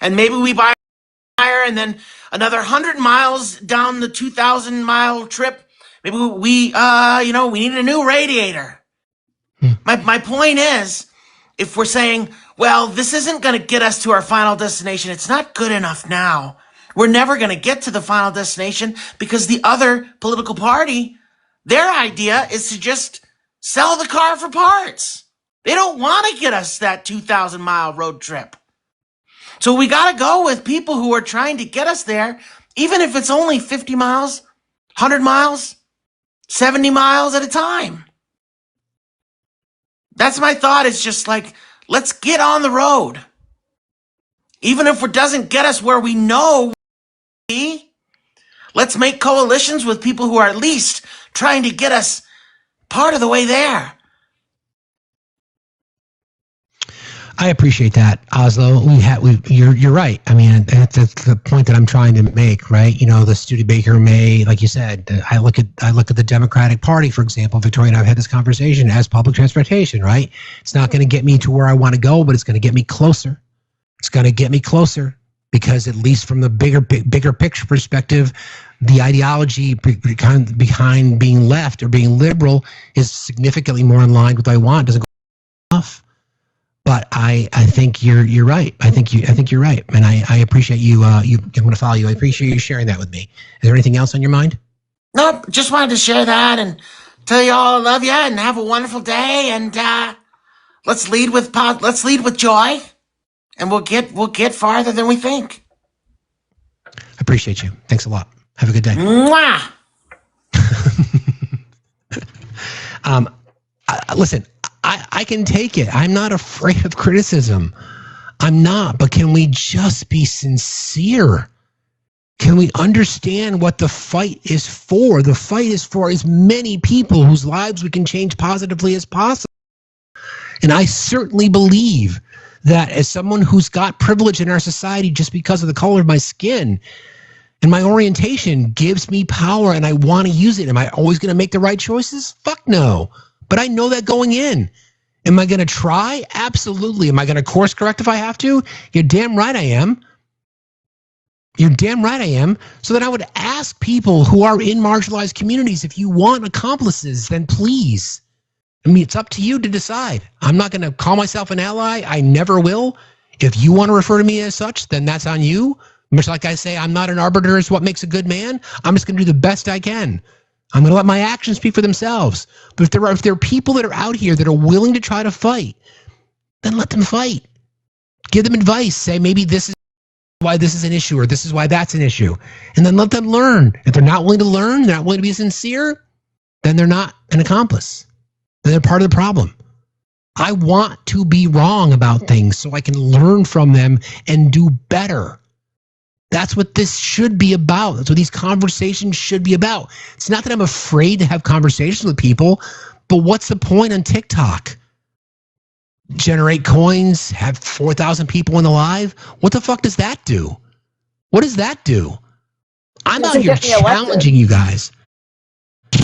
And maybe we buy a tire and then another 100 miles down the 2,000 mile trip, maybe we need a new radiator. My point is, if we're saying, well, this isn't going to get us to our final destination, it's not good enough now, we're never going to get to the final destination because the other political party, their idea is to just sell the car for parts. They don't want to get us that 2,000-mile road trip. So we got to go with people who are trying to get us there, even if it's only 50 miles, 100 miles, 70 miles at a time. That's my thought. It's just like, let's get on the road. Even if it doesn't get us where we know, let's make coalitions with people who are at least trying to get us part of the way there. I appreciate that, Oslo. You're right. I mean, that's the point that I'm trying to make, right? You know, the Studebaker may, like you said, I look at the Democratic Party, for example. Victoria and I have had this conversation as public transportation, right? It's not going to get me to where I want to go, but it's going to get me closer. It's going to get me closer because at least from the bigger picture perspective, the ideology behind being left or being liberal is significantly more in line with what I want. It doesn't go enough. But I think you're right. I think you're right, and I appreciate you. I'm going to follow you. I appreciate you sharing that with me. Is there anything else on your mind? Nope. Just wanted to share that and tell you all I love you and have a wonderful day. And let's lead with joy, and we'll get farther than we think. I appreciate you. Thanks a lot. Have a good day. Mwah! Listen. I can take it. I'm not afraid of criticism. I'm not. But can we just be sincere? Can we understand what the fight is for? The fight is for as many people whose lives we can change positively as possible. And I certainly believe that as someone who's got privilege in our society just because of the color of my skin and my orientation gives me power and I want to use it. Am I always going to make the right choices? Fuck no. But I know that going in. Am I going to try? Absolutely. Am I going to course correct if I have to? You're damn right I am. You're damn right I am. So that I would ask people who are in marginalized communities, if you want accomplices, then please. I mean, it's up to you to decide. I'm not going to call myself an ally. I never will. If you want to refer to me as such, then that's on you. Much like I say, I'm not an arbiter as to what makes a good man. I'm just going to do the best I can. I'm going to let my actions speak for themselves. But if there are people that are out here that are willing to try to fight, then let them fight. Give them advice. Say, maybe this is why this is an issue or this is why that's an issue. And then let them learn. If they're not willing to learn, they're not willing to be sincere, then they're not an accomplice. Then they're part of the problem. I want to be wrong about things so I can learn from them and do better. That's what this should be about. That's what these conversations should be about. It's not that I'm afraid to have conversations with people, but what's the point on TikTok? Generate coins, have 4,000 people in the live? What the fuck does that do? What does that do? I'm out here challenging you guys.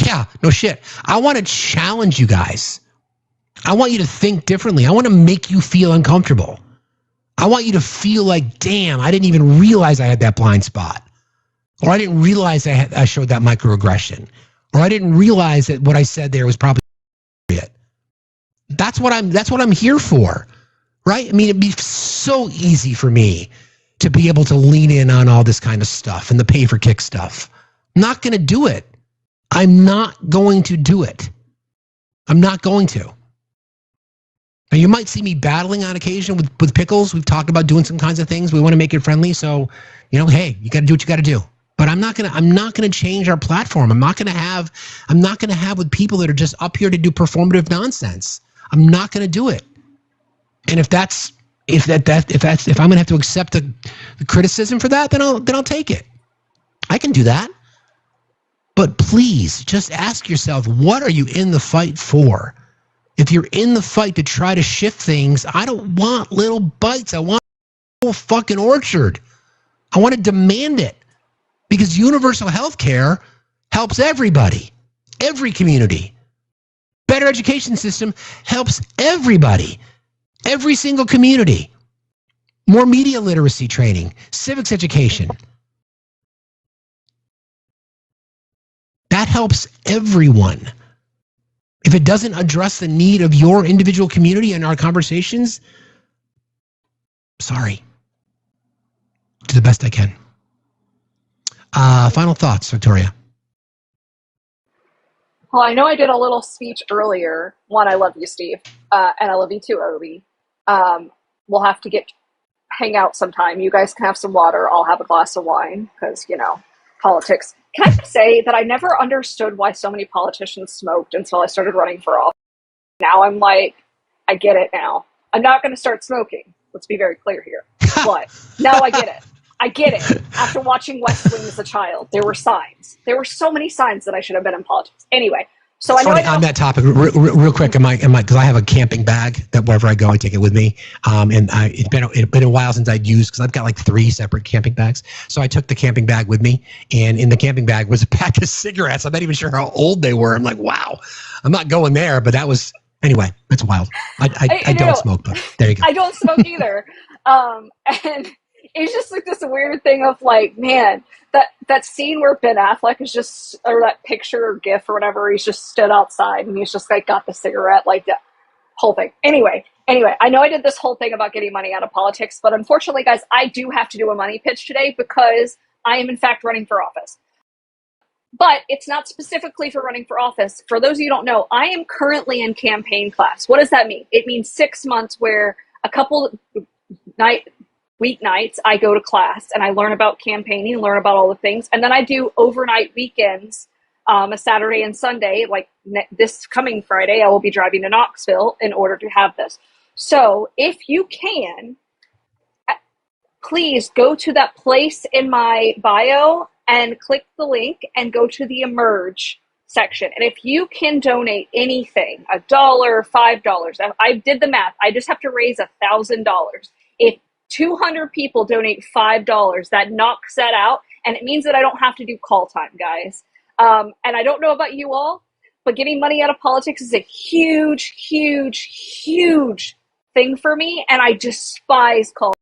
Yeah, no shit. I want to challenge you guys. I want you to think differently. I want to make you feel uncomfortable. I want you to feel like, damn, I didn't even realize I had that blind spot. Or I didn't realize I showed that microaggression. Or I didn't realize that what I said there was probably it. That's what I'm here for. Right? I mean, it'd be so easy for me to be able to lean in on all this kind of stuff and the pay for kick stuff. I'm not going to do it. I'm not going to do it. I'm not going to. Now, you might see me battling on occasion with Pickles. We've talked about doing some kinds of things. We want to make it friendly. So, hey, you got to do what you got to do. But I'm not gonna change our platform. I'm not gonna have with people that are just up here to do performative nonsense. I'm not gonna do it. And if I'm gonna have to accept the criticism for that, then I'll take it. I can do that. But please just ask yourself, what are you in the fight for? If you're in the fight to try to shift things, I don't want little bites. I want a whole fucking orchard. I want to demand it. Because universal health care helps everybody, every community. Better education system helps everybody, every single community. More media literacy training, civics education. That helps everyone. If it doesn't address the need of your individual community in our conversations, sorry. Do the best I can. Final thoughts, Victoria. Well, I know I did a little speech earlier. One, I love you, Steve, and I love you too, Obi. We'll have to hang out sometime. You guys can have some water. I'll have a glass of wine because politics. Can I just say that I never understood why so many politicians smoked until I started running for office. Now I'm like, I get it now. I'm not going to start smoking. Let's be very clear here. But now I get it. I get it. After watching West Wing as a child, there were signs. There were so many signs that I should have been in politics. Anyway, so I know on that topic, real quick, because I have a camping bag that wherever I go, I take it with me. It's been a while since I'd used, because I've got like 3 separate camping bags. So I took the camping bag with me, and in the camping bag was a pack of cigarettes. I'm not even sure how old they were. I'm like, wow, I'm not going there. But that was, anyway, that's wild. I don't smoke, but there you go. I don't smoke either. And it's just like this weird thing of like, man, that scene where Ben Affleck is just, or that picture or gif or whatever, he's just stood outside and he's just like got the cigarette, like that whole thing. Anyway, I know I did this whole thing about getting money out of politics, but unfortunately, guys, I do have to do a money pitch today because I am in fact running for office. But it's not specifically for running for office. For those of you who don't know, I am currently in campaign class. What does that mean? It means 6 months where a couple weeknights I go to class and I learn about campaigning, learn about all the things. And then I do overnight weekends, a Saturday and Sunday. Like this coming Friday, I will be driving to Knoxville in order to have this. So if you can, please go to that place in my bio and click the link and go to the Emerge section. And if you can donate anything, $1, $5, I did the math. I just have to raise $1,000. If 200 people donate $5, that knocks that out. And it means that I don't have to do call time, guys. And I don't know about you all, but getting money out of politics is a huge, huge, huge thing for me. And I despise call.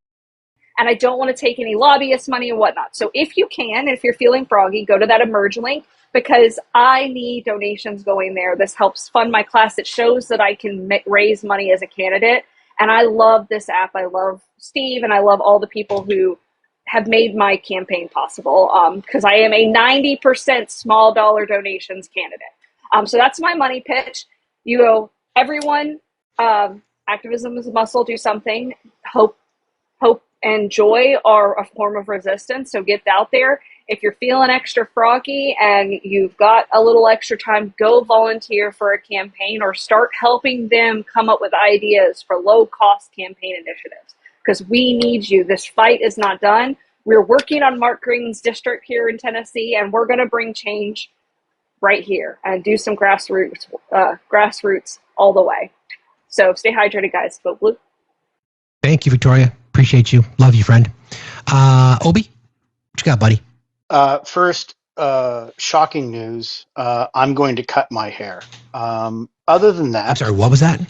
And I don't want to take any lobbyist money and whatnot. So if you can, if you're feeling froggy, go to that Emerge link because I need donations going there. This helps fund my class. It shows that I can raise money as a candidate. And I love this app. I love Steve and I love all the people who have made my campaign possible because I am a 90% small dollar donations candidate. So that's my money pitch. You go, everyone, activism is a muscle, do something. Hope and joy are a form of resistance. So get out there. If you're feeling extra froggy and you've got a little extra time, go volunteer for a campaign or start helping them come up with ideas for low-cost campaign initiatives because we need you. This fight is not done. We're working on Mark Green's district here in Tennessee, and we're going to bring change right here and do some grassroots all the way. So stay hydrated, guys. Vote blue. Thank you, Victoria. Appreciate you. Love you, friend. Obi, what you got, buddy? First, shocking news. I'm going to cut my hair. Other than that, I'm sorry. What was that?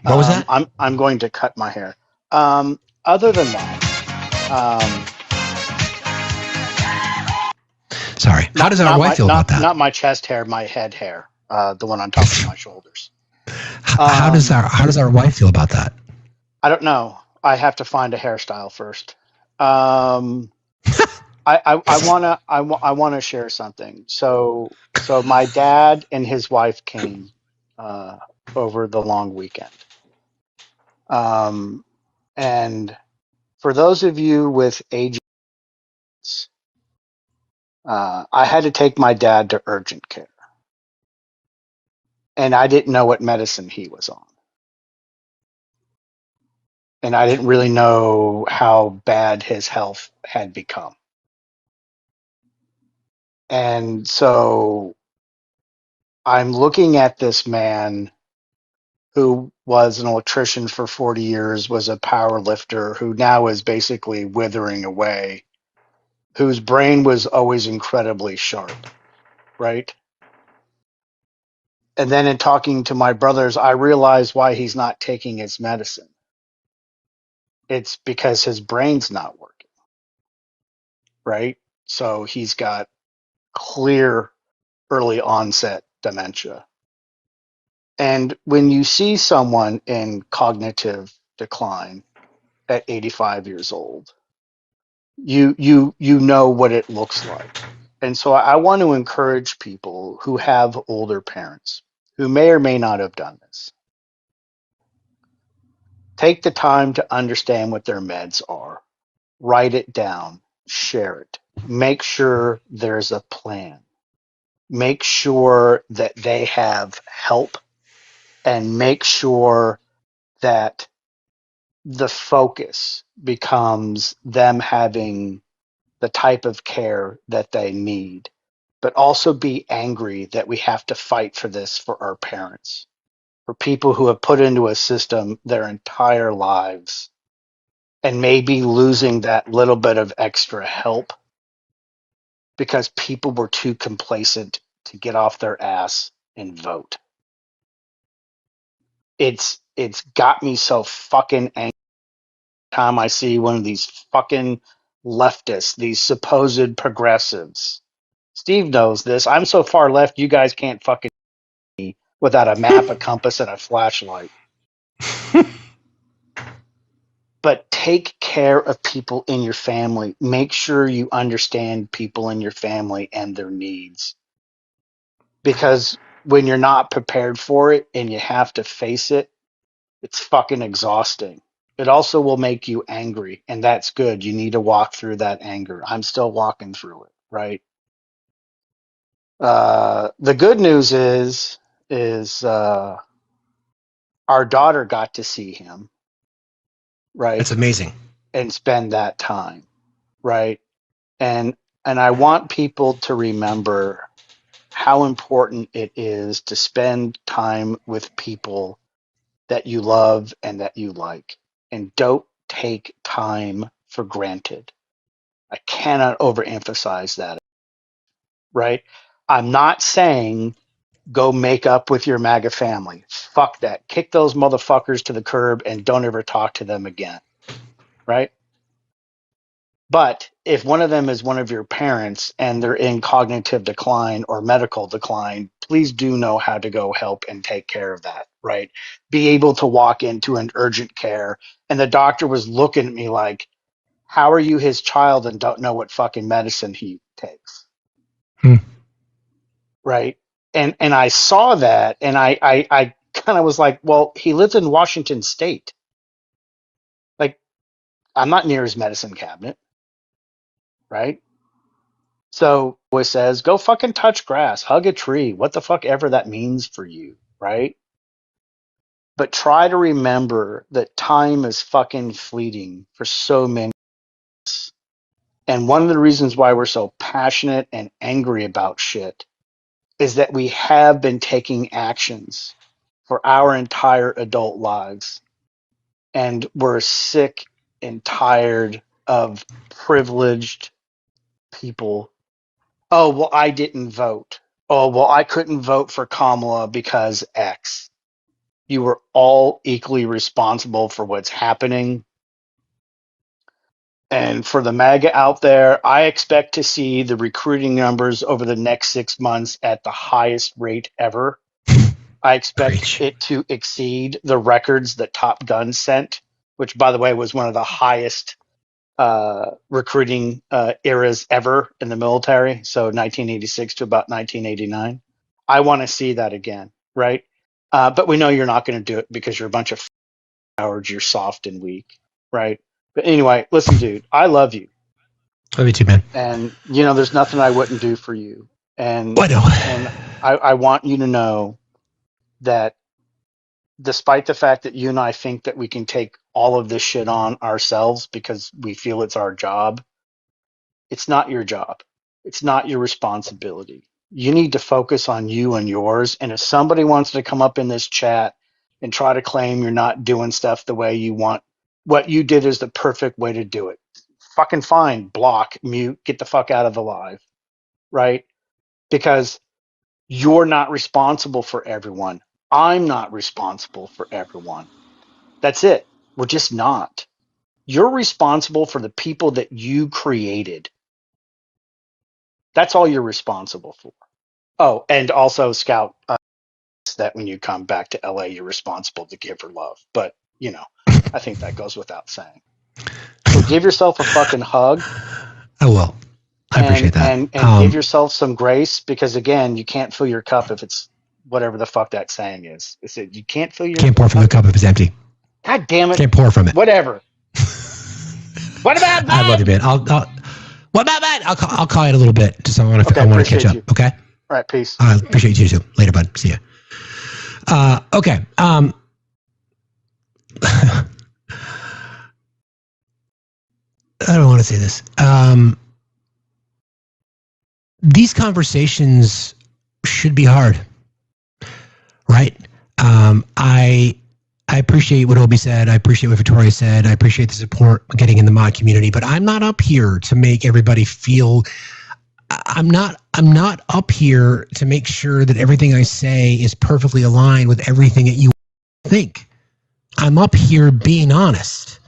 What was that? I'm going to cut my hair. Other than that, sorry. How does our wife feel about that? Not my chest hair, my head hair. The one on top of my shoulders. How does our wife feel about that? I don't know. I have to find a hairstyle first. I wanna share something. So my dad and his wife came over the long weekend. And for those of you with age, I had to take my dad to urgent care, and I didn't know what medicine he was on. And I didn't really know how bad his health had become. And so I'm looking at this man who was an electrician for 40 years, was a power lifter, who now is basically withering away, whose brain was always incredibly sharp, right? And then in talking to my brothers, I realized why he's not taking his medicine. It's because his brain's not working, right? So he's got clear early onset dementia. And when you see someone in cognitive decline at 85 years old, you know what it looks like. And so I want to encourage people who have older parents who may or may not have done this. Take the time to understand what their meds are. Write it down. Share it. Make sure there's a plan. Make sure that they have help, and make sure that the focus becomes them having the type of care that they need, but also be angry that we have to fight for this for our parents, for people who have put into a system their entire lives and maybe losing that little bit of extra help because people were too complacent to get off their ass and vote. It's got me so fucking angry time I see one of these fucking leftists, these supposed progressives. Steve knows this. I'm so far left, you guys can't fucking see me without a map, a compass, and a flashlight. But take care of people in your family. Make sure you understand people in your family and their needs. Because when you're not prepared for it and you have to face it, it's fucking exhausting. It also will make you angry, and that's good. You need to walk through that anger. I'm still walking through it, right? The good news is our daughter got to see him, right? That's amazing. And spend that time, right? And I want people to remember how important it is to spend time with people that you love and that you like. And don't take time for granted. I cannot overemphasize that, right? I'm not saying go make up with your MAGA family. Fuck that. Kick those motherfuckers to the curb and don't ever talk to them again, right? But if one of them is one of your parents and they're in cognitive decline or medical decline, please do know how to go help and take care of that, right? Be able to walk into an urgent care and the doctor was looking at me like, how are you his child and don't know what fucking medicine he takes? Right. And I saw that and I kind of was like, well, he lives in Washington State. Like, I'm not near his medicine cabinet, right? So it says, go fucking touch grass, hug a tree, what the fuck ever that means for you, right? But try to remember that time is fucking fleeting for so many. And one of the reasons why we're so passionate and angry about shit is that we have been taking actions for our entire adult lives. And we're sick and tired of privileged people. Oh, well, I didn't vote. Oh, well, I couldn't vote for Kamala because X. You were all equally responsible for what's happening. And for the MAGA out there, I expect to see the recruiting numbers over the next 6 months at the highest rate ever. I expect it to exceed the records that Top Gun sent, which, by the way, was one of the highest recruiting eras ever in the military. So 1986 to about 1989. I want to see that again, right? But we know you're not going to do it because you're a bunch of cowards. You're soft and weak, right? But anyway, listen, dude, I love you. Love you too, man. And, you know, there's nothing I wouldn't do for you. And, I know. And I want you to know that despite the fact that you and I think that we can take all of this shit on ourselves because we feel it's our job, it's not your job. It's not your responsibility. You need to focus on you and yours. And if somebody wants to come up in this chat and try to claim you're not doing stuff the way you want, what you did is the perfect way to do it. Fucking fine. Block, mute, get the fuck out of the live, right? Because you're not responsible for everyone. I'm not responsible for everyone. That's it. We're just not. You're responsible for the people that you created. That's all you're responsible for. Oh, and also, Scout, that when you come back to LA, you're responsible to give her love. But, you know, I think that goes without saying. So give yourself a fucking hug. I will. I appreciate that. And give yourself some grace, because again, you can't fill your cup if it's whatever the fuck that saying is. It's that you can't fill your Can't pour from the cup if it's empty. God damn it. Can't pour from it. Whatever. What about that? I love you, man. What about that? I'll call you in a little bit. Just I want to catch up. You. Okay. All right. Peace. I appreciate you too. Later, bud. See ya. Okay. I don't want to say this. These conversations should be hard, right? I appreciate what Obi said. I appreciate what Victoria said. I appreciate the support getting in the mod community, but I'm not up here to make everybody feel. I'm not up here to make sure that everything I say is perfectly aligned with everything that you think. I'm up here being honest.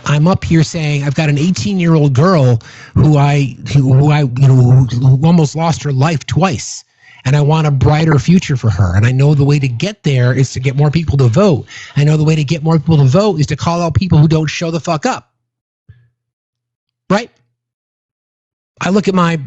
I'm up here saying I've got an 18-year-old girl who almost lost her life twice, and I want a brighter future for her. And I know the way to get there is to get more people to vote. I know the way to get more people to vote is to call out people who don't show the fuck up. Right? I look at my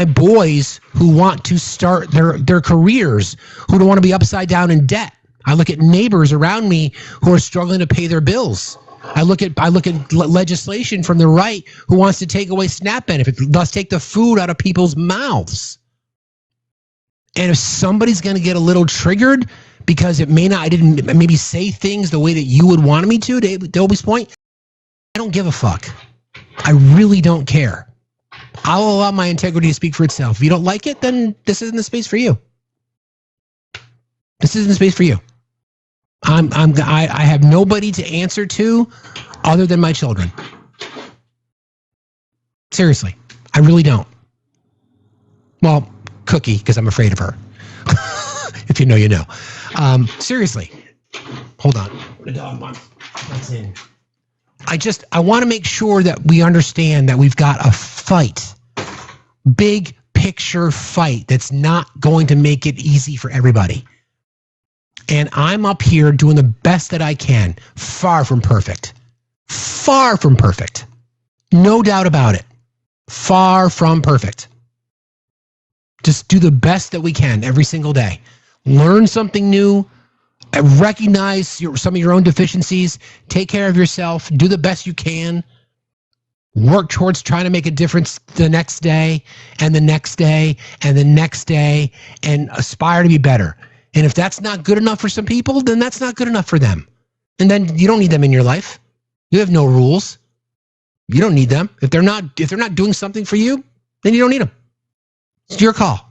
boys who want to start their careers, who don't want to be upside down in debt. I look at neighbors around me who are struggling to pay their bills. I look at legislation from the right who wants to take away SNAP benefits, thus take the food out of people's mouths. And if somebody's going to get a little triggered because I didn't maybe say things the way that you would want me to Obi's point, I don't give a fuck. I really don't care. I'll allow my integrity to speak for itself. If you don't like it, then this isn't the space for you. This isn't the space for you. I have nobody to answer to other than my children. Seriously, I really don't. Well, Cookie, because I'm afraid of her. If you know, you know. Seriously. Hold on. The dog one. That's in. I want to make sure that we understand that we've got a fight. Big picture fight that's not going to make it easy for everybody. And I'm up here doing the best that I can. Far from perfect. Far from perfect. No doubt about it. Far from perfect. Just do the best that we can every single day. Learn something new. Recognize some of your own deficiencies. Take care of yourself. Do the best you can. Work towards trying to make a difference the next day and the next day and the next day, and aspire to be better. And if that's not good enough for some people, then that's not good enough for them. And then you don't need them in your life. You have no rules. You don't need them. If they're not doing something for you, then you don't need them. It's your call.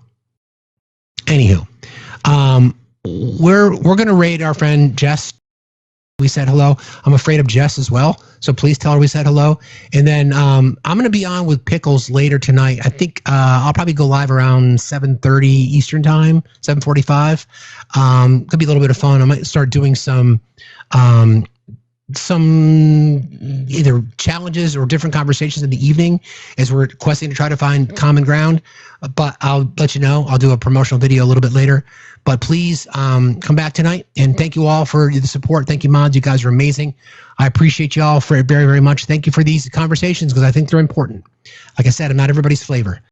Anywho, we're going to raid our friend Jess. We said hello. I'm afraid of Jess as well, so please tell her we said hello. And then I'm going to be on with Pickles later tonight. I think I'll probably go live around 7:30 Eastern time, 7:45. Could be a little bit of fun. I might start doing some either challenges or different conversations in the evening as we're questing to try to find common ground. But I'll let you know. I'll do a promotional video a little bit later. But please come back tonight, and thank you all for the support. Thank you, mods. You guys are amazing. I appreciate you all very, very much. Thank you for these conversations because I think they're important. Like I said, I'm not everybody's flavor.